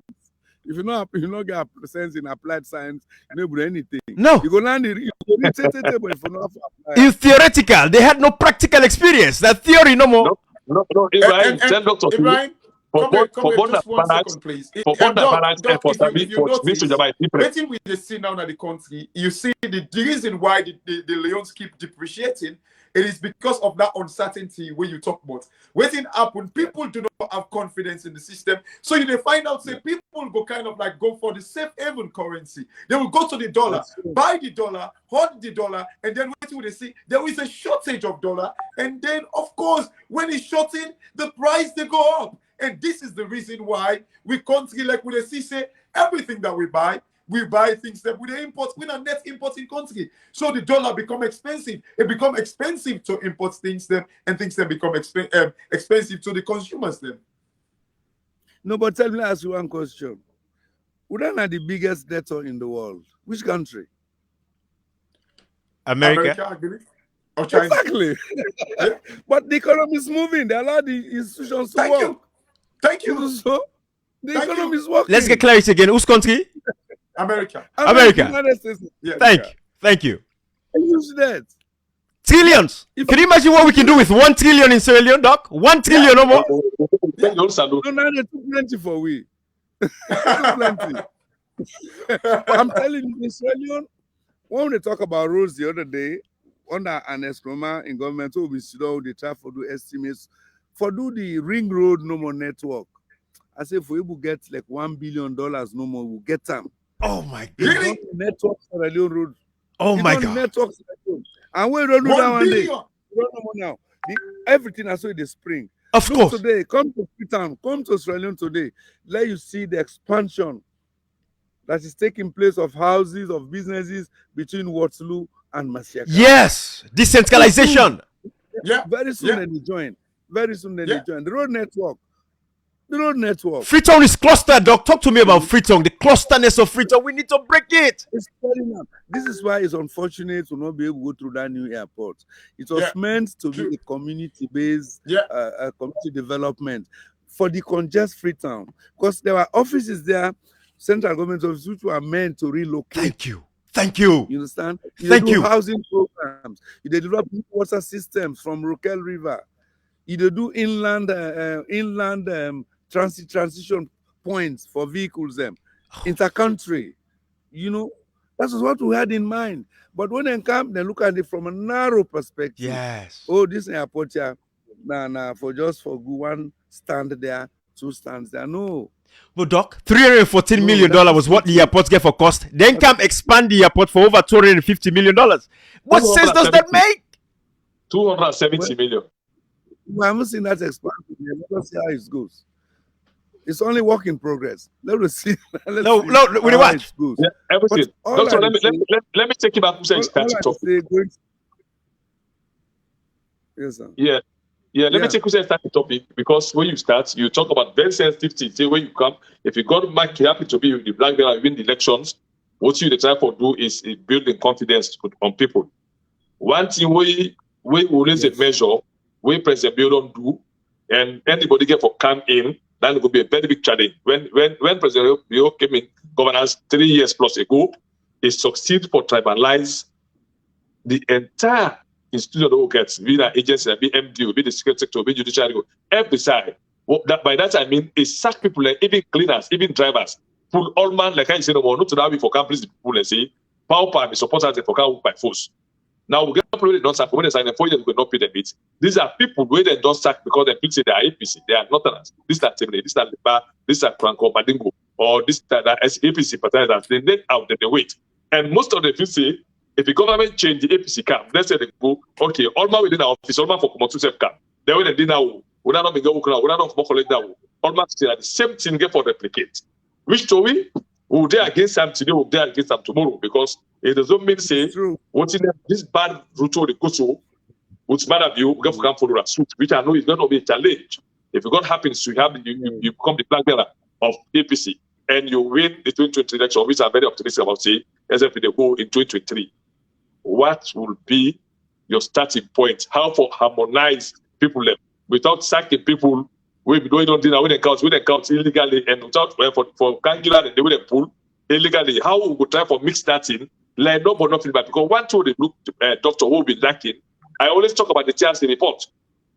If you not get sense in applied science, you don't do anything. No. You go land it. It's theoretical. They had no practical experience. That theory no more. No, Ibrahim, tell Doctor. Ibrahim, come here, just 1 second, please. Doc, if you notice, waiting with the scene now in the country, you see the reason why the Leons keep depreciating. It is because of that uncertainty where you talk about. Waiting happen, people do not have confidence in the system. So you find out, say, people go kind of like go for the safe haven currency. They will go to the dollar, buy the dollar, hold the dollar, and then waiting they see there is a shortage of dollar. And then, of course, when it's shorting, the price they go up. And this is the reason why we country like with the see say everything that we buy things that we import, we're a net importing country. So the dollar become expensive. It become expensive to import things them, and things then become expensive to the consumers then. No, but tell me, ask you one question. Udan are the biggest debtor in the world. Which country? America, I believe. Or China. Exactly. But the economy is moving. They allow the institutions to work. Thank you. So the economy is working. Let's get clarity again. Whose country? America. Yeah, Thank you. Use that. Trillions. Can you imagine what we can do with 1 trillion in Sierra Leone, Doc? 1 trillion or more? No, they're too plenty for we. Plenty. I'm telling you, in Sierra Leone, when they talk about roads the other day, under an escroma in government, they try to do estimates for do the ring road no more network. I say if we will get like $1 billion no more, we'll get them. Oh my God. Really? Network Sierra Leone road. Oh my God. Network Sierra Leone. And we don't do that one day. We don't know now. Everything I saw in the spring. Of course. Today, come to Freetown, come to Sierra Leone today. Let you see the expansion that is taking place of houses, of businesses between Waterloo and Masiaka. Yes, decentralization. Yeah, very soon they join. Very soon they join. The road network. Freetown is clustered, Doc. Talk to me about Freetown. The clusterness of Freetown. We need to break it. This is why it's unfortunate to not be able to go through that new airport. It was meant to be a community-based community development. for the congest Freetown, because there were offices there, central government offices, which were meant to relocate. Thank you. Thank you. You understand? Thank you. Housing programs. You develop water systems from Rokel River. You do inland transition points for vehicles intercountry. You know, that's what we had in mind. But when they come, they look at it from a narrow perspective. Yes. Oh, this airport here, for one stand there, 2 stands there. No. But Doc, $314 million was what the airport get for cost. Then come expand the airport for over $250 million. What sense does that make? 270 million. We haven't seen that expansion. Let us see how it goes. It's only work in progress. Let us see. We watch. Yeah, everything. Doctor, let me take you back to starting topic. Yes, sir. Yeah, let me take you to starting topic, because when you start, you talk about very sensitive things. Say when you come, if you got Mike happy to be with the black belt and win the elections, what you try to do is building confidence on people. One thing we always measure, we President Bill don't do, and anybody get for come in, that will be a very big challenge. When President Bill came in governance 3 years plus ago, he succeeded for tribalize the entire institution that gets, be the agency, be MD, be the security sector, be judicial, every side. By that I mean, it sack people, like, even cleaners, even drivers, full all man, like I said, not to have for companies, people and say, power and supporters for car by force. Now we get people don't sack when they sign a 4 years, we not pay them it. These are people where they don't sack because they feel say they are APC, they are not others. This are Temple, this are Liba, this are Franco Badingo, or this that APC partisans. They net out, they wait. And most of them feel say, if the government change the APC camp, let's say they go, okay, all my within our office, all my for Komotu self camp. Then when they did now, we don't know we don't know collect now. All my say the same thing get for replicate. Which story? We'll do against them today, we'll do against them tomorrow, because it doesn't mean say what's in this bad route or the go to, what's bad of you, we have to come follow a suit, which I know is going to be a challenge. If God happens, you become the flag bearer of APC and you win the 2020 election, which I'm very optimistic about, say, as if they go in 2023. What will be your starting point? How to harmonize people left without sacking people? We don't do that. We don't count illegally, and without for Kangula and they will pull illegally. How we will try for mix that in? Like no, but nothing. But because one told the look, doctor will be lacking. I always talk about the TRC report.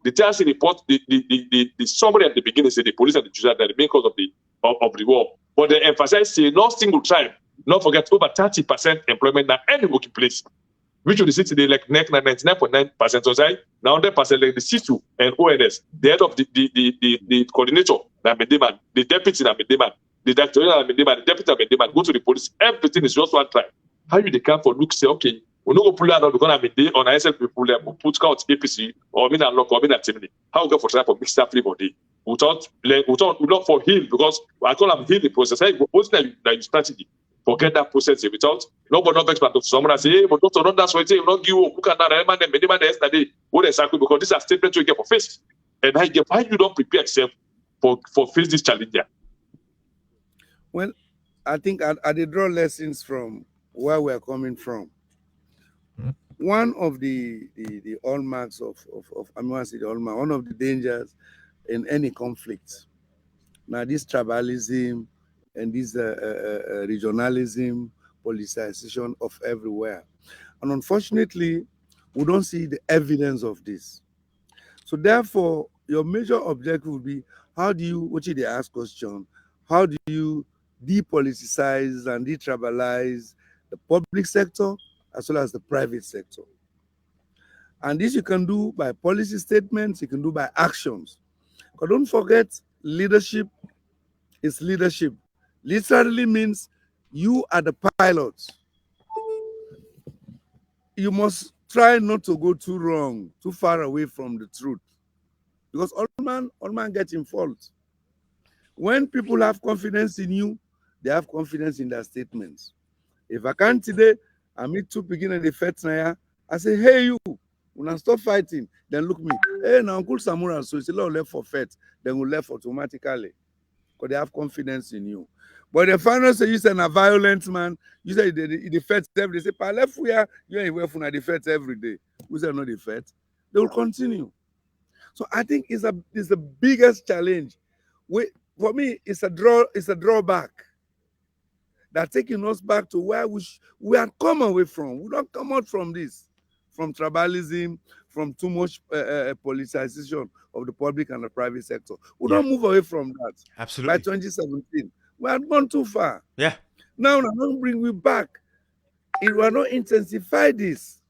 The TRC report, the summary at the beginning said the police and the judicial are the main cause of the war. But they emphasize say no single tribe, not forget over 30% employment now any working place. Which would see today like 99.9% or say now 100% like the C2 and ONS, the head of the coordinator that made demand, the deputy that made demand, the director that made demand, the deputy that made demand, go to the police, everything is just one tribe. How you they come for look say, okay, we no go pull out because I'm a day on ISL people we'll put out APC or mean lock or mean activity. How we go for try for mixed up everybody without not for heal, because I call them heal the process. Hey, what's that you strategy? Forget that process without nobody not expert to someone and say, hey, but doctor, that's why you not give who can that man and demand yesterday. What exactly? Because these are statements you get for face. And how you don't prepare yourself for face this challenge there? Well, I think I did draw lessons from where we're coming from. One of the hallmarks of I mean, the hallmark, one of the dangers in any conflict. Now this tribalism and this regionalism, politicization of everywhere. And unfortunately, we don't see the evidence of this. So therefore, your major objective would be, how do you, what they ask question, how do you depoliticize and detribalize the public sector as well as the private sector? And this you can do by policy statements, you can do by actions. But don't forget, leadership is leadership. Literally means you are the pilot. You must try not to go too wrong, too far away from the truth. Because all man gets in fault. When people have confidence in you, they have confidence in their statements. If I can't today, I meet two beginning the fight now, I say, hey you, when I stop fighting, then look me. Hey, now Uncle Samura, so it's a lot left for fight, then we left automatically. Because they have confidence in you. But the final say you say a violent man, you say the fight every day. They say, pa left we are, you ain't aware from the fight every day. We say no the fight. They will continue. So I think it's the biggest challenge. For me, it's a drawback. They're taking us back to where we had come away from. We don't come out from this, from tribalism, from too much politicization of the public and the private sector. We don't move away from that. Absolutely. By 2017, we had gone too far. Yeah. Now, don't bring me back. If we are not intensify this,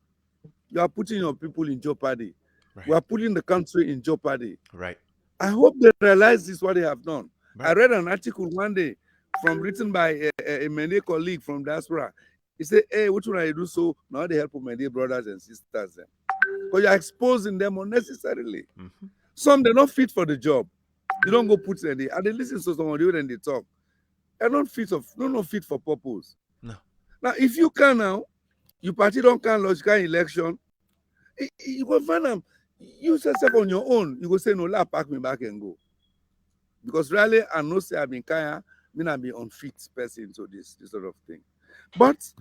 you are putting your people in jeopardy. Right. We are putting the country in jeopardy. Right. I hope they realize this, what they have done. Right. I read an article one day written by a Mende colleague from diaspora. He said, hey, what should I do so? Now they help Mende brothers and sisters. Because you're exposing them unnecessarily. Some, they're not fit for the job. You don't go put them there. And they listen to someone when they talk. They're not fit for purpose. No. Now, if you can now, you party don't can logical election, you go find them, you yourself on your own, you go say, no, let pack me back and go. Because really, I know say I've been kind of be unfit person to this sort of thing. But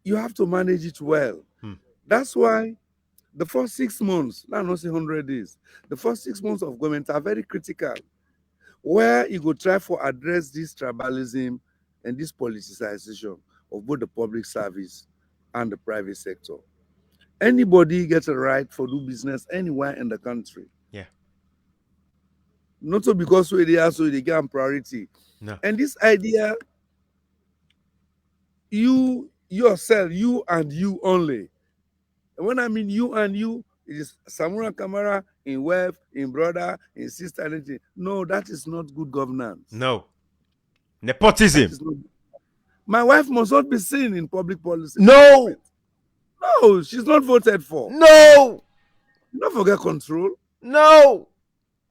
you have to manage it well. That's why the first 6 months, not say 100 days, the first 6 months of government are very critical, where you go try for address this tribalism and this politicization of both the public service and the private sector. Anybody gets a right for do business anywhere in the country. Yeah. Not so because they are so they get priority. No. And this idea, you yourself, you and you only. And when I mean you and you, it is Samura Kamara in wife, in brother, in sister, anything. No, that is not good governance. No. Nepotism. My wife must not be seen in public policy. No. No, she's not voted for. No. You don't forget control. No.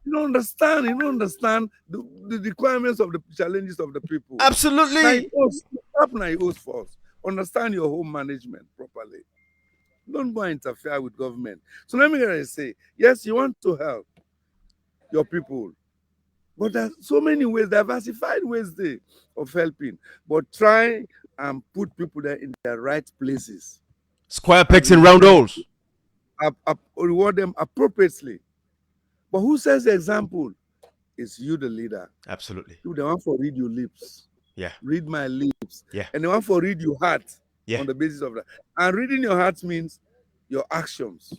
You don't understand. You don't understand the requirements of the challenges of the people. Absolutely. First. Understand your home management properly. Don't go and interfere with government. So let me say, yes, you want to help your people. But there's so many ways, diversified ways of helping. But try and put people there in their right places. Square pegs and round holes. Reward them appropriately. But who says the example? It's you, the leader. Absolutely. You the one for read your lips. Yeah. Read my lips. Yeah. And the one for read your heart. Yeah. On the basis of that. And reading your heart means your actions.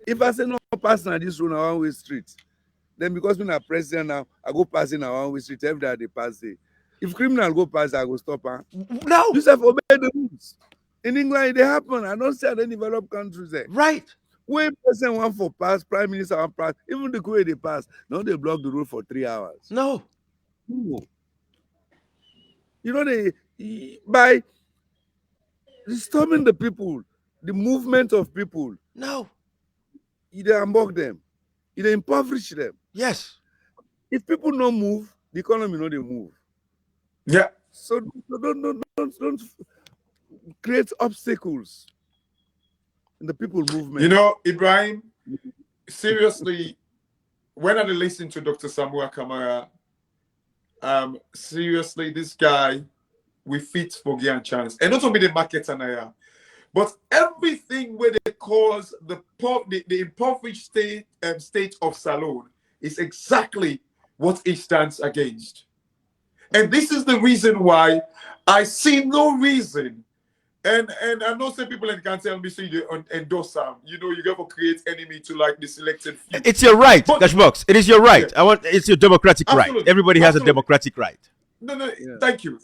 If I say no passing at this road on a one-way street, then because we're not president now, I go passing a one-way street every day they pass it. If criminal go past, I go stop her. No. You have obey the rules. In England, they happen. I don't see any developed countries there. Right. When president want for pass, prime minister want pass, even the way they pass, now they block the road for 3 hours. No. You know, by disturbing the people, the movement of people. No. They unbog them. They impoverish them. Yes. If people don't move, the economy they move. Yeah. So don't create obstacles in the people movement. You know, Ibrahim, seriously, when I listen to Dr. Samura Kamara, seriously, this guy, we fit for and chance. And not only the market and but everything where they cause the impoverished state of Salone is exactly what it stands against. And this is the reason why I see no reason. And I know some people can tell me, so you endorse Sam. You know, you got to create enemy to like the selected few. It's your right, Cashbox. It is your right. Yeah. It's your democratic right. Everybody has a democratic right. No, yeah. Thank you.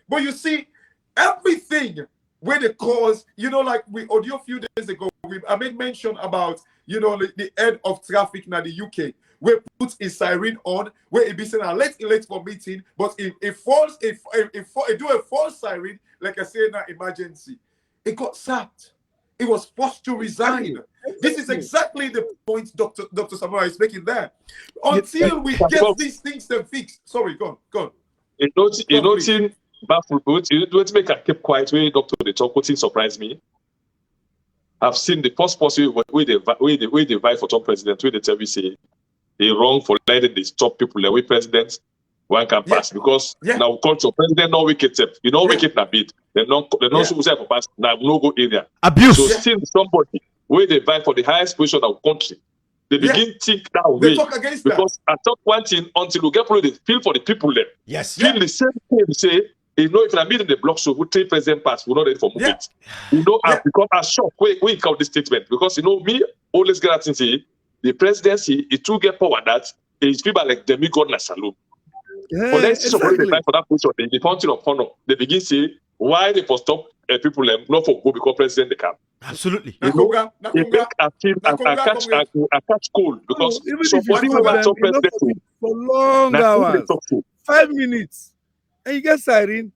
But you see, everything where the cause, you know, like we audio a few days ago, I made mention about, you know, the head of traffic in the UK, where puts a siren on, where it be saying, let's for meeting, but if it do a false siren, like I say, now emergency, it got sacked. It was forced to resign. This is exactly the point Dr. Samura is making there. Until we get these things fixed. Sorry, go on. You know, baffled, you don't make a keep quiet when Dr. they talk. What thing surprised me? I've seen the first person where they vie for top president, where they tell me say they wrong for letting they stop people the way presidents one can pass because now culture president no wicked step. You know wicked na bid. They don't so say for pass now no go area. Abuse. So still somebody where they vie for the highest position of country, they begin to think that They way. talk against Because I talk one thing until we get they feel for the people there. Yes. Feel the same thing, say, if I meet in the block, so we take president pass, we're not ready for movement. I've become a shock. We count this statement because me always get at say the presidency, it will get power that is people like demigod like saloon. But let's see somebody they for that position, the fountain of honor, they begin say why they for stop people not for go become president they can. Absolutely. I catch cold because somebody who was top president for long hours, 5 minutes, and you get siren.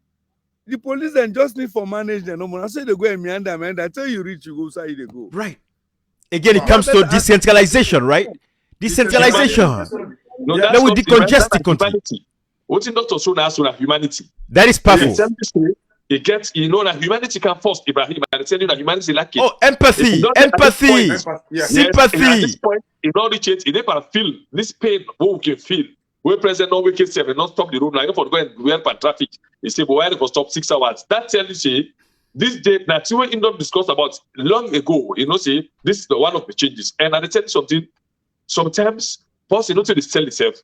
The police then just need for management. No more. I say they go and meander. I tell you, reach, you go side they go. Right. Again, it comes to decentralization, right? Decentralization. No, that would decongest the country. What's in Dr. Sona humanity? That is powerful. It gets, that humanity can first, Ibrahim, and tell you that humanity like it. Oh, empathy, sympathy. At this point, in order to change, if I feel this pain, what we can feel. When president no wicked seven, not stop the road, like for going to help and traffic. He say, but why they stop 6 hours? That tells you, this day, that's what we discussed about long ago. Say, this is the one of the changes. And I tell you something, sometimes, boss, to tell itself,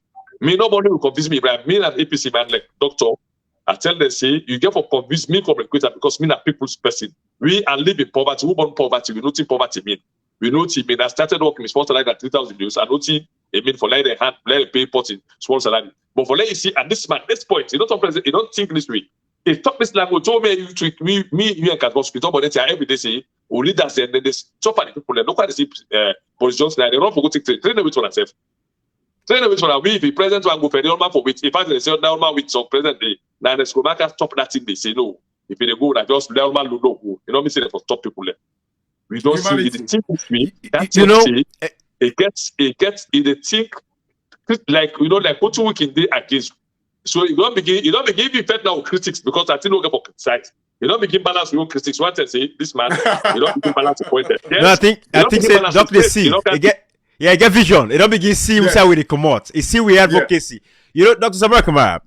me, nobody will convince me, but me and APC man, like doctor, I tell them, say, you get for convince me from recruiter because me a people's person. We are live in poverty. Who born poverty? We know what poverty mean. We know what it mean. I started working with small salary at 3,000 euros. I know what it mean for like the hand, let pay potting small salary. But for let you see at this point, you don't think this way. If talk this language, told me you and Cat Hospital, but then every day say, we leaders and then they stop at the people. Look at the Boris Johnson. They don't forget to train them with one self. Train them with one. We if the president will go for the normal for which if I say normal with some president day, now the school market stop that thing. They say no. If they go, that just normal look. Me say they for stop people there. We don't see it. Think with me. That it gets the think like like what we can do against. So you don't begin be fed now with critics because I think we'll get for criticize. You don't begin balance with your critics. One say this man, you don't begin balance the point. Yes, no, I think say Dr. C. I get vision. You don't begin see how we come out. You see we advocacy. Dr. Samura Kamara,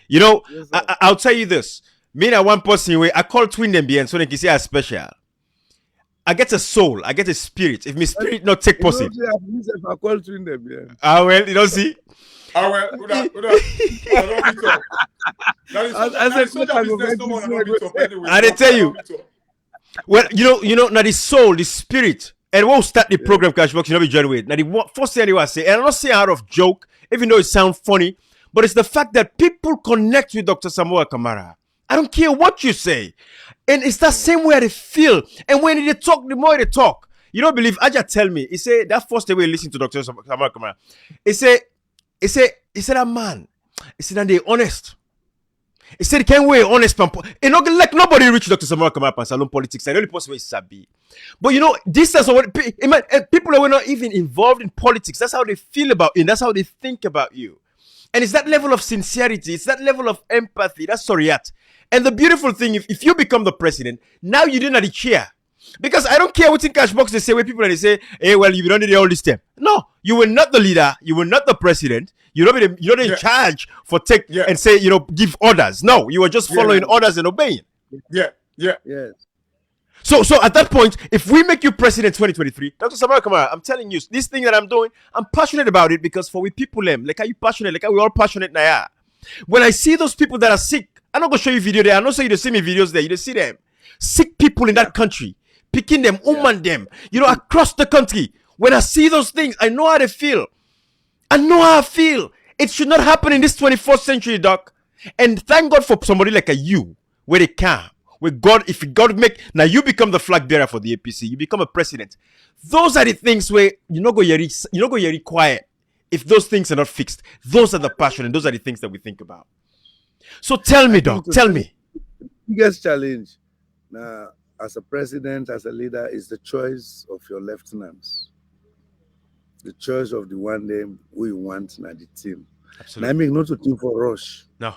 yes, I'll tell you this. Me and one person way I call twin them being so they can see as special. I get a soul, I get a spirit. If my spirit not take person. I call twin them, yeah. Well, you don't see. Well, I tell you. Well, now the soul, the spirit, and we'll start the program Cash Box, be joined with. Now the first thing I say, and I'm not saying out of joke, even though it sounds funny, but it's the fact that people connect with Dr. Samura Kamara. I don't care what you say. And it's that same way they feel. And when they talk, the more they talk. You don't believe, Aja tell me, he said, that first day we listen to Dr. Samura Kamara, he said that man, he said that they honest. He said, can't wait honest. And not like nobody reach Dr. Samura Kamara and salon politics. And the only person is Sabi. But this is what people that were not even involved in politics. That's how they feel about you. That's how they think about you. And it's that level of sincerity. It's that level of empathy. That's sorryat. And the beautiful thing, if you become the president, now you didn't have the chair. Because I don't care what in cash box they say, where people and they say, hey, well, you don't need all this time. No, you were not the leader. You were not the president. You're not in charge for and say, give orders. No, you were just following orders and obeying. Yeah. So at that point, if we make you president 2023, Dr. Samura Kamara, I'm telling you, this thing that I'm doing, I'm passionate about it because for we people, like are you passionate? Like are we all passionate now? When I see those people that are sick, I'm not going to show you video there. I'm not saying you to see me videos there. You see them. Sick people in that country, picking them, woman them, across the country. When I see those things, I know how they feel. I know how I feel. It should not happen in this 21st century, doc. And thank God for somebody like you, where they can. Where God, if God now you become the flag bearer for the APC, you become a president. Those are the things where you're not going to quiet if those things are not fixed. Those are the passion and those are the things that we think about. So tell me, doc, tell me. The biggest challenge now, as a president, as a leader, is the choice of your lieutenants. The choice of the one name who you want now the team. Absolutely. I mean, not a team for rush. No.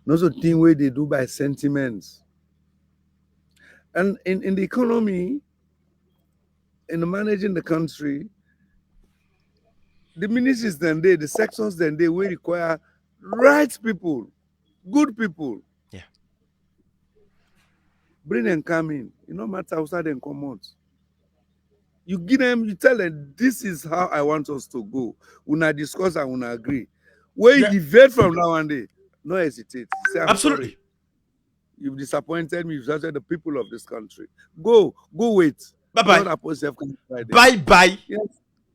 Not a team where they do by sentiments. And in the economy, in the managing the country, the ministries then the sections then will require right people, good people. Yeah. Bring and come in. No matter how sad and come out. You give them, you tell them, this is how I want us to go. Una discuss and una agree. Where you deviate from now and then, no hesitate. Say, I'm Absolutely. sorry. You've disappointed me. You've disappointed the people of this country. Go wait. Bye-bye. Bye-bye. Yes.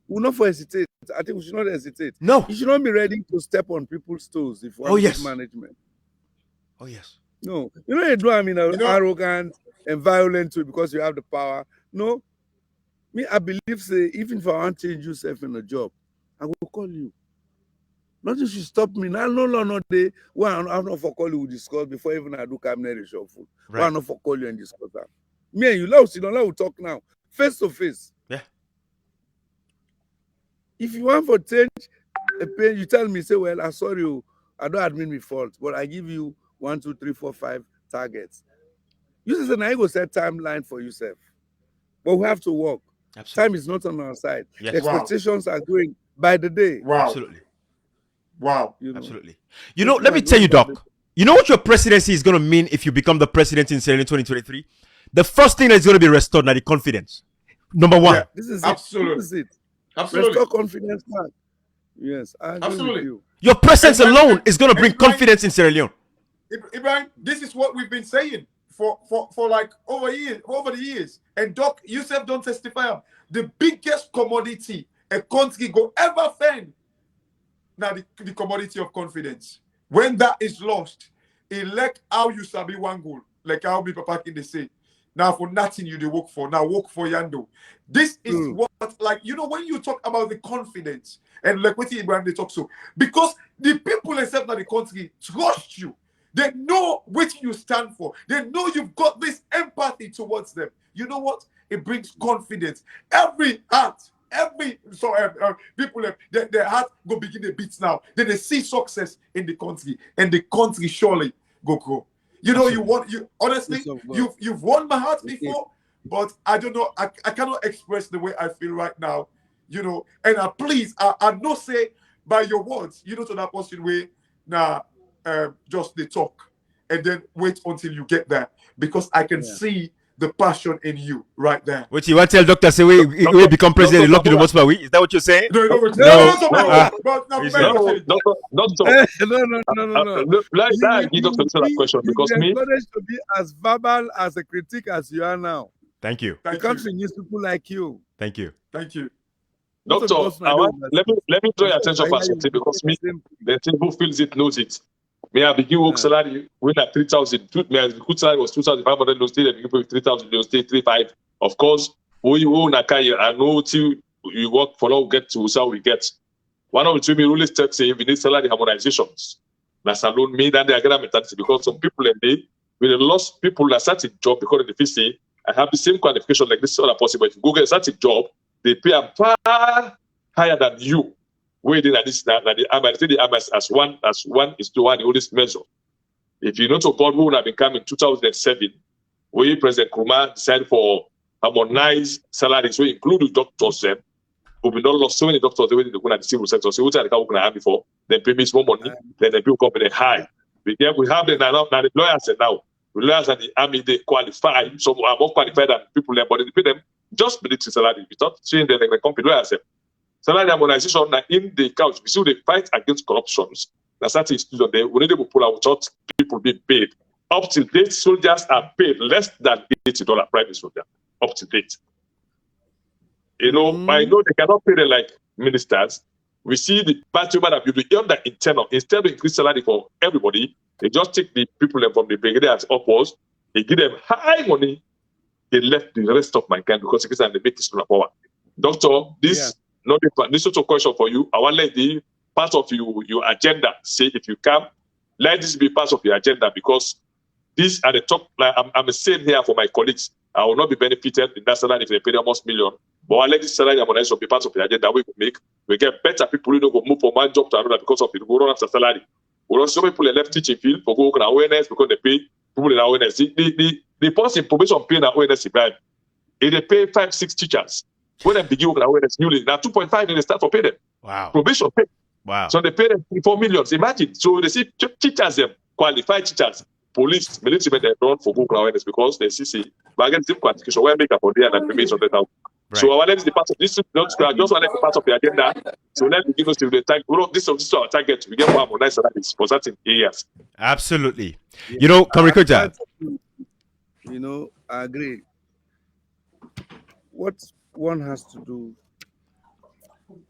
We'll not for hesitate. I think we should not hesitate. No. You should not be ready to step on people's toes if you want management. Oh, yes. No. You know, you do, I mean, arrogant and violent too because you have the power. No. Me, I believe, say, even if I want to change yourself in a job, I will call you. Nothing should stop me. Now, no day. Well, I'm not for call you, we discuss before even I do cabinet reshuffle. Right. Well, I'm not for call you and discuss that. Me and you, let's talk now. Face to face. Yeah. If you want for change a pain, you tell me, say, well, I'm sorry, I don't admit my fault, but I give you 1, 2, 3, 4, 5 targets. You say, now you go set timeline for yourself. But we have to work. Absolutely. Time is not on our side. Yes. The expectations are going by the day. Wow. Absolutely. Wow. Absolutely. You know, let me tell you, Doc. You know what your presidency is going to mean if you become the president in Sierra Leone 2023? The first thing that's going to be restored now, the confidence. Number one. Yeah, this is absolutely. This is it. Absolutely. Restore confidence back. Yes, I agree with you. Your presence alone is going to bring confidence in Sierra Leone. Ibrahim, this is what we've been saying for like over the years. And Doc, yourself don't testify. The biggest commodity a country go ever find. Now the commodity of confidence. When that is lost, elect how you sabi one goal. Like how me papa can they say. Now for nothing you they work for. Now work for Yando. This is what, like, you know, when you talk about the confidence and like what Ibrahim they talk so, because the people except that the country trust you. They know what you stand for. They know you've got this empathy towards them. You know what? It brings confidence. Every heart, people, their heart go begin to beat now. Then they see success in the country, and the country surely go grow. You know, honestly, you've won my heart before, but I don't know. I cannot express the way I feel right now. You know, and please, I not say by your words. You know, to that person way now. Just the talk and then wait until you get there because I can see the passion in you right there. What you want to tell Doctor say we become president lucky the most per week? Is that what you're saying? No. Let me give Dr. a question because me to be as verbal as a critic as you are now. Thank you. The country needs people like you. Thank you. Doctor, let me draw your attention for something because me the team who feels it knows it. Me I begin work salary when at 3,000. My good salary was 2,500. Those days I begin with 3,000. Those days 3,500. Of course, when you own a car, I know till you work for long get to how we get. One of the two me really starts saying we need salary harmonizations. That's alone me than the agreement because some people in there with the lost people that start a job because of the fee say I have the same qualification like this is all possible. If you go get such a job, they pay far higher than you. Waiting at this that the AMS as 1:1 the oldest measure. If you know to God who would have been coming in 2007, where President Nkrumah decided for harmonized salaries, we include the doctors them, who will not lost so many doctors the way they go at the civil sector. So what are the have before? Then pay me more money, then they build company high. We have them now the lawyers now. The lawyers and the army they qualify, some are more qualified than people there, but they pay them just military salary without seeing the company lawyers. Salary harmonization in the couch, we see they fight against corruptions. That's that institution there. We need to pull out without people being paid. Up to date, soldiers are paid less than $80 private soldier. Up to date. You know, I know they cannot pay them like ministers. We see the party that you do under internal. Instead of increase salary for everybody, they just take the people from the brigadiers upwards, they give them high money, they left the rest of mankind because they make this power. Doctor, this this is a question for you. I want to let the part of your agenda say if you can, let this be part of your agenda because these are the top. Like, I'm saying here for my colleagues, I will not be benefited in that salary if they pay almost million. But I let this salary harmonization be part of the agenda we will make. We get better people who don't go move from one job to another because of the run of salary. We don't see people in left teaching field for go awareness because they pay people in awareness. The person information paying awareness if they pay 5-6 teachers. When they begin with awareness newly, now 2.5 they start for pay them. Wow. Probation pay. Wow. So they pay them 4 million. Imagine. So they see teachers them, qualified teachers, police, military, they run for Google awareness because they see but again, same qualification. Where make up for there and information that now. So our let's the part of this. Just want to part of the agenda. So let's begin to the target. This is our target. We get more harmonized salaries for certain areas. Absolutely. You know, Kamrikoja. You know, I agree. What one has to do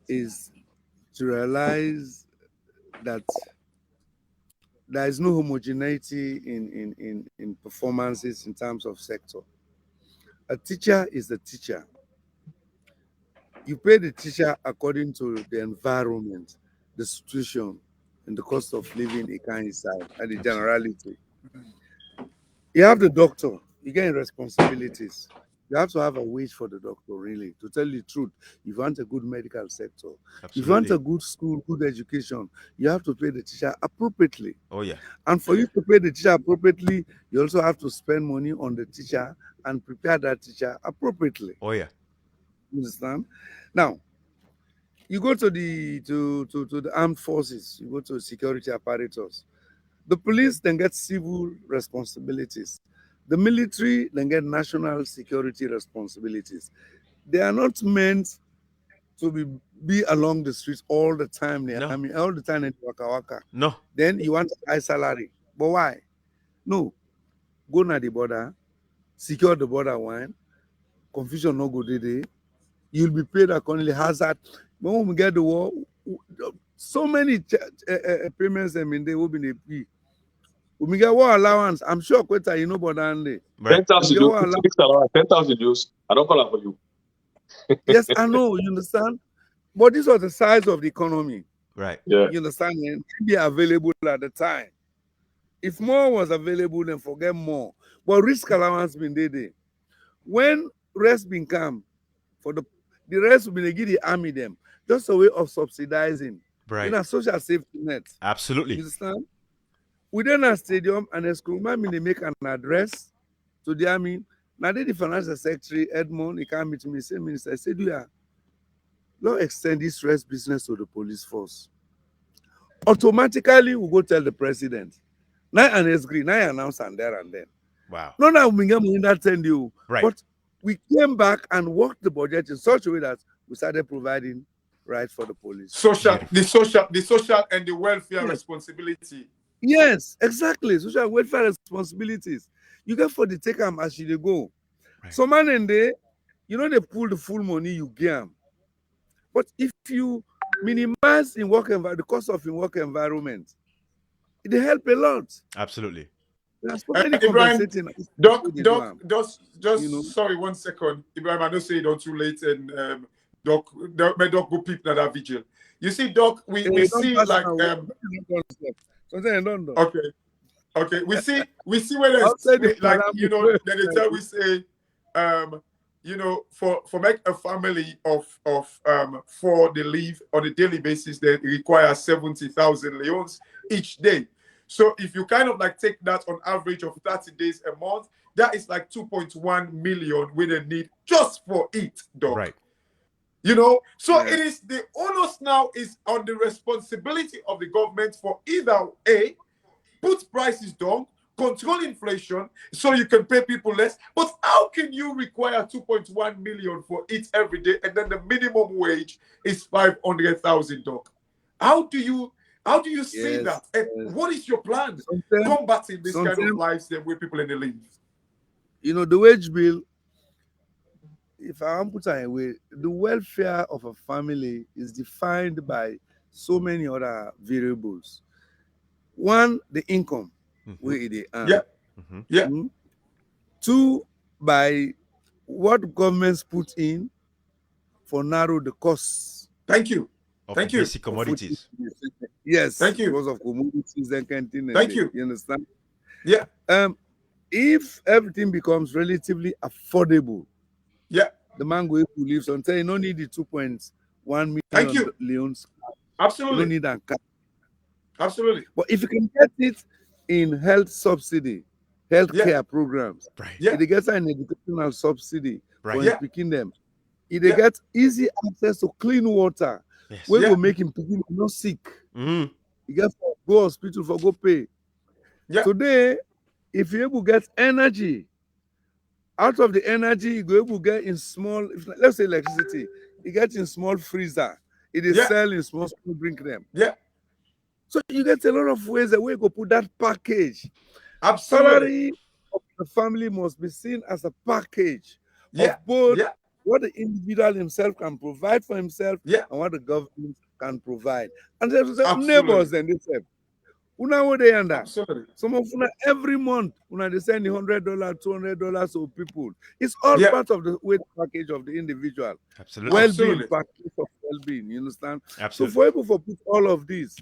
is to realize that there is no homogeneity in performances in terms of sector. A teacher is a teacher. You pay the teacher according to the environment, the situation, and the cost of living it can inside, and the generality. You have the doctor, you get responsibilities. You have to have a wage for the doctor, really, to tell you the truth. If you want a good medical sector, if you want a good school, good education, you have to pay the teacher appropriately. Oh, yeah. And for you to pay the teacher appropriately, you also have to spend money on the teacher and prepare that teacher appropriately. Oh, yeah. You understand? Now, you go to the armed forces, you go to security apparatus. The police then get civil responsibilities. The military then get national security responsibilities. They are not meant to be along the streets all the time. No. I mean, all the time in waka waka. No. Then you want a high salary. But why? No. Go na the border, secure the border one, confusion no go there. You'll be paid accordingly. Hazard. When we get the war, so many payments I mean they will be the fee. When we get war allowance, I'm sure Kweta, you know about that. 10,000 10,000 use. I don't call it for you. Yes, I know, you understand? But this was the size of the economy. Right. Yeah. You understand? And it be available at the time. If more was available, then forget more. But risk allowance been there. When rest been come, for the rest will be give the army them. Just a way of subsidizing. Right. In a social safety net. Absolutely. You understand? Within a stadium, and a school, they make an address to the army. Now, the financial secretary, Edmond, he came to me, say, Minister, I said, don't extend this rest business to the police force. Automatically, we go tell the president. Now, and it's green, now announce and there and then. Wow. Not that we that tend you, right. But we came back and worked the budget in such a way that we started providing rights for the police. The social and the welfare responsibility. Yes, exactly. Social welfare responsibilities. You get for the take them as you go. Right. So man and they, they pull the full money you give. But if you minimize in work the cost of in work environment, it help a lot. Absolutely. Ibrahim, Doc, sorry, 1 second. Ibrahim, I don't say it on too late, and Doc go peep na that vigil. You see, Doc, we see like Okay. We see whether it's like then they tell we say for make a family of 4 they live on a daily basis, they require 70,000 leons each day. So if you kind of like take that on average of 30 days a month, that is like 2.1 million we they need just for it, Doc. Right. So it is the onus now is on the responsibility of the government for either A, put prices down, control inflation so you can pay people less. But how can you require 2.1 million for it every day and then the minimum wage is 500,000, Doc? How do you see that? And what is your plan combating this kind of lifestyle where people in the live? The wage bill, if I want to put it away, the welfare of a family is defined by so many other variables. One, the income where they earn. Yeah. Mm-hmm. Yeah. 2, by what governments put in for narrow the costs. Thank you. Thank you. Basic commodities. Yes. Thank you. Because of commodities and canteen. Thank you. You understand? Yeah. If everything becomes relatively affordable, the man go to live so until you don't need the 2.1 million leons. Absolutely. You don't need that. Absolutely. But if you can get it in health subsidy, healthcare programs, if they get an educational subsidy for picking them, if they get easy access to clean water, we will make him picking not sick. Mm-hmm. You get to go hospital for go pay. Today, if you able to get energy, Out of the energy, you go able to get in small, let's say electricity, you get in small freezer. It is sell in small drink them. Yeah. So you get a lot of ways that we go put that package. Absolutely. Salary of the family must be seen as a package of both what the individual himself can provide for himself and what the government can provide. And there's neighbors and they say, Una what they under. Absolutely. Some of una every month, una they send $100, $200 to people. It's all part of the weight package of the individual. Absolutely. Well-being package of well-being. You understand? Absolutely. So for able to put all of these,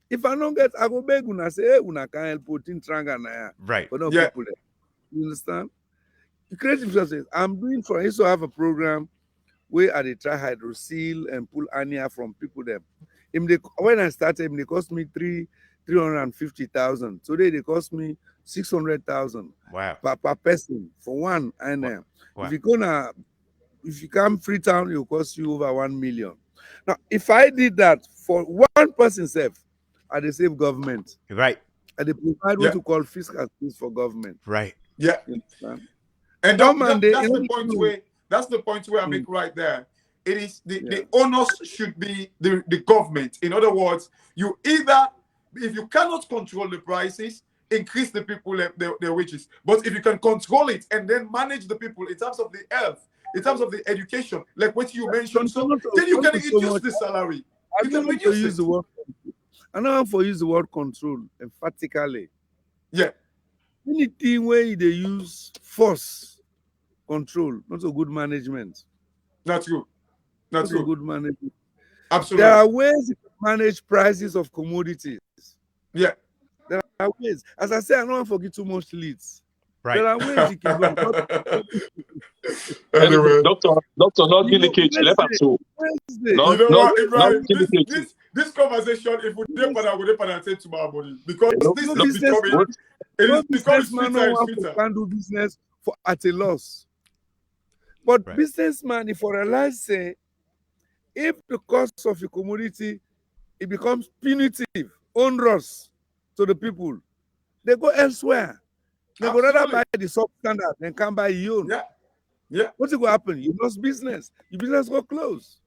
if I don't get, I go beg una say, hey, una can help put in tranga na. Right. But no people there. You understand? The creative resources. I'm doing for. I used to have a program where I try hydroseal and pull ania from people there. When I started, they cost me 350,000. Today they cost me 600,000. Wow. Per person for one. And wow. if you come Freetown, it will cost you over 1 million. Now, if I did that for one person self, I dey save government. Right. I dey provide what we call fiscal space for government. Right. Yeah. You understand? And that's the point where I make right there. It is the onus should be the government. In other words, you either, if you cannot control the prices, increase the people their wages. But if you can control it and then manage the people in terms of the health, in terms of the education, like what you mentioned, so then you can reduce the salary. You can reduce it. I know how to use the word control emphatically. Yeah. Anything where they use force control, not so good management. Not true. Not so good management. Absolutely. There are ways to manage prices of commodities. Yeah. There are ways. As I say, I don't want to forget too much leads. Right. There are ways you can go. Anyway, doctor, not leakage. Let us know. This conversation, if we dip and I would dip and say tomorrow morning, because this is becoming, it is becoming sweeter and sweeter. Can do business at a loss. But businessman, if you realize, say, if the cost of the commodity it becomes punitive, onerous to the people, they go elsewhere. They go rather buy the substandard than come buy your own. Yeah. Yeah. What's going to happen? You lost business. Your business go close.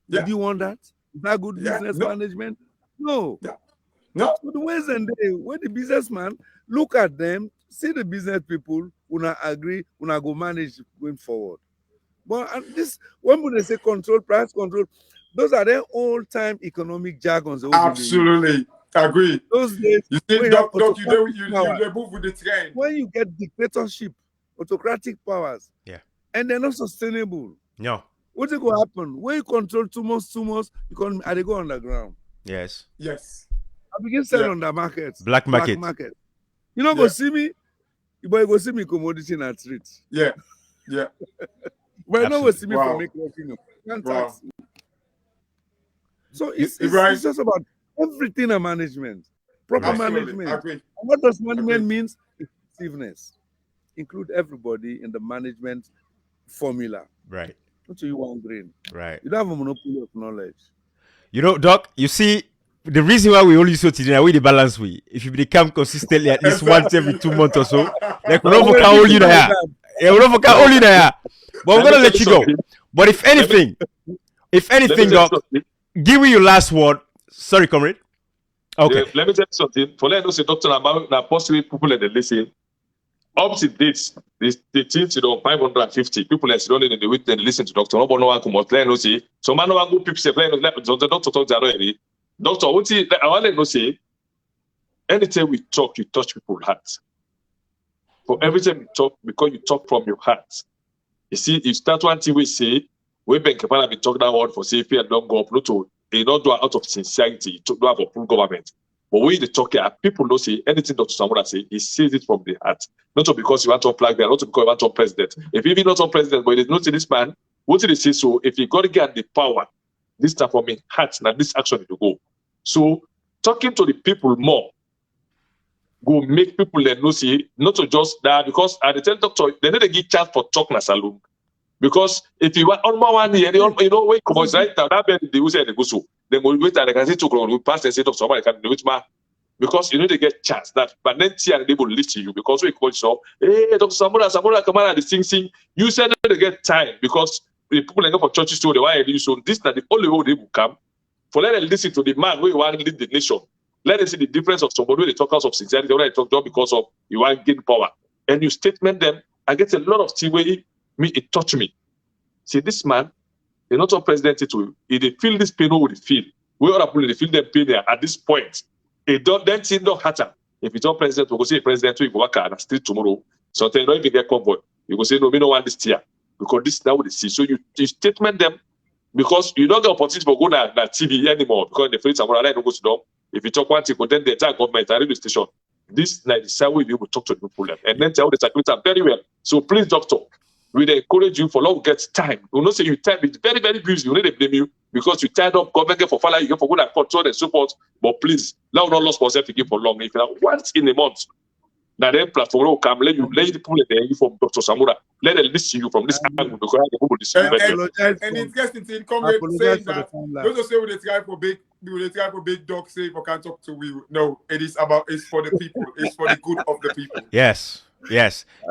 Yeah. Do you want that? Is that good business management? No. Yeah. No. So the ways and the when the businessman look at them, see the business people, una agree, una go manage going forward. But this when they say control, price control, those are their old-time economic jargons. Absolutely. Agree. Those days, you see, you move with the trend. When you get dictatorship, autocratic powers, and they're not sustainable. No. What's going to happen? When you control too much, they go underground. Yes. Yes. I begin selling on the market. Black market. You know, go see me, but you go see me commodity in the street. Yeah. Yeah. But you don't go see me for making tax. So it's just about everything in management. Proper management. Agree. And what does management means? Effectiveness. Include everybody in the management formula. Right. Not you one grain. Right. You don't have a monopoly of knowledge. You know, Doc, you see, the reason why we only so today, we the balance we. If you become consistently at least once every 2 months or so, like we don't forget only there. Yeah, we don't forget only there. But we're gonna let you go. But if anything, Doc, give me your last word. Sorry, comrade. Okay. Let me tell you something. For let us say, Doctor, now possibly people that listen. Up to this, the teams, 550 people that don't in the week they listen to Doctor. Nobody no one come out. Let us see. So man, no one go people say, the doctor talk already. Doctor, what I want to say? Anytime we talk, you touch people's hearts. For every time you talk, because you talk from your heart. You see, you start one thing we say, we been capable to talk that word for safety and don't go up, not to not do out of sincerity, to do have a full government. But when they talk here, people don't say anything Dr. Samura say, he says it from the heart. Not because you want to flag there, not because you want to president. If you even not on president, but it is not in this man, what did he say? So if you got to get the power, this time from me heart, now this action to go. So talking to the people more go make people that know see, not to just that, because at the time doctor, they need to give chance for talk na saloon. Because if you want on one year, you know, when come right now, that bed they will say they go so. Then we wait and they can say to we pass and say to somebody can do it, because you know they get chance that, but then they will listen to you because we call you, hey, Dr. Samura Kamara, the sing. You said they get time because the people that go for churches to the why you so this is the only way they will come. For let them listen to the man who want to lead the nation. Let them see the difference of somebody who they talk of sincerity, when they talk just because of you want to gain power. And you statement them, I get a lot of things where it touch me. See, this man, they're not all president to if they feel this pain, what would they feel? We other people they feel them pain there at this point. It don't then thing don't happen. If it's not president, we go say president we go work on the street tomorrow. So they don't even get convoy. You go say no, we don't want this year. Because this is now what they see. So you statement them because you don't get opportunity for go na TV anymore because the friends are going to go to them. If you talk one thing, then the entire government and radio station. This is the same way you will talk to the people and then tell the secretary very well. So please, doctor, we encourage you for long get time. We not say you time it's very, very busy. We need to blame you because you tied up government get for fire, you get for good and control and support. But please, now not lost yourself to give for long. If you have once in a month, now then platform will come, let the people there you from Dr. Samura. Let them listen to you from this angle because the people listen. And interesting thing, come saying that those who say with the guy for big dog say if I can't talk to you. No, it's for the people, it's for the good of the people. Yes.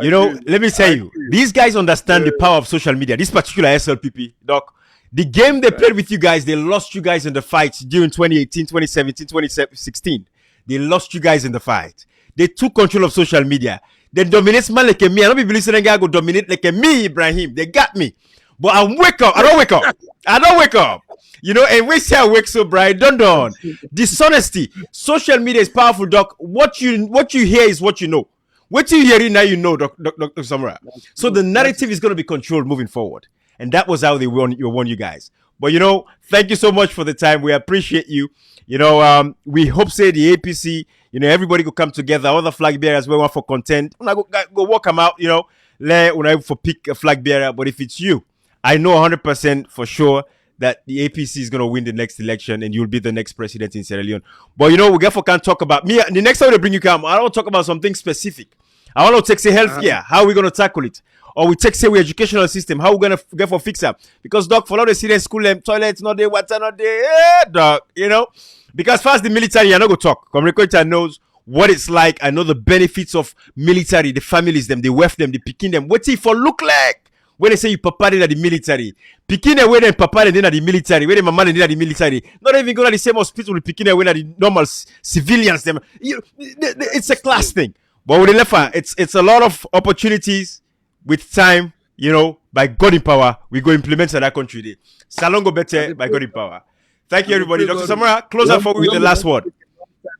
You know, let me tell you, these guys understand the power of social media. This particular SLPP, Doc. The game they played with you guys, they lost you guys in the fight during 2018, 2017, 2016. They lost you guys in the fight. They took control of social media. They dominate man like me. I don't be listening guy go dominate like me, Ibrahim. They got me. But I wake up. I don't wake up. You know, and we say I wake so bright. Don't. Dishonesty. Social media is powerful, Doc. What you hear is what you know. What you hear now, you know, Dr. Samura. So the narrative is going to be controlled moving forward. And that was how they won you guys. But, you know, thank you so much for the time. We appreciate you. You know, we hope, say, the APC, you know, everybody could come together. All the flag bearers we want for content. Go walk them out, you know. Let for pick a flag bearer. But if it's you, I know 100% for sure that the APC is going to win the next election and you'll be the next president in Sierra Leone. But, you know, we therefore can't talk about me. The next time they bring you come, I don't talk about something specific. I want to take, say, healthcare. How are we going to tackle it? Or we take, say, we educational system. How are we going to get for fix up? Because, Doc, follow the serious school, toilets, not there, water, not there. Doc, you know? Because first, the military, I not go talk. Communicator knows what it's like. I know the benefits of military, the families, them, the wealth them, the picking them. What if for look like? When they say you papa in the military, picking away then papa in the military, when mama in the military, not even going to the same hospital with picking away the normal civilians. Them, it's a class thing. But with the left, it's a lot of opportunities with time, you know, by God in power, we go implement that country day. Salongo better by God in power. Thank you, everybody. Dr. Samura, close up for with the last word.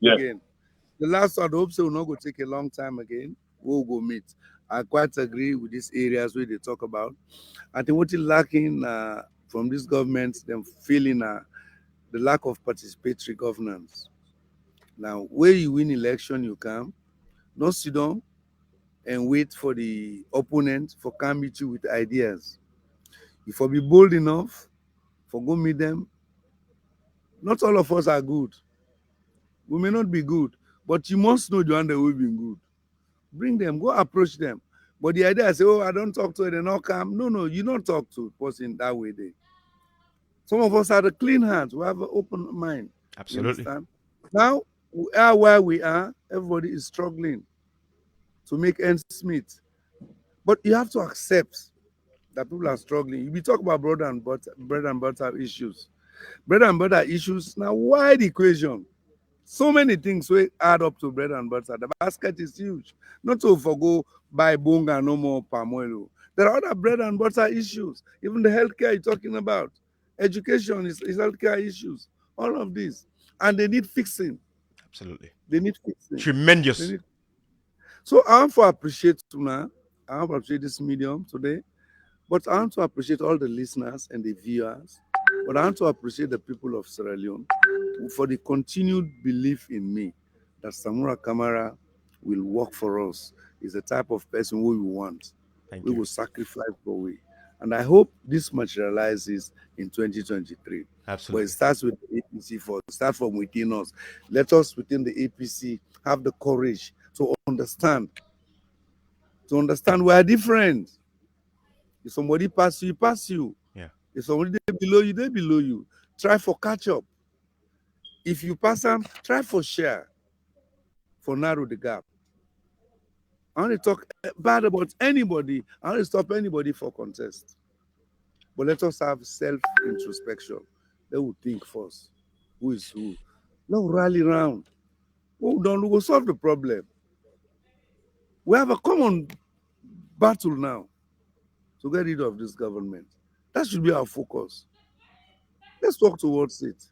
Yeah. The last one, I hope so will not go take a long time again. We'll go meet. I quite agree with these areas where they talk about. I think what is lacking from this government, them feeling the lack of participatory governance. Now, where you win election, you come. Don't sit down and wait for the opponent for come meet you with ideas. If you be bold enough for go meet them, not all of us are good. We may not be good, but you must know the one that we've been good. Bring them, go approach them. But the idea is, oh, I don't talk to it, they not come. No, you don't talk to a person that way. Some of us have a clean hands. We have an open mind. Absolutely. Now, we are where we are. Everybody is struggling to make ends meet. But you have to accept that people are struggling. We talk about bread and butter issues. Bread and butter issues, now wide equation. So many things will add up to bread and butter. The basket is huge. Not to forgo buy bunga, no more palm oil. There are other bread and butter issues. Even the healthcare you're talking about. Education is healthcare issues. All of these. And they need fixing. Absolutely. They need fixing. Tremendous. So I want to appreciate Tuna. I want to appreciate this medium today. But I want to appreciate all the listeners and the viewers. But I want to appreciate the people of Sierra Leone for the continued belief in me that Samura Kamara will work for us. Is the type of person we want. We will sacrifice for we. And I hope this materializes in 2023. Absolutely. But it starts with the APC first. It starts from within us. Let us within the APC have the courage to understand we are different. If somebody pass you, pass you. Yeah. If somebody below you, they below you. Try for catch up. If you pass them, try for share. for narrow the gap. I want to talk bad about anybody. I want to stop anybody for contest. But let us have self-introspection. They will think first. Who is who? Now rally round. We will solve the problem. We have a common battle now to get rid of this government. That should be our focus. Let's work towards it.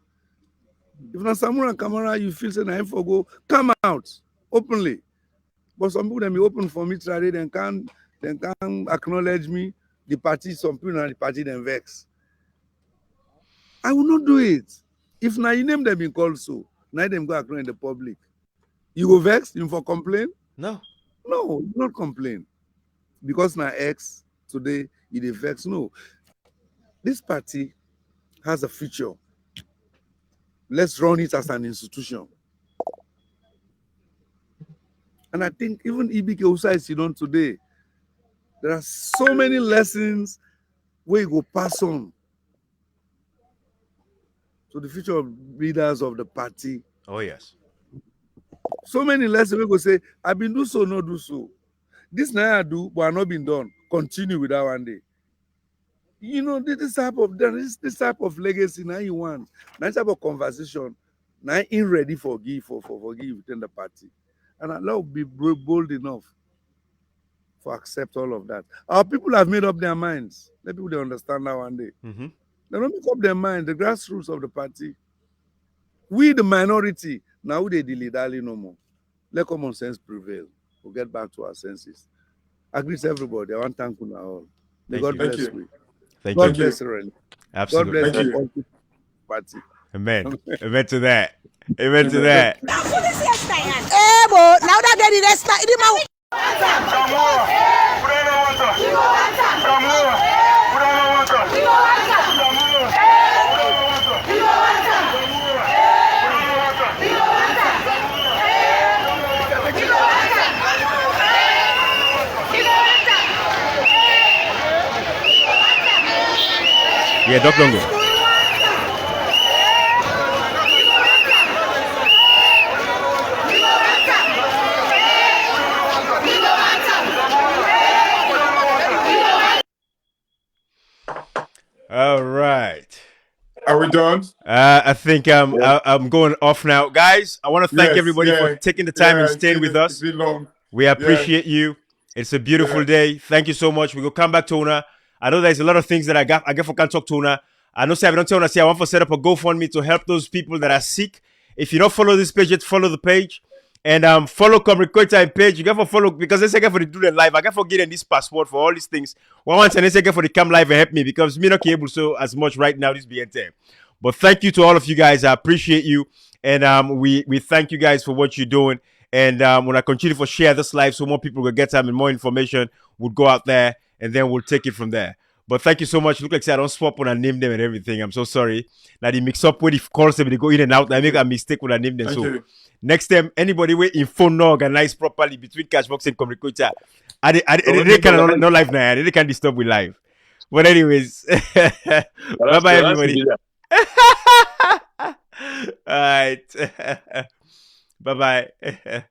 If na Samura Kamara, you feel say na him for go, come out openly. But some people, they be open for me today, they can't acknowledge me. The party, some people in the party, then vex. I will not do it. If now you name them in call so, now them go acknowledge the public. You go vex, you for complain? No. No, not complain. Because now X today, it vex. No. This party has a future. Let's run it as an institution. And I think even EBK Usa is on today. There are so many lessons where you go pass on to the future leaders of the party. Oh, yes. So many lessons we go say, I've been do so, not do so. This now I do, but I not been done. Continue with that one day. You know, this type of legacy now you want. That type of conversation. Now in ready for forgive within the party. And Allah will be bold enough to accept all of that. Our people have made up their minds. Let people they understand that one day. Mm-hmm. They don't make up their mind, the grassroots of the party. We, the minority, now they dilly-dally no more. Let common sense prevail. We'll get back to our senses. I greet everybody. I want to thank you all. May God bless you. God bless you. Absolutely. God bless you. Party. Amen. Amen to that. Amen to that. Eh, but now that they rest, Yeah, Doc Longo. All right. Are we done? I think I'm going off now, guys. I want to thank everybody for taking the time and staying with us. We appreciate you. It's a beautiful day. Thank you so much. We will come back to Una. I know there's a lot of things that I get for can talk to Una. I know say I don't tell Una say I want to set up a GoFundMe to help those people that are sick. If you don't follow this page yet, follow the page. And follow Comrequota page. You got to follow because they say for the do the live. I got to get this passport for all these things. Once and they say for the come live and help me because me not able so as much right now this being time. But thank you to all of you guys. I appreciate you. And we thank you guys for what you're doing. And when I continue to share this live so more people will get time and more information, we'll go out there and then we'll take it from there. But thank you so much. Look like I don't swap when I name them and everything. I'm so sorry. Now they mix up with the calls them, they go in and out. I make a mistake when I name them. Thank you. Next time, anybody where info no organized properly between Cashbox and Comrequota, they can no live now. They can't disturb with live. But anyways, bye bye everybody. All right, bye bye.